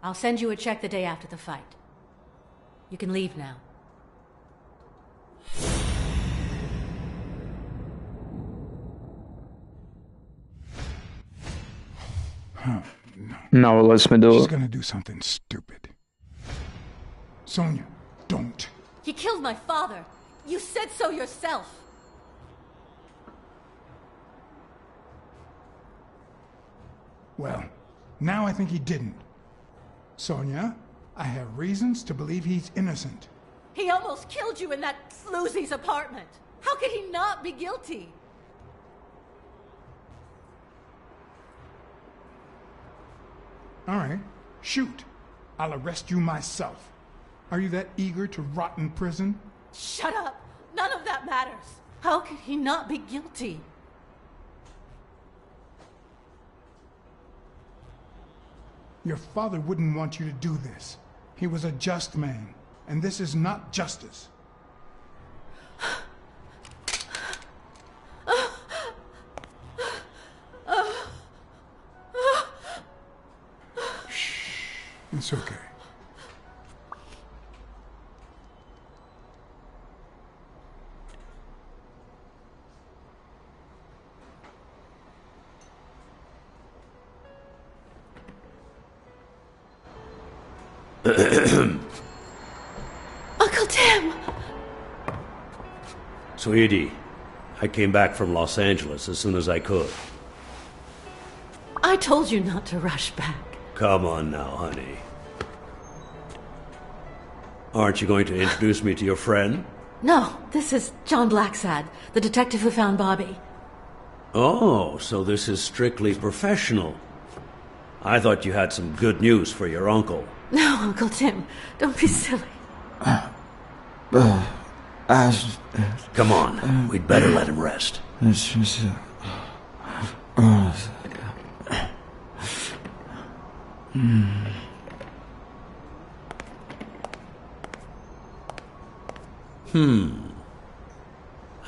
I'll send you a check the day after the fight. You can leave now. Huh, no. Now it lets me do it. She's gonna do something stupid. Sonia, don't. You killed my father. You said so yourself. Well, now I think he didn't. Sonia, I have reasons to believe he's innocent. He almost killed you in that floozy's apartment. How could he not be guilty? All right, shoot. I'll arrest you myself. Are you that eager to rot in prison? Shut up. None of that matters. How could he not be guilty? Your father wouldn't want you to do this. He was a just man, and this is not justice. Shh. It's okay. Uncle Tim! Sweetie, I came back from Los Angeles as soon as I could. I told you not to rush back. Come on now, honey. Aren't you going to introduce me to your friend? No, this is John Blacksad, the detective who found Bobby. Oh, so this is strictly professional. I thought you had some good news for your uncle. No, Uncle Tim, don't be silly. Come on, we'd better let him rest.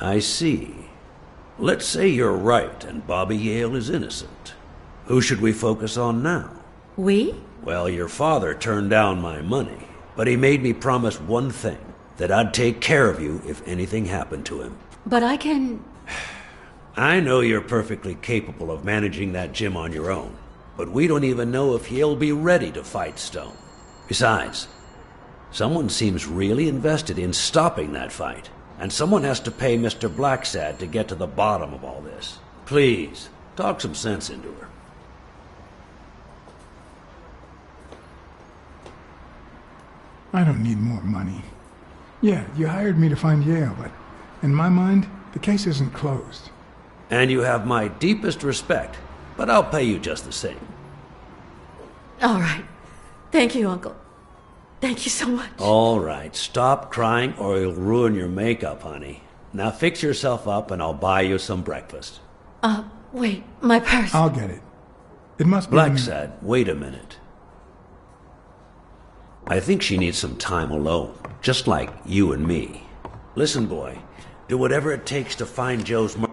I see. Let's say you're right and Bobby Yale is innocent. Who should we focus on now? We? Well, your father turned down my money, but he made me promise one thing, that I'd take care of you if anything happened to him. But I can... I know you're perfectly capable of managing that gym on your own, but we don't even know if he'll be ready to fight Stone. Besides, someone seems really invested in stopping that fight, and someone has to pay Mr. Blacksad to get to the bottom of all this. Please, talk some sense into her. I don't need more money. Yeah, you hired me to find Yale, but in my mind, the case isn't closed. And you have my deepest respect, but I'll pay you just the same. All right. Thank you, Uncle. Thank you so much. All right, stop crying or you'll ruin your makeup, honey. Now fix yourself up and I'll buy you some breakfast. Wait, my purse. I'll get it. It must be... Blacksad, wait a minute. I think she needs some time alone, just like you and me. Listen, boy, do whatever it takes to find Joe's murder.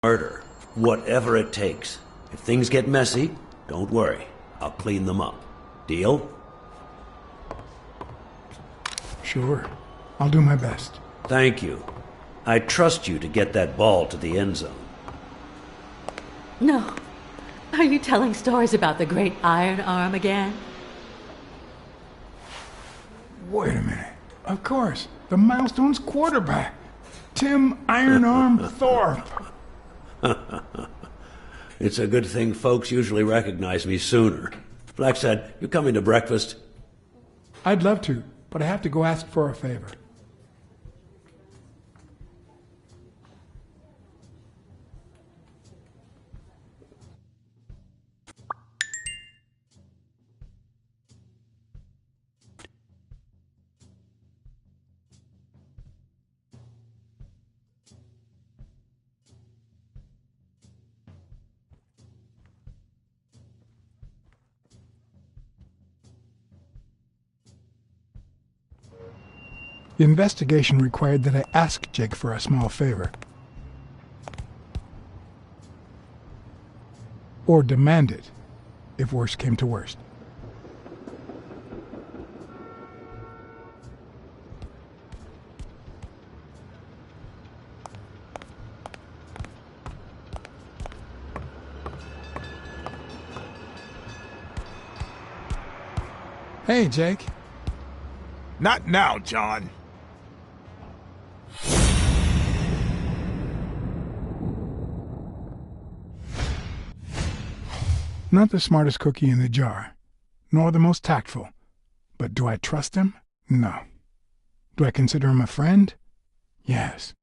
Murder. Whatever it takes. If things get messy, don't worry. I'll clean them up. Deal? Sure. I'll do my best. Thank you. I trust you to get that ball to the end zone. No. Are you telling stories about the great iron arm again? Wait a minute. Of course. The Milestones quarterback. Tim Iron Arm Thorpe. It's a good thing folks usually recognize me sooner. Blacksad, you coming to breakfast? I'd love to, but I have to go ask for a favor. The investigation required that I ask Jake for a small favor. Or demand it, if worst came to worst. Hey, Jake. Not now, John. Not the smartest cookie in the jar, nor the most tactful. But do I trust him? No. Do I consider him a friend? Yes.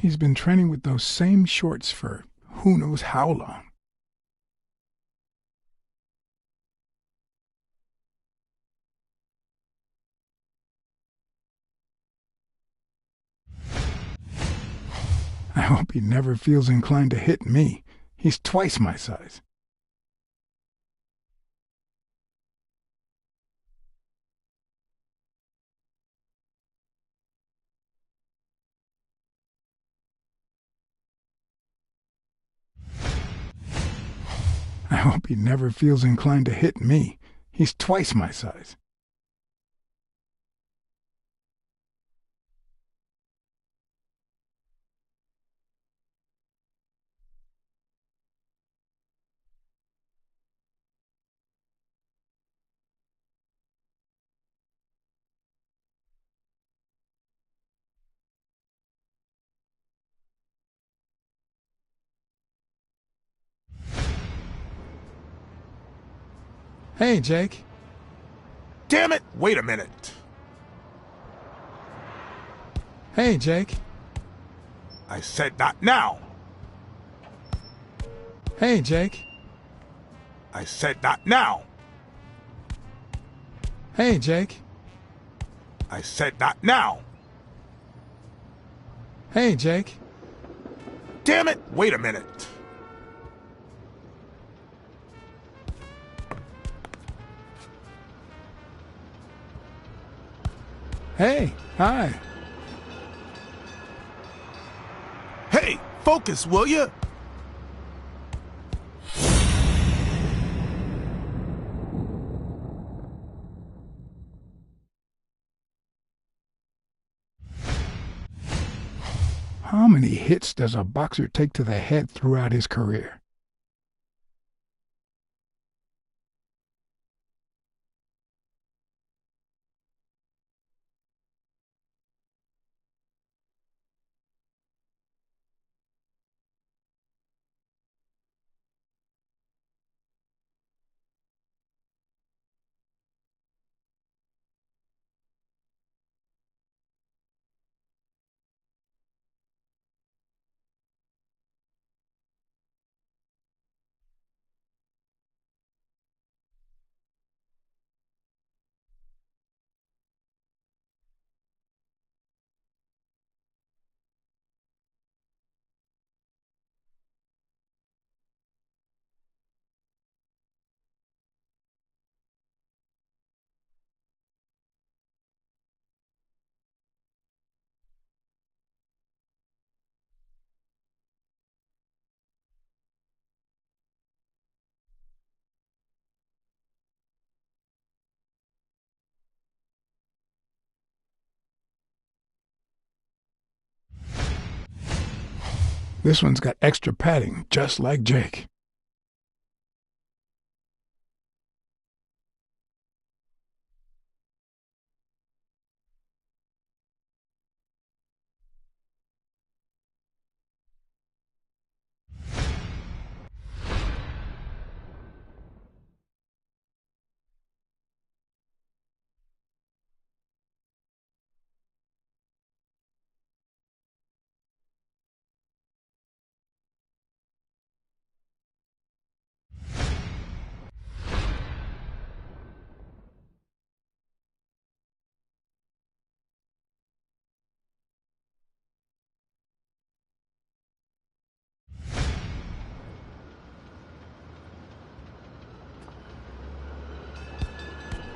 He's been training with those same shorts for who knows how long. I hope he never feels inclined to hit me. He's twice my size. I hope he never feels inclined to hit me. He's twice my size. Hey, Jake. Damn it! Wait a minute. Hey, Jake. I said not now. Hey, Jake. I said not now. Hey, Jake. I said not now. Hey, Jake. Damn it! Wait a minute. Hey, hi. Hey, focus, will ya? How many hits does a boxer take to the head throughout his career? This one's got extra padding, just like Jake.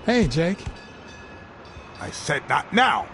Hey, Jake. I said not now.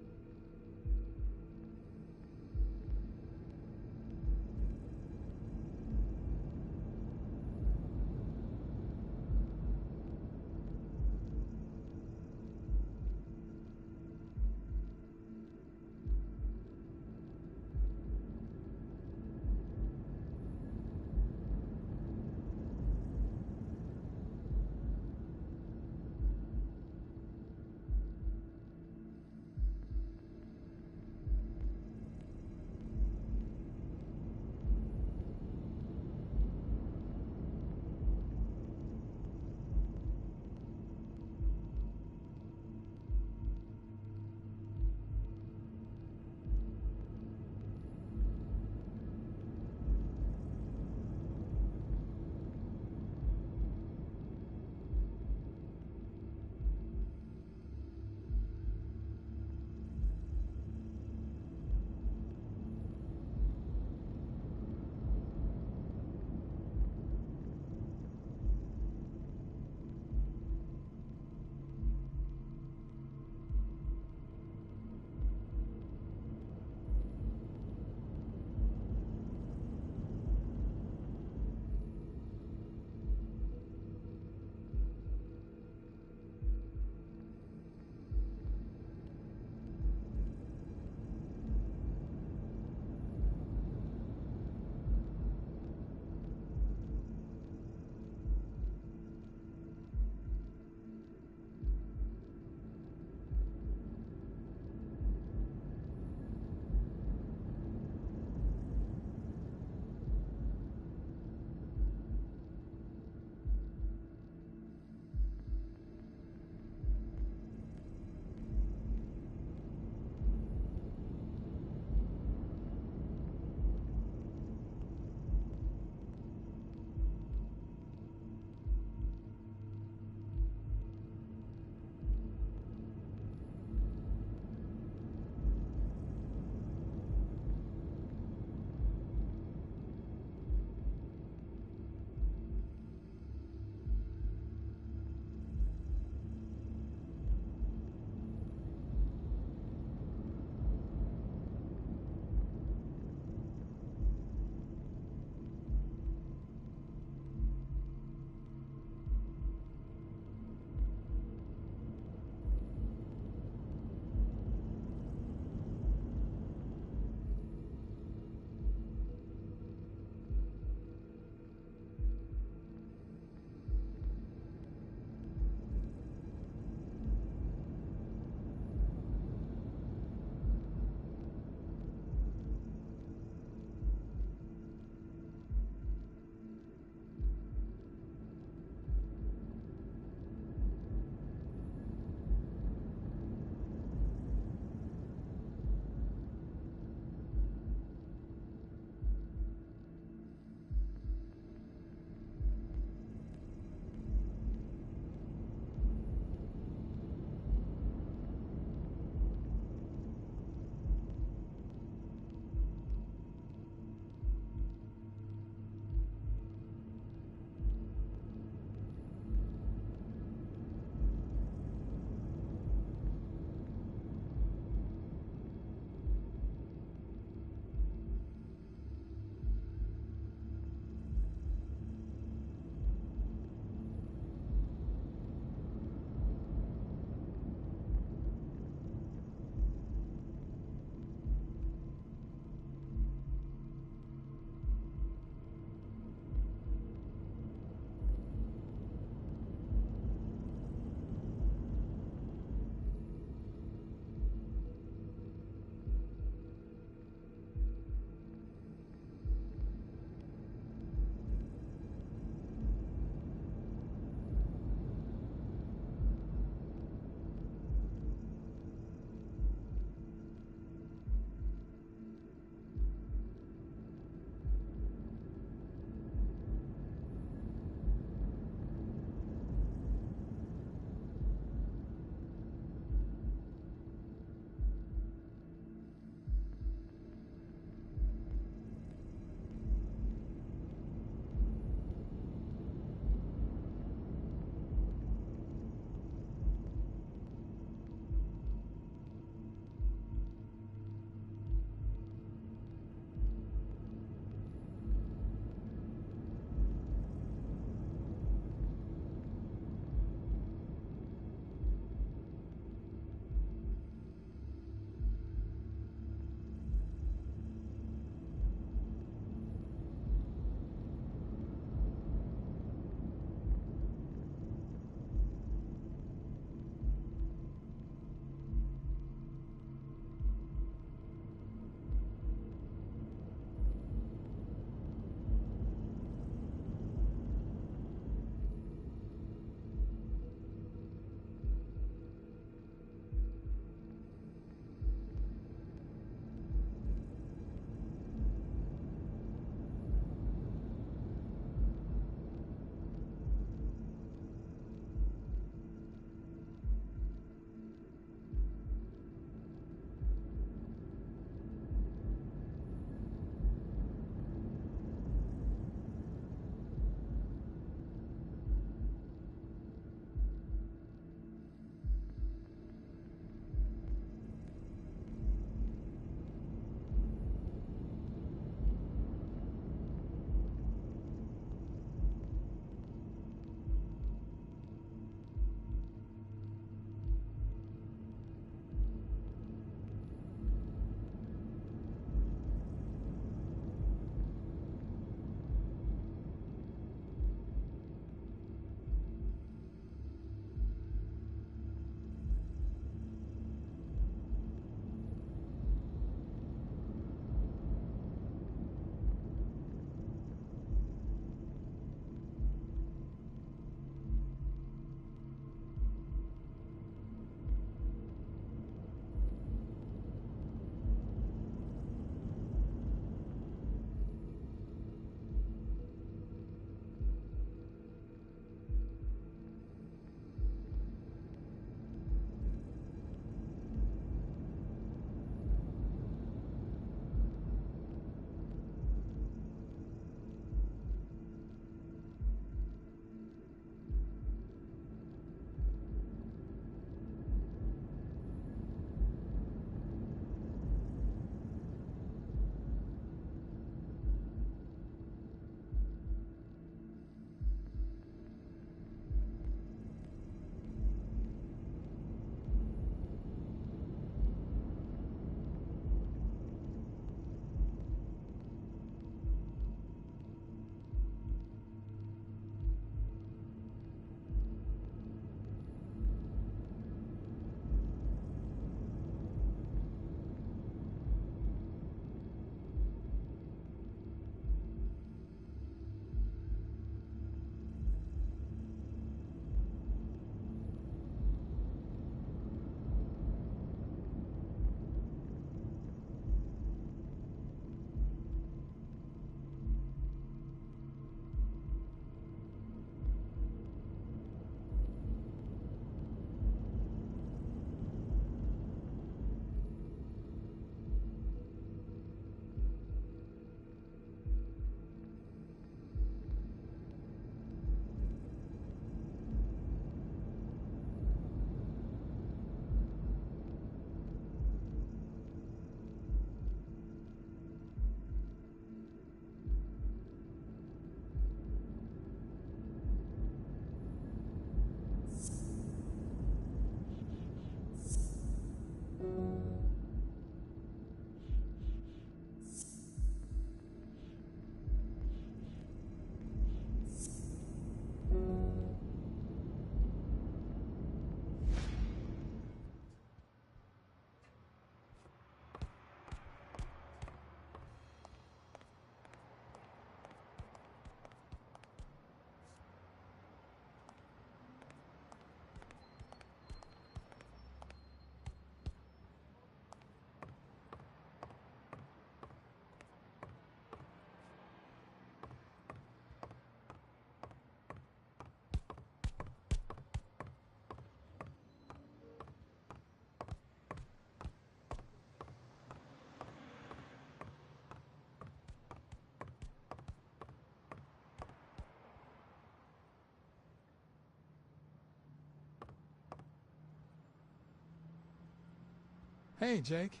Hey, Jake.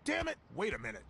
Damn it! Wait a minute.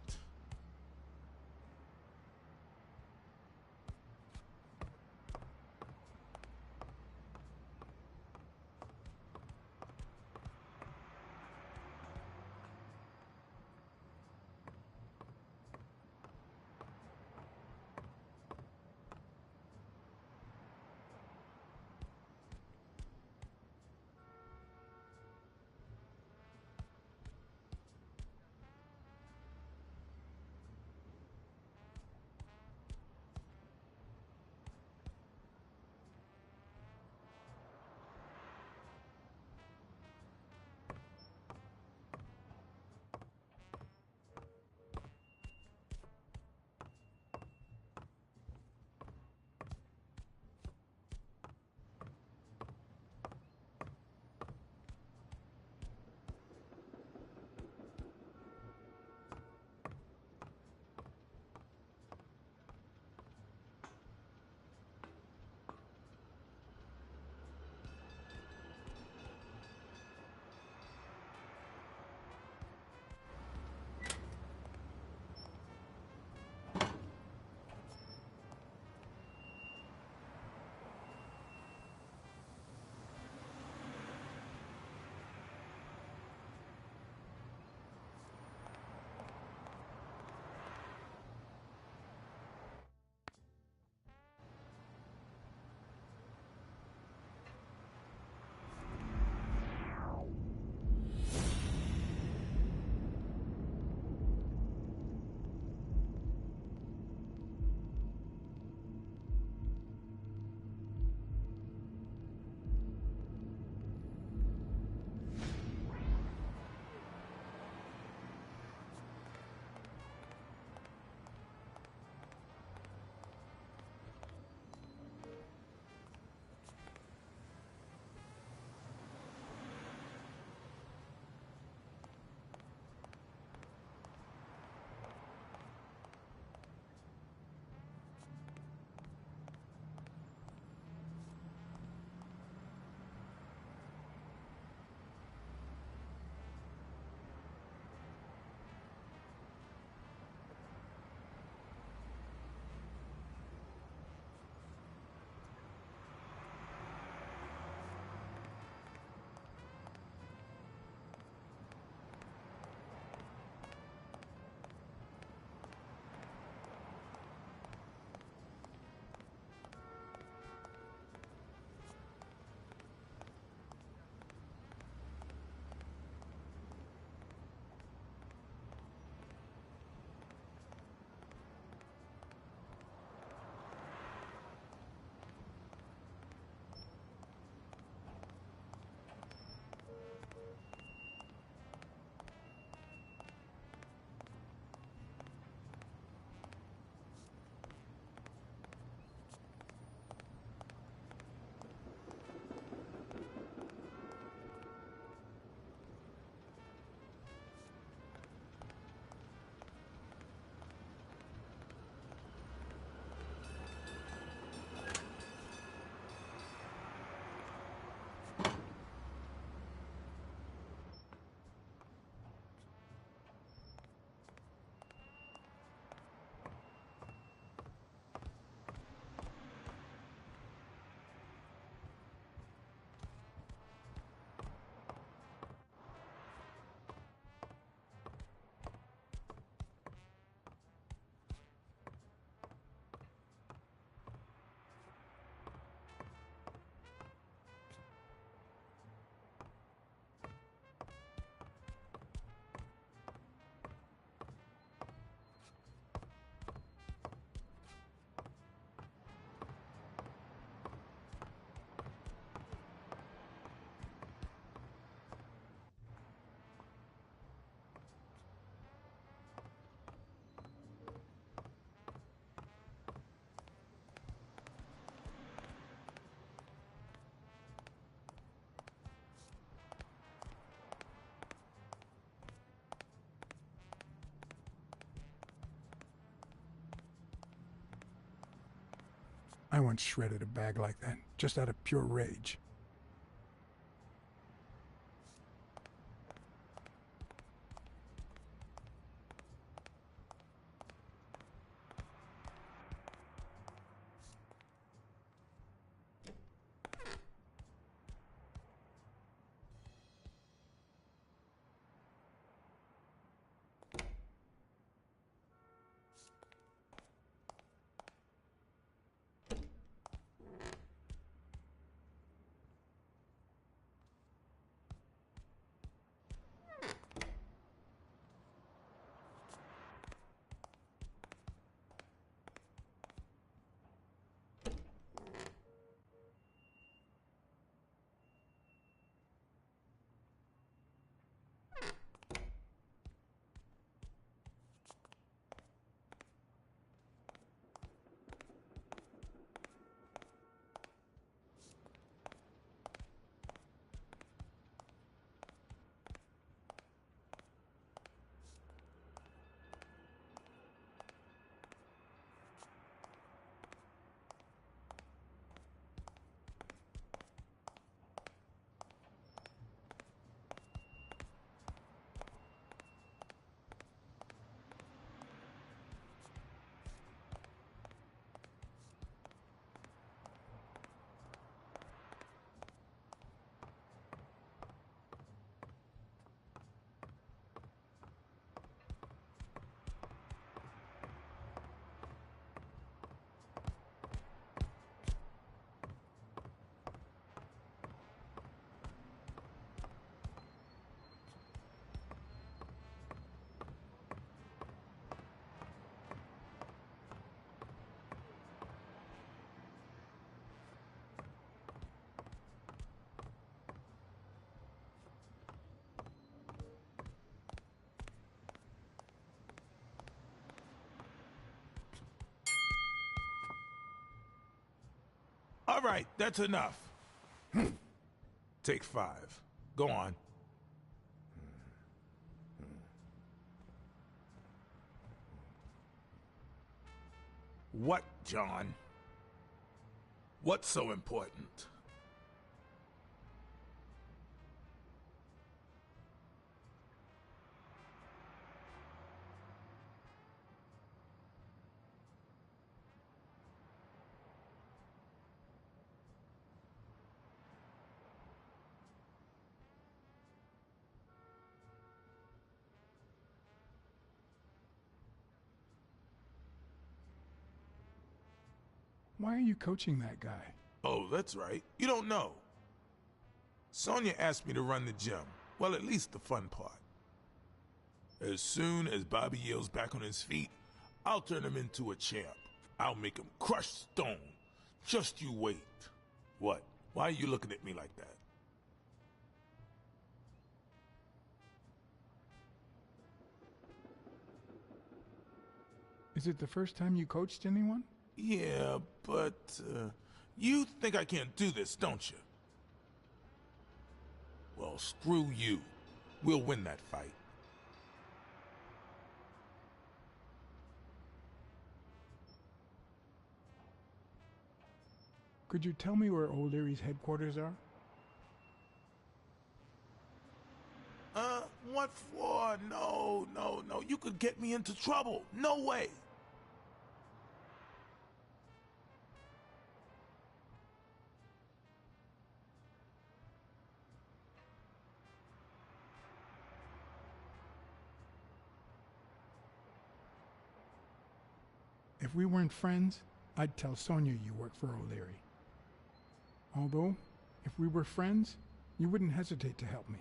I once shredded a bag like that, just out of pure rage. All right, that's enough. Take 5. Go on. What, John? What's so important? Why are you coaching that guy? Oh, that's right. You don't know. Sonya asked me to run the gym. Well, at least the fun part. As soon as Bobby Yale's back on his feet, I'll turn him into a champ. I'll make him crush stone. Just you wait. What? Why are you looking at me like that? Is it the first time you coached anyone? Yeah, but you think I can't do this, don't you? Well, screw you. We'll win that fight. Could you tell me where O'Leary's headquarters are? What for? No. You could get me into trouble. No way. If we weren't friends, I'd tell Sonya you work for O'Leary. Although, if we were friends, you wouldn't hesitate to help me.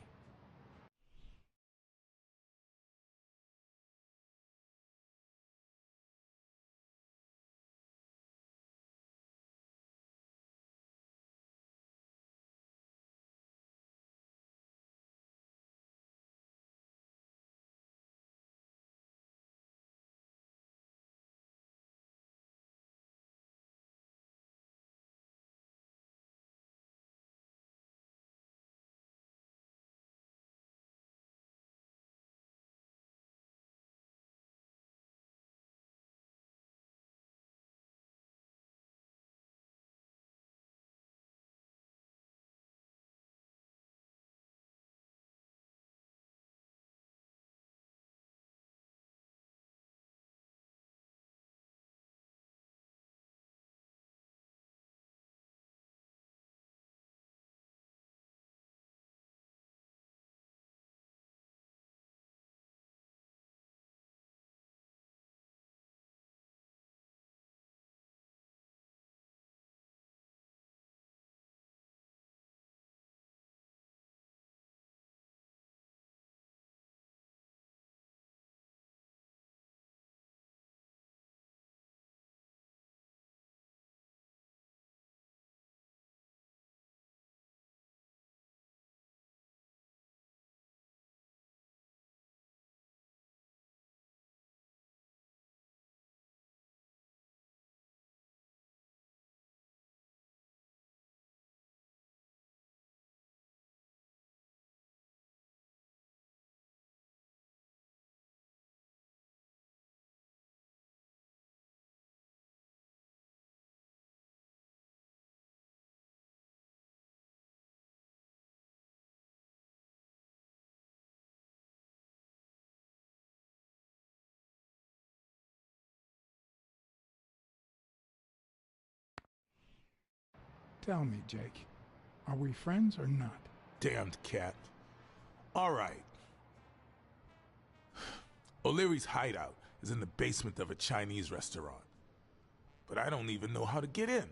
Tell me, Jake, are we friends or not? Damned cat. All right. O'Leary's hideout is in the basement of a Chinese restaurant. But I don't even know how to get in.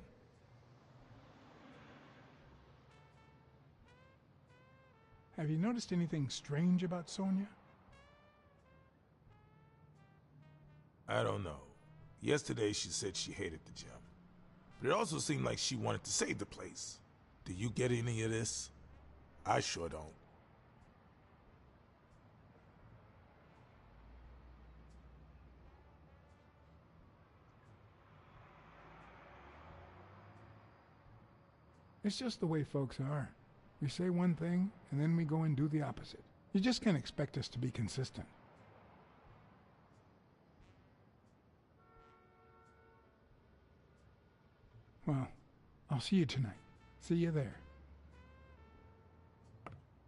Have you noticed anything strange about Sonya? I don't know. Yesterday she said she hated the gym. But it also seemed like she wanted to save the place. Do you get any of this? I sure don't. It's just the way folks are. We say one thing, and then we go and do the opposite. You just can't expect us to be consistent. Well, I'll see you tonight. See you there.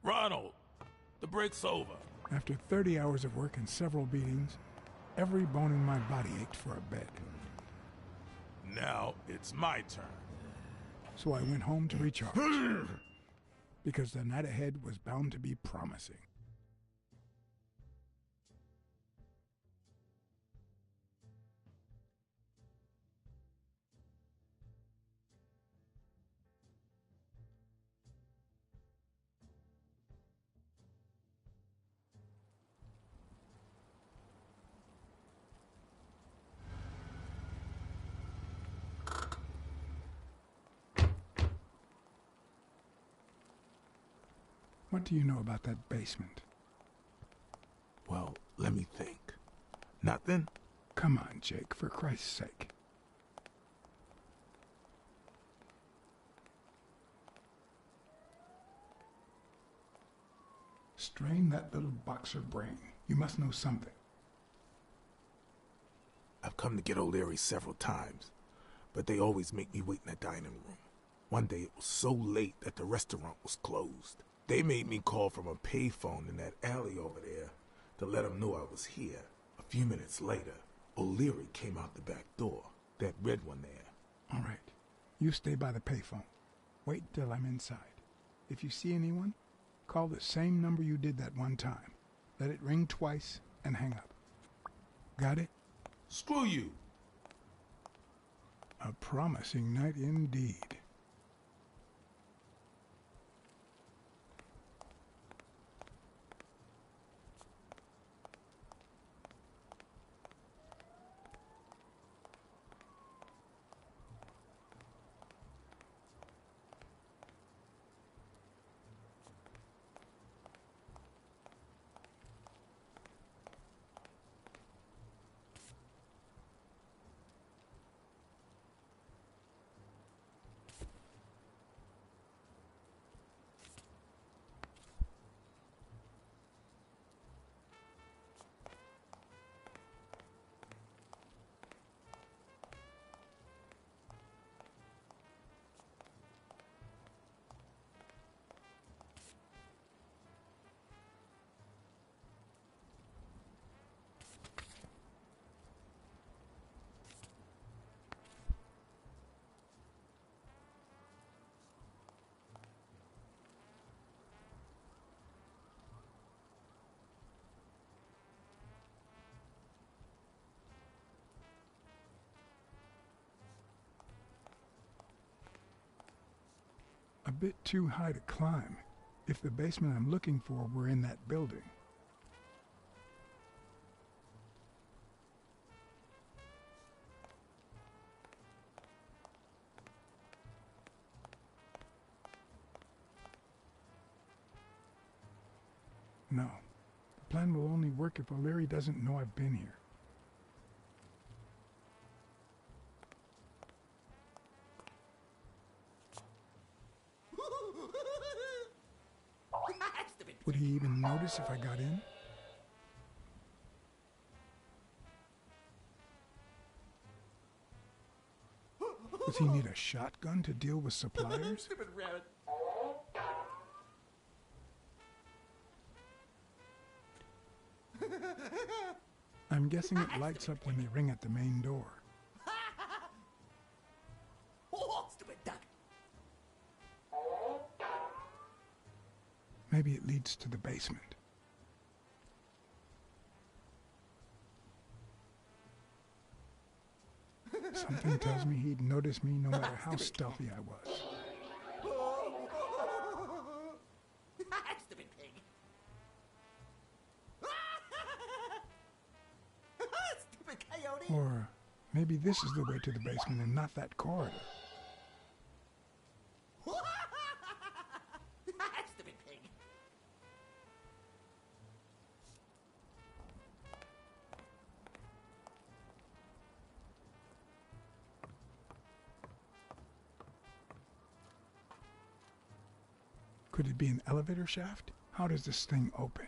Ronald, the break's over. After 30 hours of work and several beatings, every bone in my body ached for a bed. Now it's my turn. So I went home to recharge. Because the night ahead was bound to be promising. What do you know about that basement? Well, let me think. Nothing? Come on, Jake, for Christ's sake. Strain that little boxer brain. You must know something. I've come to get O'Leary several times, but they always make me wait in the dining room. One day it was so late that the restaurant was closed. They made me call from a payphone in that alley over there to let them know I was here. A few minutes later, O'Leary came out the back door, that red one there. All right. You stay by the payphone. Wait till I'm inside. If you see anyone, call the same number you did that one time. Let it ring twice and hang up. Got it? Screw you! A promising night indeed. A bit too high to climb, if the basement I'm looking for were in that building. No, the plan will only work if O'Leary doesn't know I've been here. Would he even notice if I got in? Does he need a shotgun to deal with suppliers? Stupid rabbit. I'm guessing it lights up when they ring at the main door. Oh, stupid duck. Maybe it leads to the basement. Something tells me he'd notice me no matter how stealthy I was. Stupid pig. Stupid coyote. Or maybe this is the way to the basement and not that corridor. Stupid pig. Could it be an elevator shaft? How does this thing open?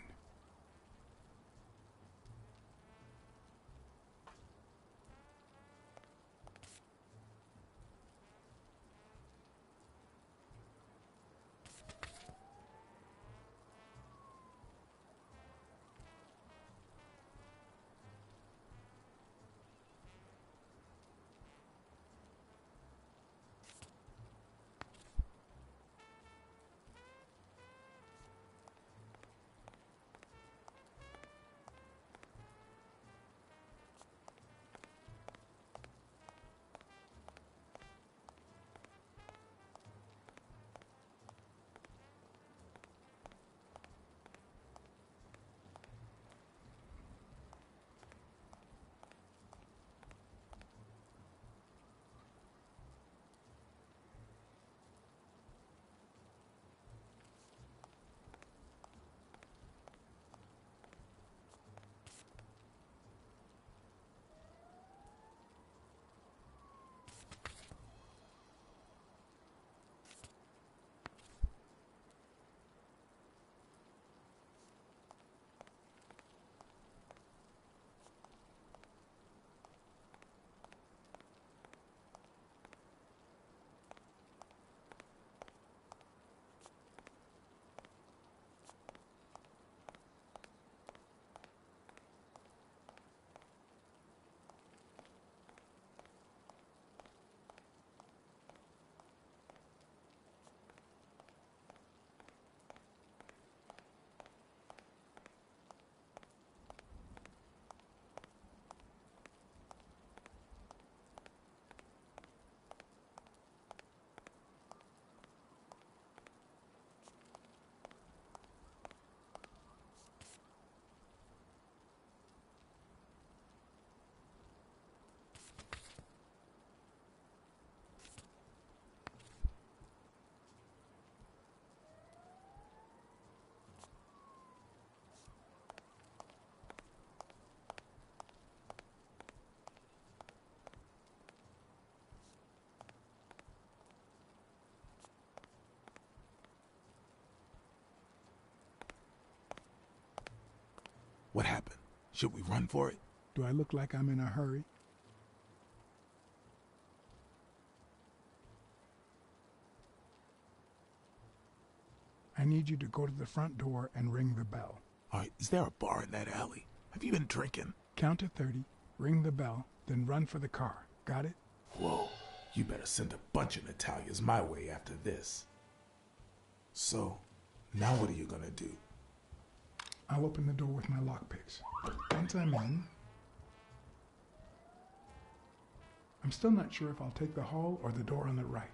What happened? Should we run for it? Do I look like I'm in a hurry? I need you to go to the front door and ring the bell. Alright, is there a bar in that alley? Have you been drinking? Count to 30, ring the bell, then run for the car. Got it? Whoa, you better send a bunch of Natalias my way after this. So, now what are you gonna do? I'll open the door with my lockpicks. Once I'm in, I'm still not sure if I'll take the hall or the door on the right.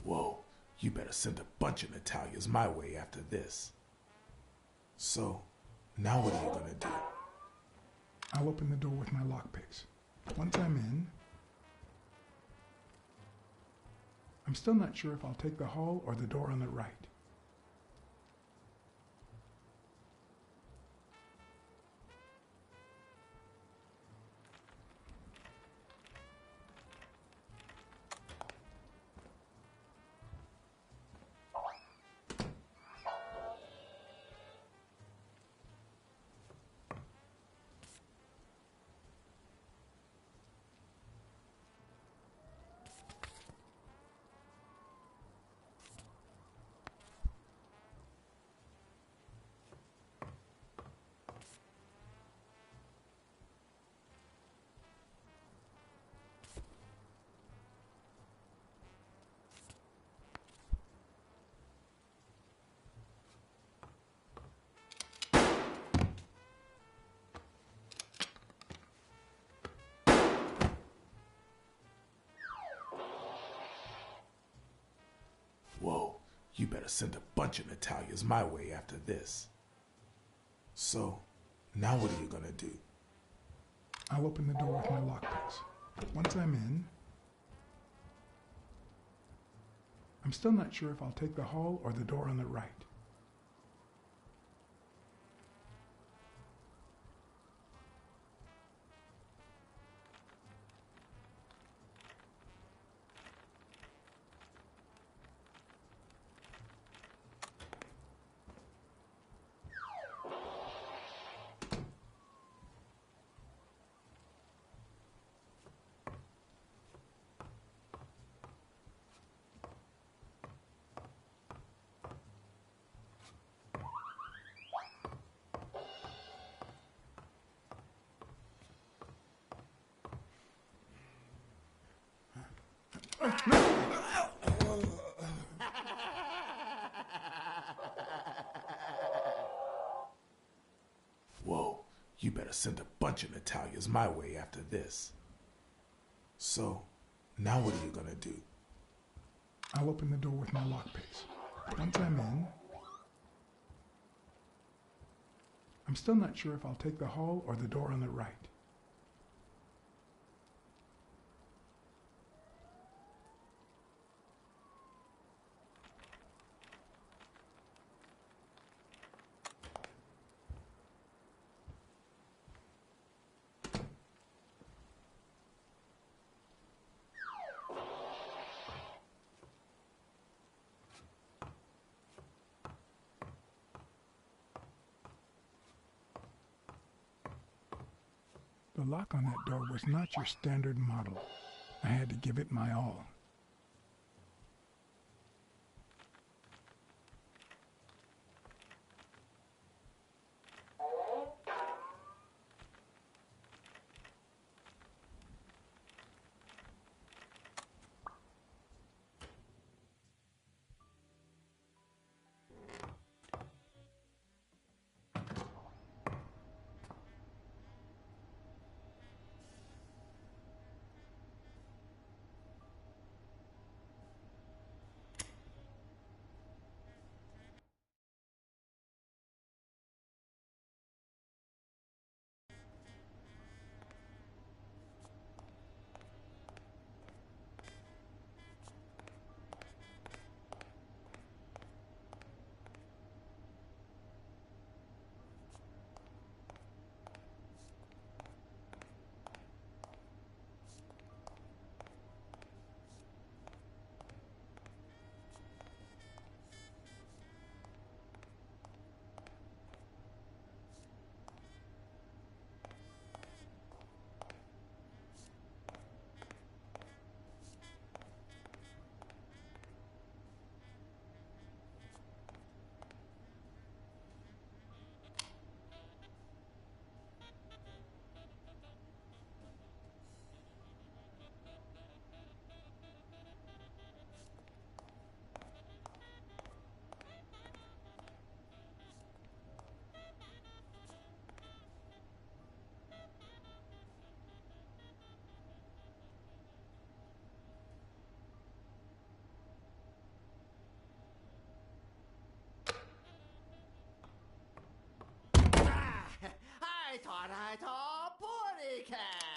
Whoa, you better send a bunch of Natalias my way after this. So, now what are you gonna do? I'll open the door with my lockpicks. Once I'm in, I'm still not sure if I'll take the hall or the door on the right. You better send a bunch of Natalias my way after this. So, now what are you gonna do? I'll open the door with my lockpicks. Once I'm in, I'm still not sure if I'll take the hall or the door on the right. Whoa, you better send a bunch of Natalias my way after this. So, now what are you gonna do? I'll open the door with my lockpicks. Once I'm in, I'm still not sure if I'll take the hall or the door on the right. The lock on that door was not your standard model. I had to give it my all. I thought I saw a potty cat.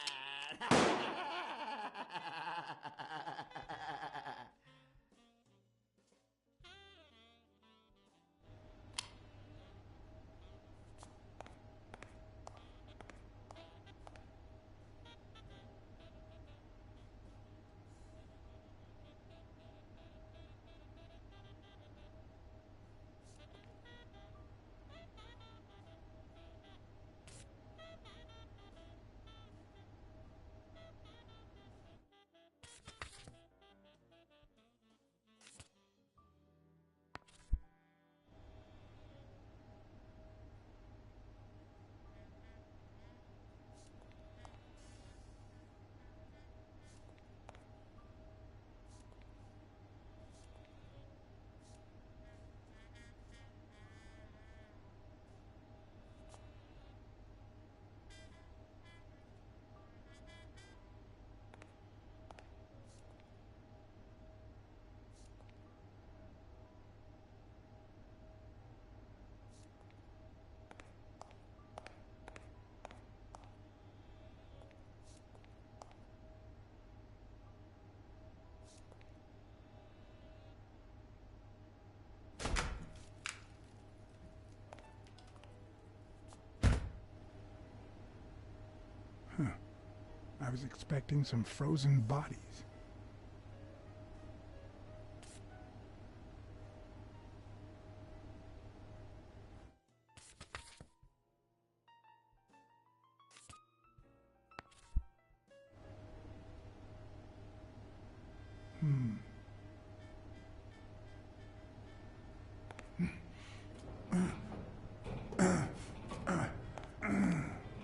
I was expecting some frozen bodies.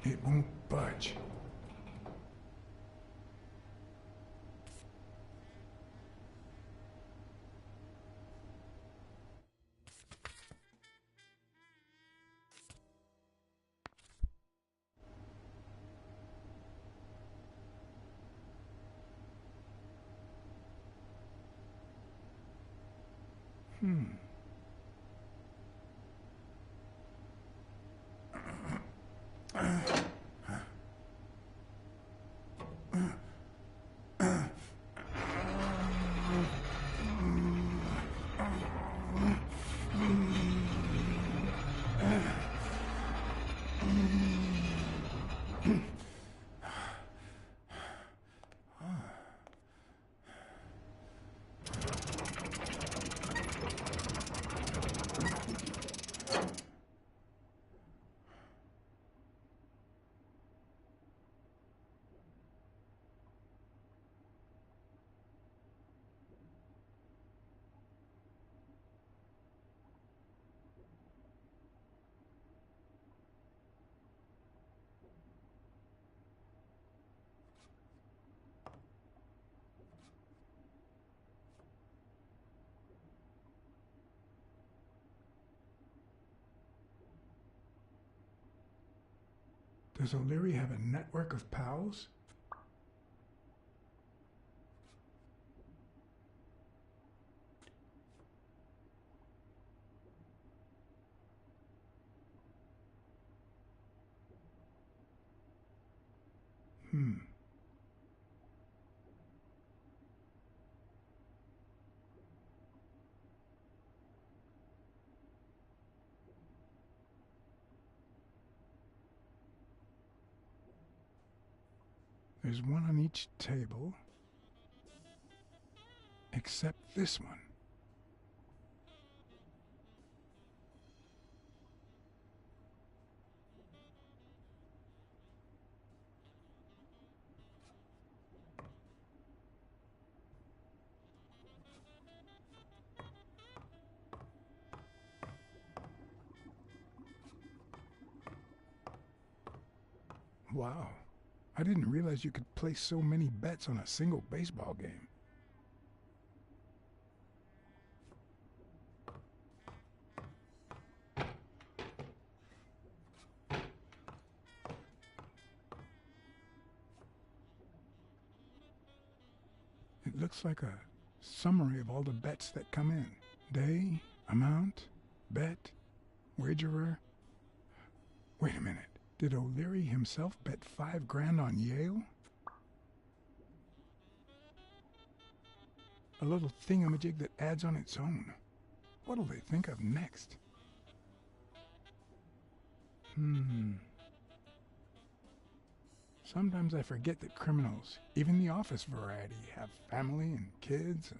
It won't budge. Does O'Leary have a network of pals? There's one on each table, except this one. Wow. I didn't realize you could place so many bets on a single baseball game. It looks like a summary of all the bets that come in. Day, amount, bet, wagerer. Wait a minute. Did O'Leary himself bet $5,000 on Yale? A little thingamajig that adds on its own. What'll they think of next? Sometimes I forget that criminals, even the office variety, have family and kids.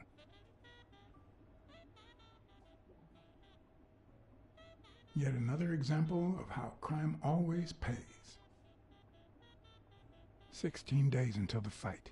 Yet another example of how crime always pays. 16 days until the fight.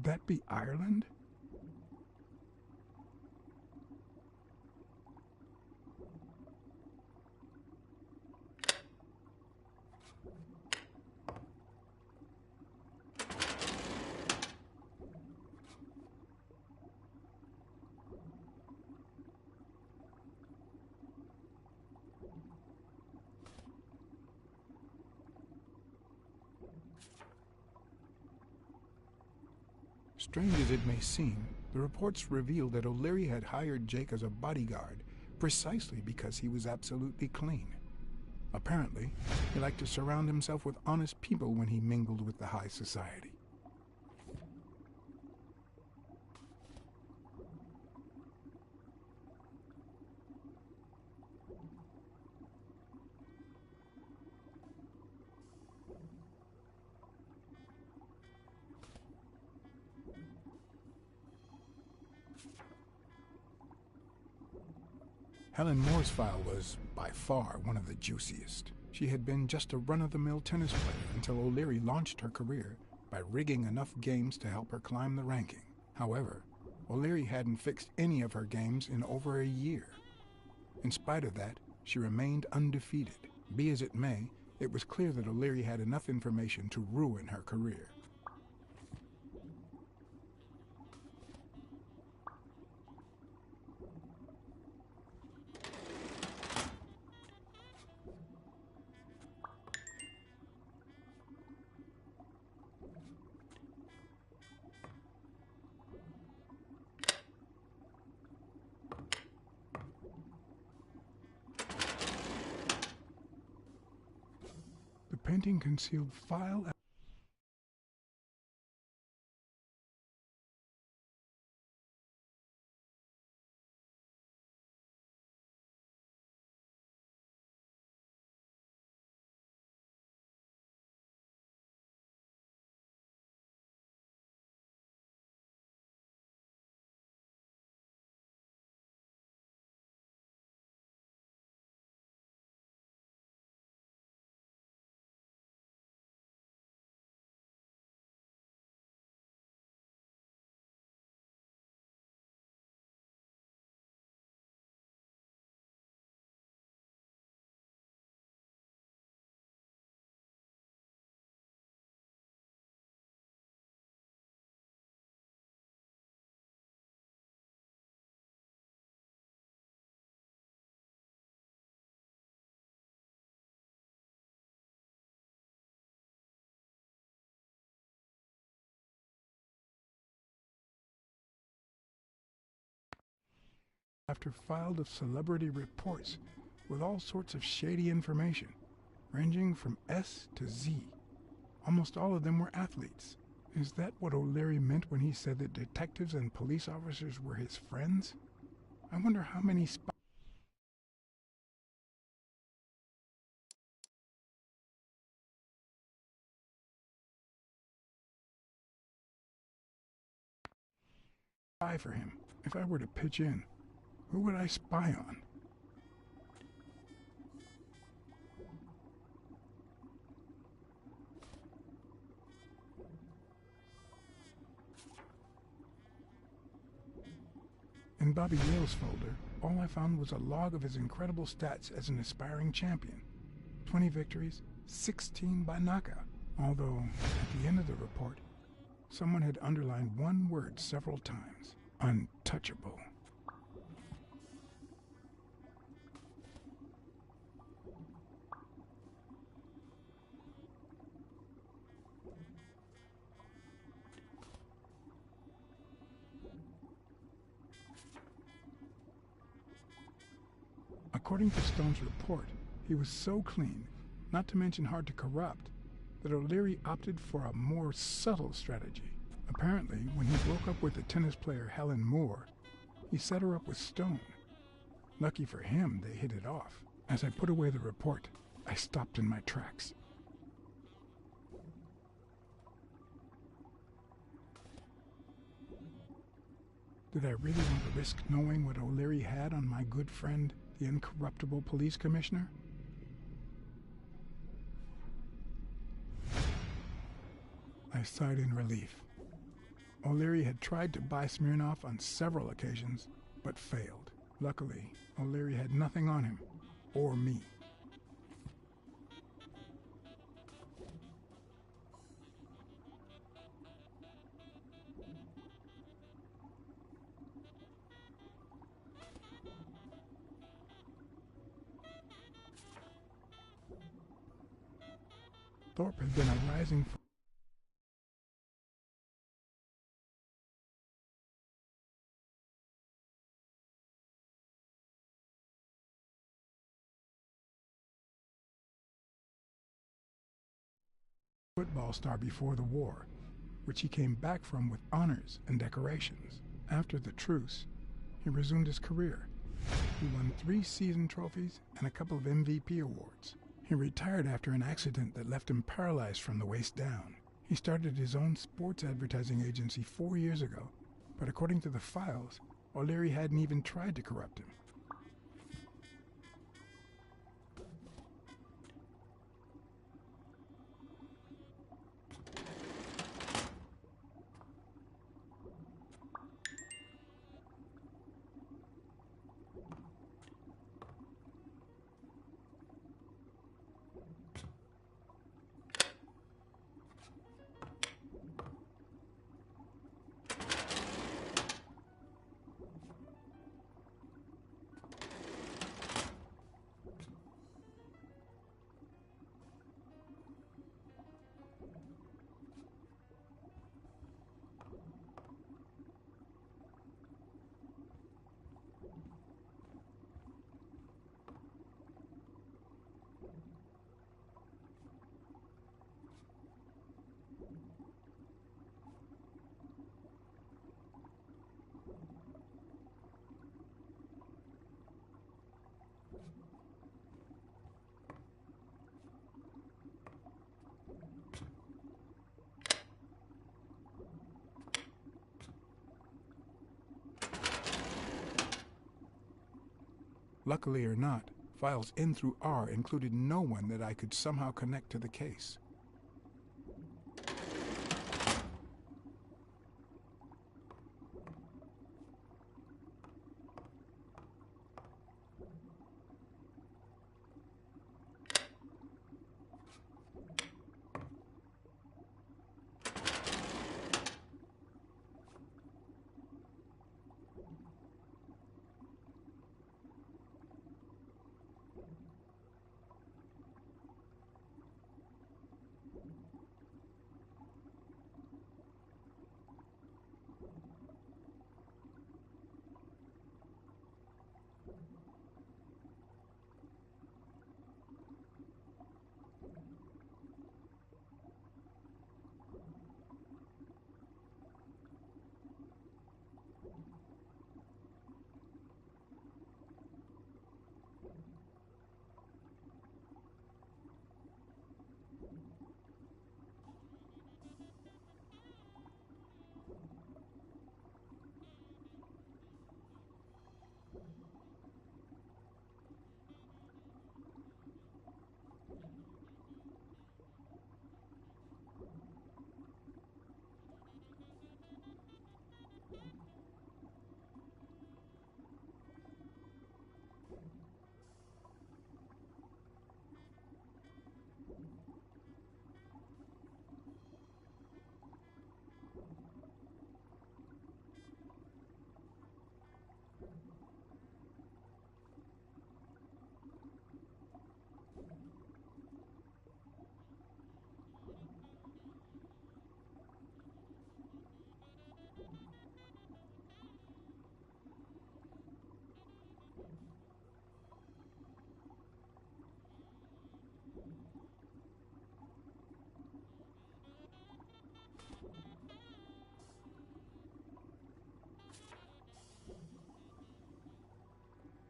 that be Ireland? Strange as it may seem, the reports revealed that O'Leary had hired Jake as a bodyguard precisely because he was absolutely clean. Apparently, he liked to surround himself with honest people when he mingled with the high society. Helen Moore's file was, by far, one of the juiciest. She had been just a run-of-the-mill tennis player until O'Leary launched her career by rigging enough games to help her climb the ranking. However, O'Leary hadn't fixed any of her games in over a year. In spite of that, she remained undefeated. Be as it may, it was clear that O'Leary had enough information to ruin her career. The painting concealed file after filed of celebrity reports with all sorts of shady information, ranging from S to Z. Almost all of them were athletes. Is that what O'Leary meant when he said that detectives and police officers were his friends? I wonder how many spy for him. If I were to pitch in, who would I spy on? In Bobby Yale's folder, all I found was a log of his incredible stats as an aspiring champion. 20 victories, 16 by knockout. Although, at the end of the report, someone had underlined one word several times. Untouchable. According to Stone's report, he was so clean, not to mention hard to corrupt, that O'Leary opted for a more subtle strategy. Apparently, when he broke up with the tennis player Helen Moore, he set her up with Stone. Lucky for him, they hit it off. As I put away the report, I stopped in my tracks. Did I really want to risk knowing what O'Leary had on my good friend, the incorruptible police commissioner? I sighed in relief. O'Leary had tried to buy Smirnoff on several occasions, but failed. Luckily, O'Leary had nothing on him, or me. Thorpe had been a rising football star before the war, which he came back from with honors and decorations. After the truce, he resumed his career. He won 3 season trophies and a couple of MVP awards. He retired after an accident that left him paralyzed from the waist down. He started his own sports advertising agency 4 years ago, but according to the files, O'Leary hadn't even tried to corrupt him. Luckily or not, files in through R included no one that I could somehow connect to the case.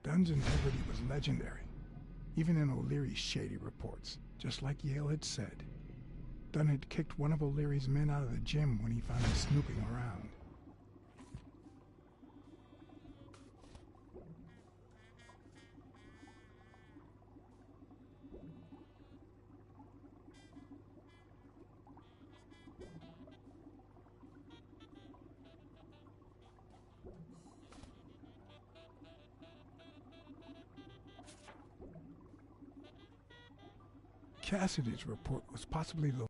Dunn's integrity was legendary, even in O'Leary's shady reports, just like Yale had said. Dunn had kicked one of O'Leary's men out of the gym when he found him snooping around. Cassidy's report was possibly the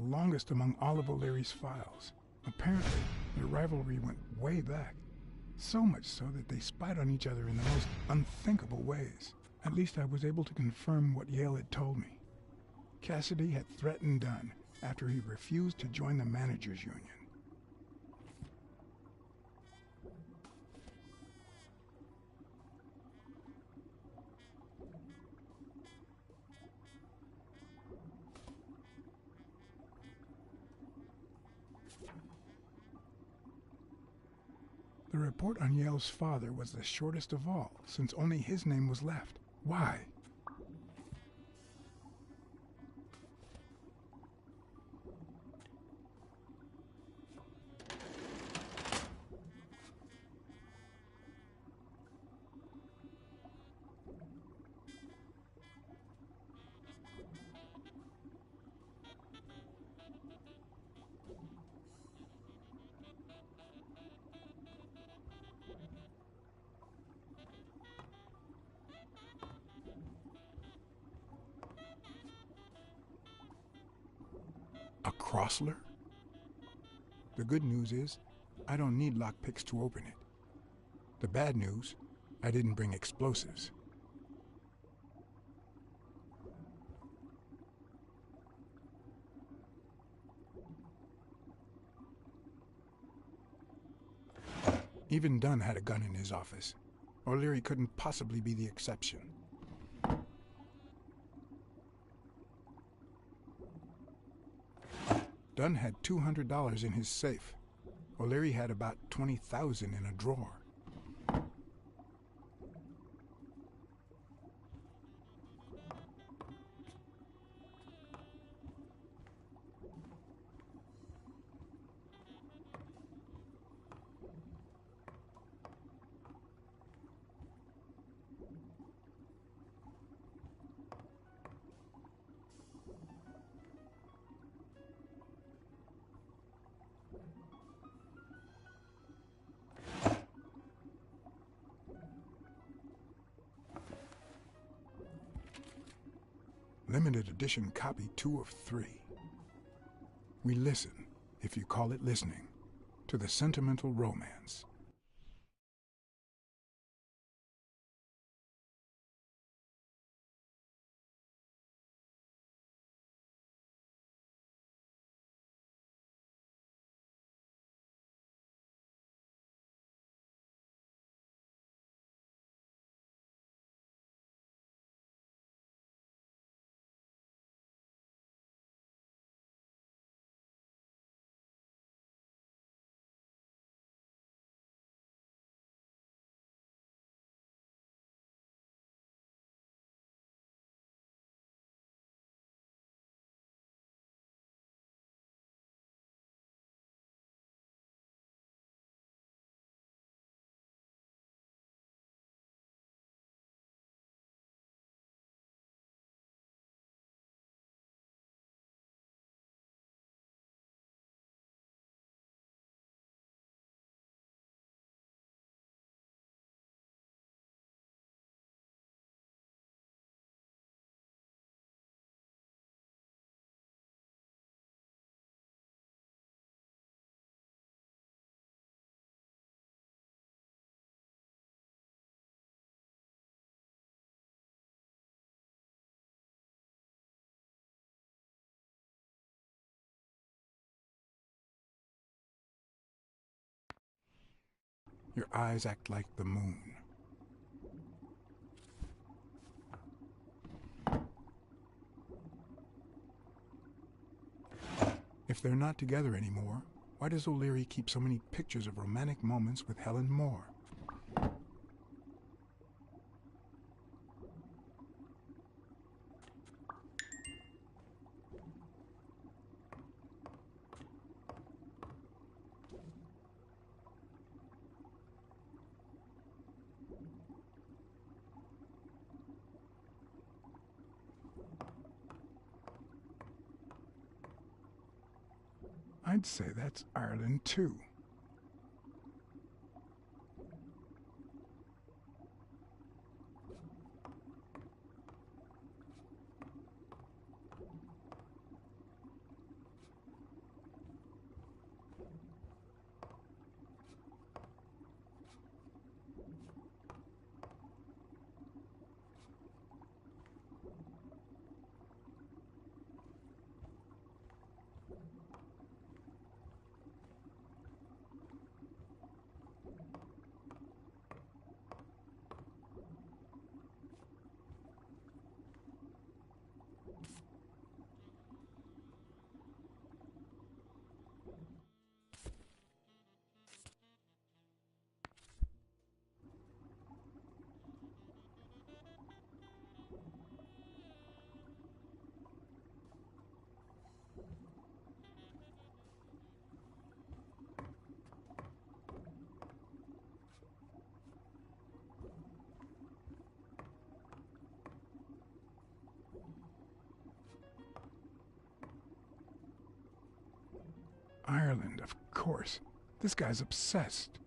longest among all of O'Leary's files. Apparently, their rivalry went way back. So much so that they spied on each other in the most unthinkable ways. At least I was able to confirm what Yale had told me. Cassidy had threatened Dunn after he refused to join the managers' union. The report on Yale's father was the shortest of all, since only his name was left. Why? A Crossler? The good news is, I don't need lockpicks to open it. The bad news, I didn't bring explosives. Even Dunn had a gun in his office. O'Leary couldn't possibly be the exception. Dunn had $200 in his safe. O'Leary had about $20,000 in a drawer. Limited edition copy 2 of 3. We listen, if you call it listening, to the sentimental romance. Your eyes act like the moon. If they're not together anymore, why does O'Leary keep so many pictures of romantic moments with Helen Moore? I'd say that's Ireland too. Ireland, of course. This guy's obsessed.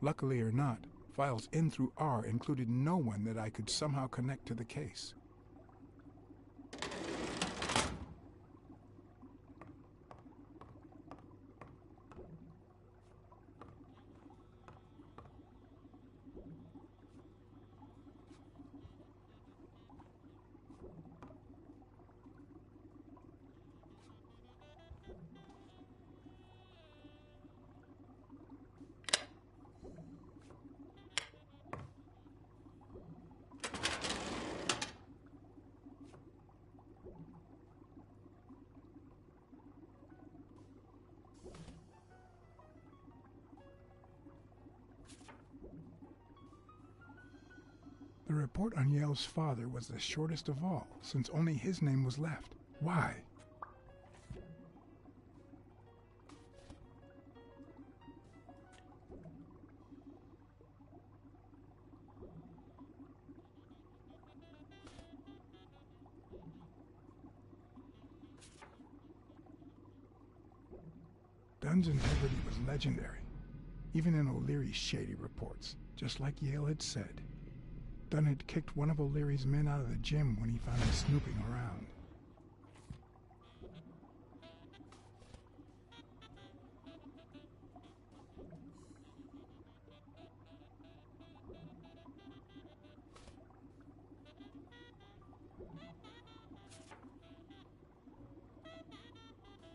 Luckily or not, files in through R included no one that I could somehow connect to the case. The report on Yale's father was the shortest of all, since only his name was left. Why? Dunn's integrity was legendary, even in O'Leary's shady reports, just like Yale had said. Dunn had kicked one of O'Leary's men out of the gym when he found him snooping around.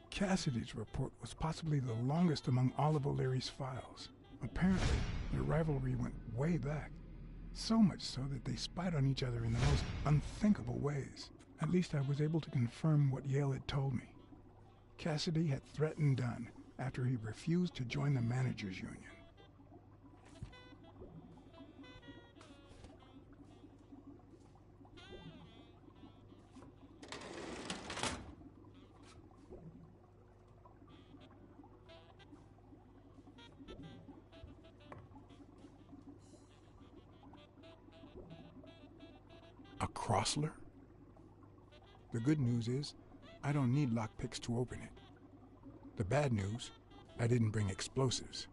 Cassidy's report was possibly the longest among all of O'Leary's files. Apparently, their rivalry went way back. So much so that they spied on each other in the most unthinkable ways. At least I was able to confirm what Yale had told me. Cassidy had threatened Dunn after he refused to join the managers' union. A Crossler? The good news is, I don't need lockpicks to open it. The bad news, I didn't bring explosives.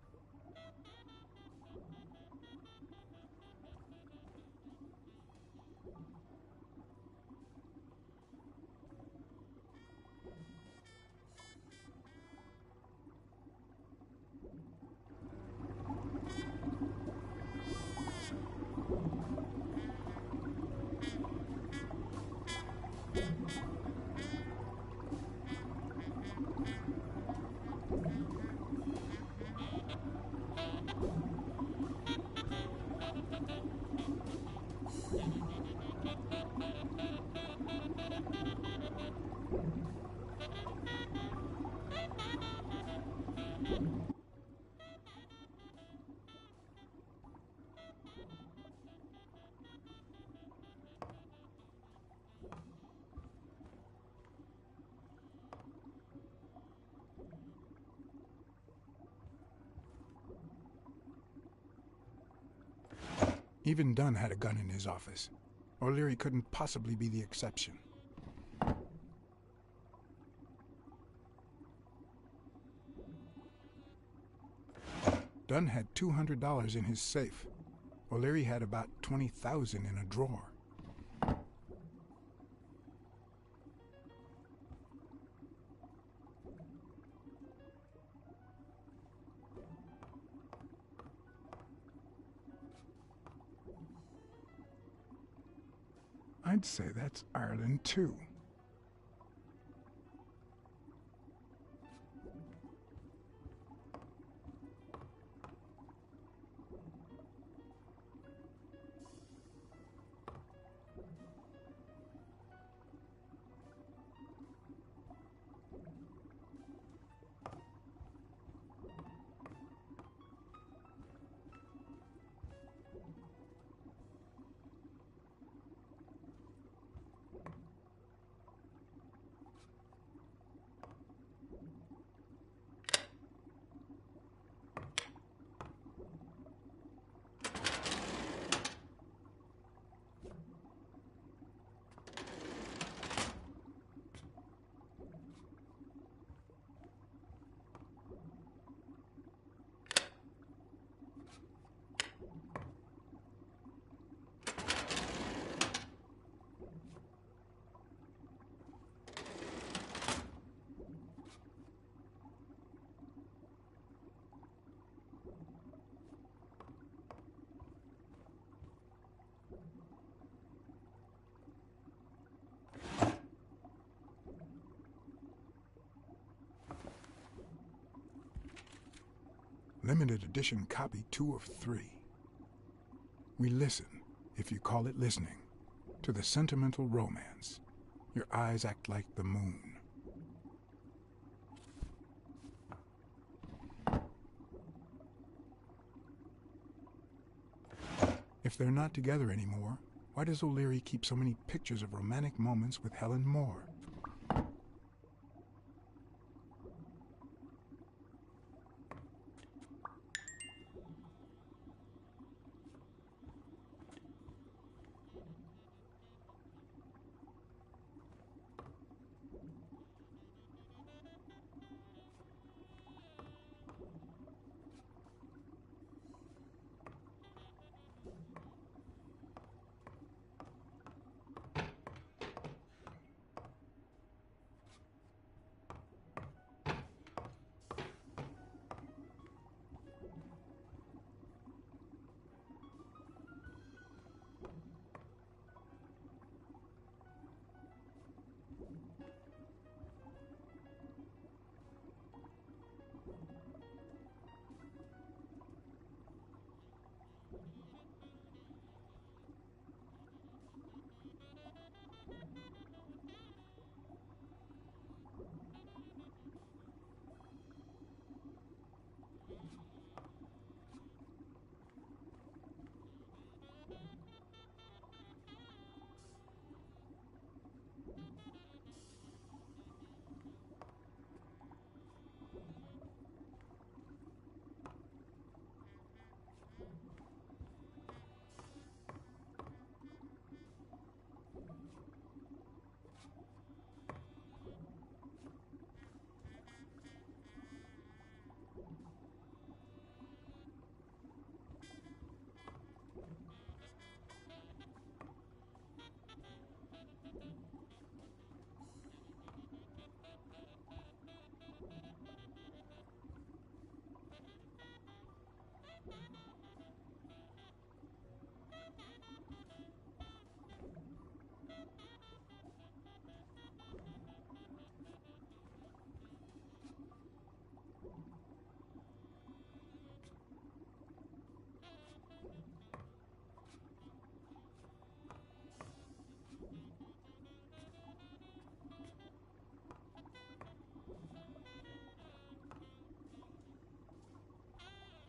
Even Dunn had a gun in his office. O'Leary couldn't possibly be the exception. Dunn had $200 in his safe. O'Leary had about $20,000 in a drawer. I'd say that's Ireland, too. Limited edition copy 2 of 3. We listen, if you call it listening, to the sentimental romance. Your eyes act like the moon. If they're not together anymore, why does O'Leary keep so many pictures of romantic moments with Helen Moore?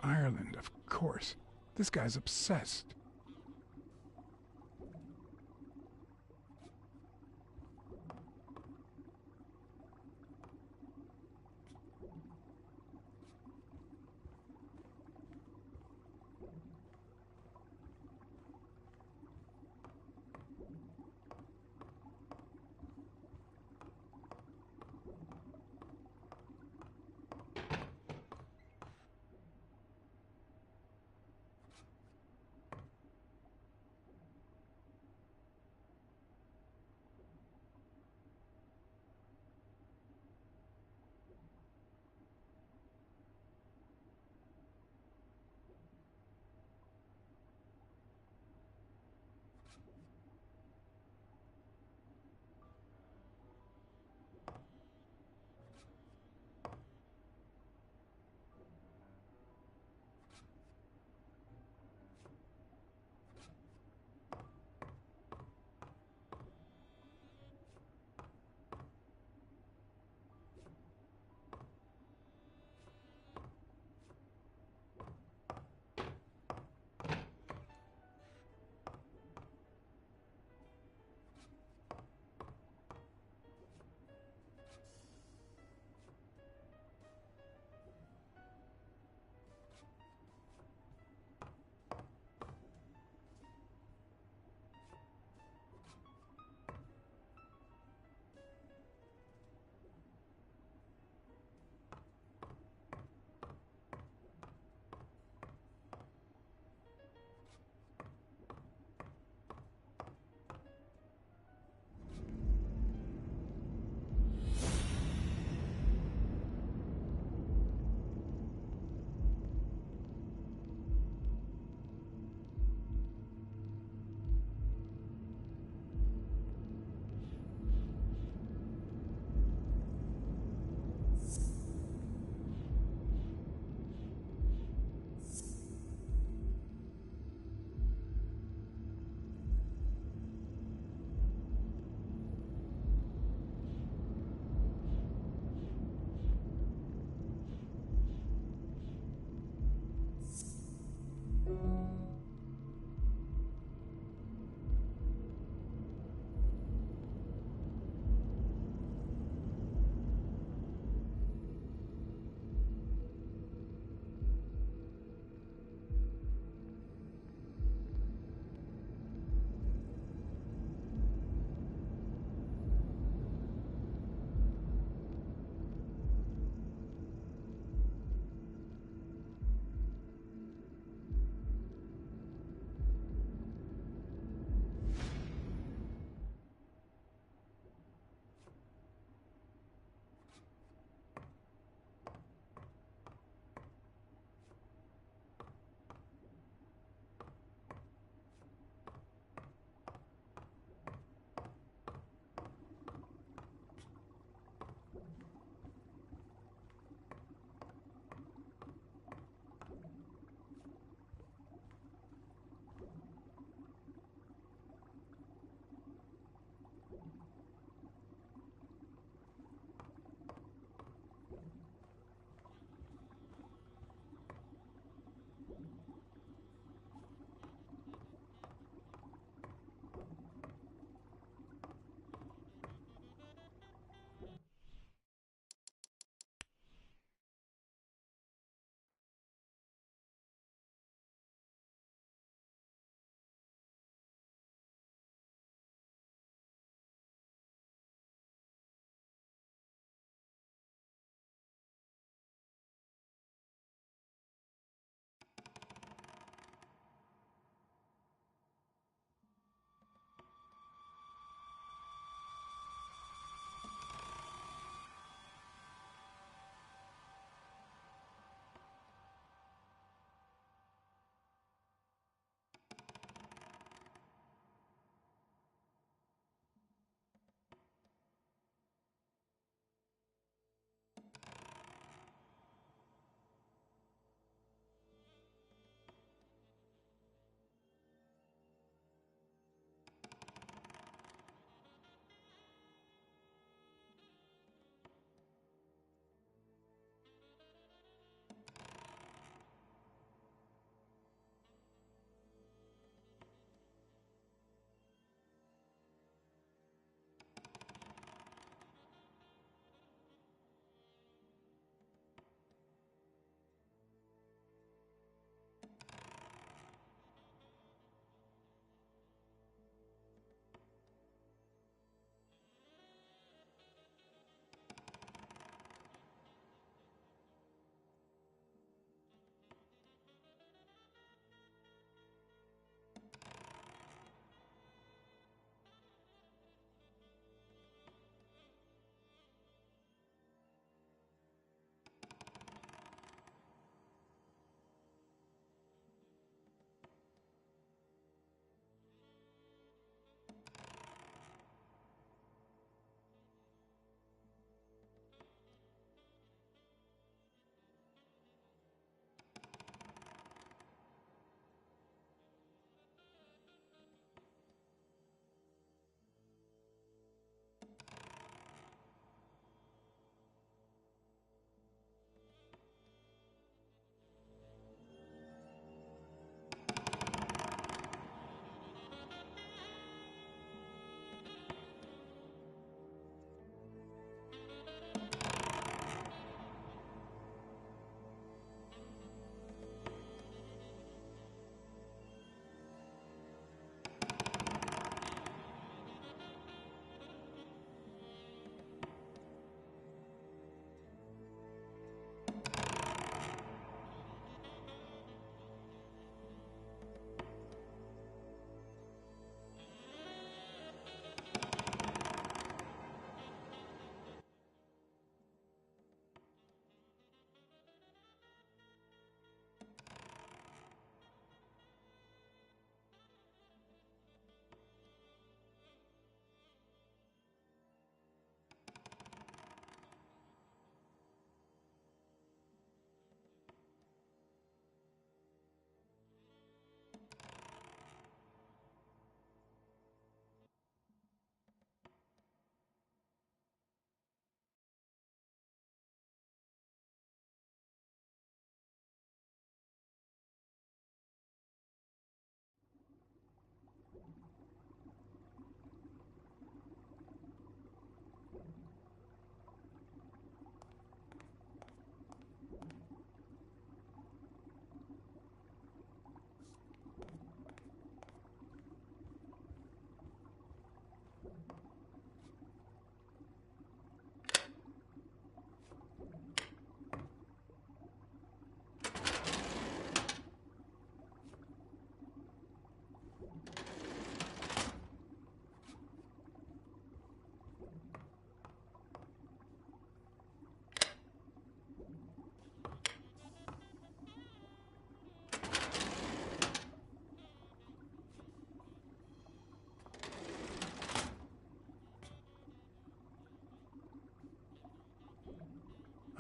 Ireland, of course. This guy's obsessed.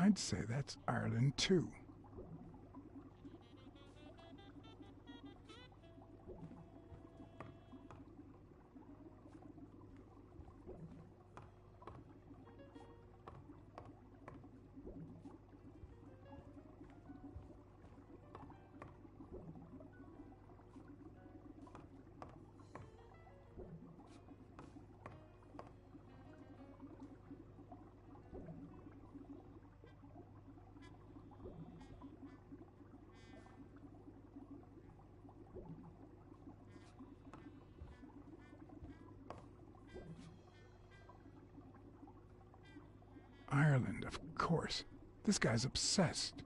I'd say that's Ireland too. Ireland, of course. This guy's obsessed.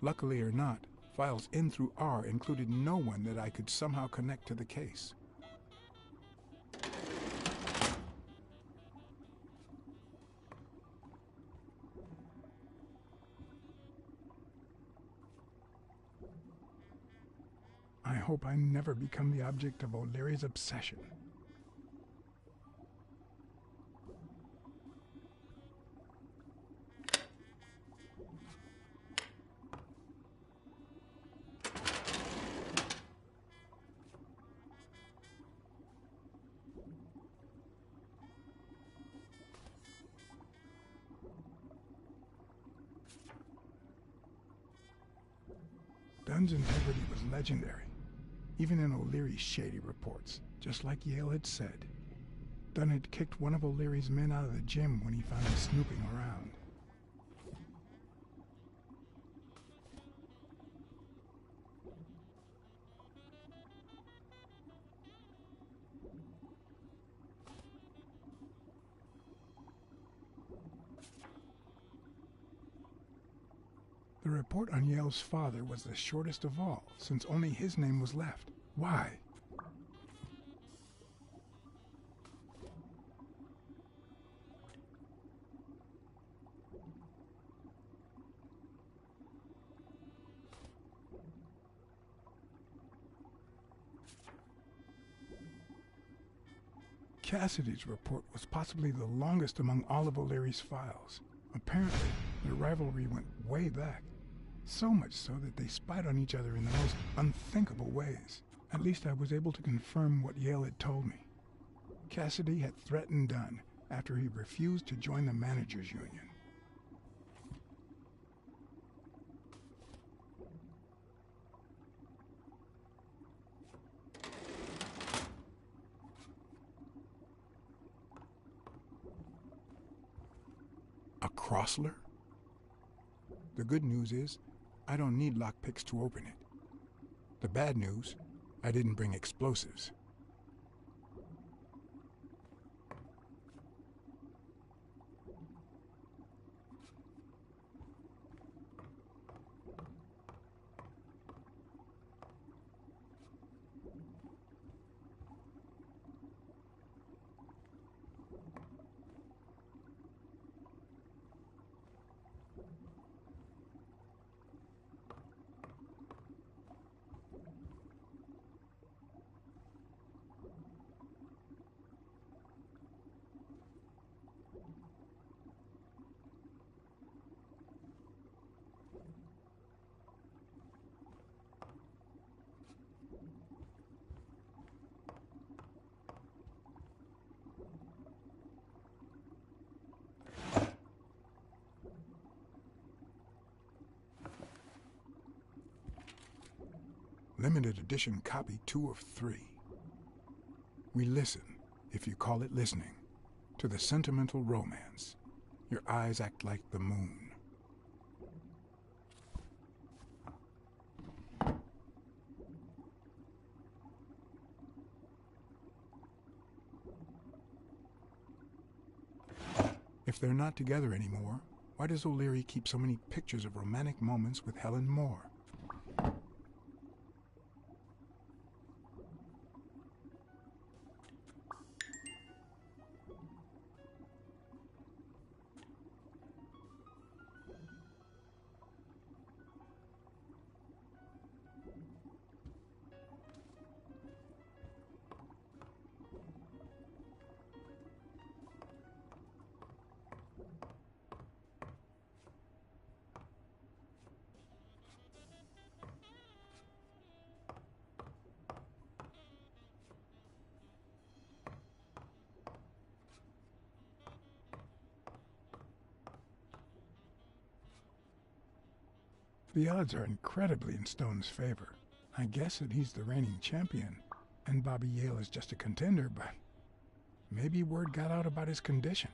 Luckily or not, files in through R included no one that I could somehow connect to the case. I hope I never become the object of O'Leary's obsession. Dunn's integrity was legendary, even in O'Leary's shady reports, just like Yale had said. Dunn had kicked one of O'Leary's men out of the gym when he found him snooping around. The report on Yale's father was the shortest of all, since only his name was left. Why? Cassidy's report was possibly the longest among all of O'Leary's files. Apparently, their rivalry went way back. So much so that they spied on each other in the most unthinkable ways. At least I was able to confirm what Yale had told me. Cassidy had threatened Dunn after he refused to join the managers' union. A Crossler? The good news is, I don't need lockpicks to open it. The bad news, I didn't bring explosives. Limited edition copy 2 of 3. We listen, if you call it listening, to the sentimental romance. Your eyes act like the moon. If they're not together anymore, why does O'Leary keep so many pictures of romantic moments with Helen Moore? The odds are incredibly in Stone's favor. I guess that he's the reigning champion, and Bobby Yale is just a contender, but maybe word got out about his condition.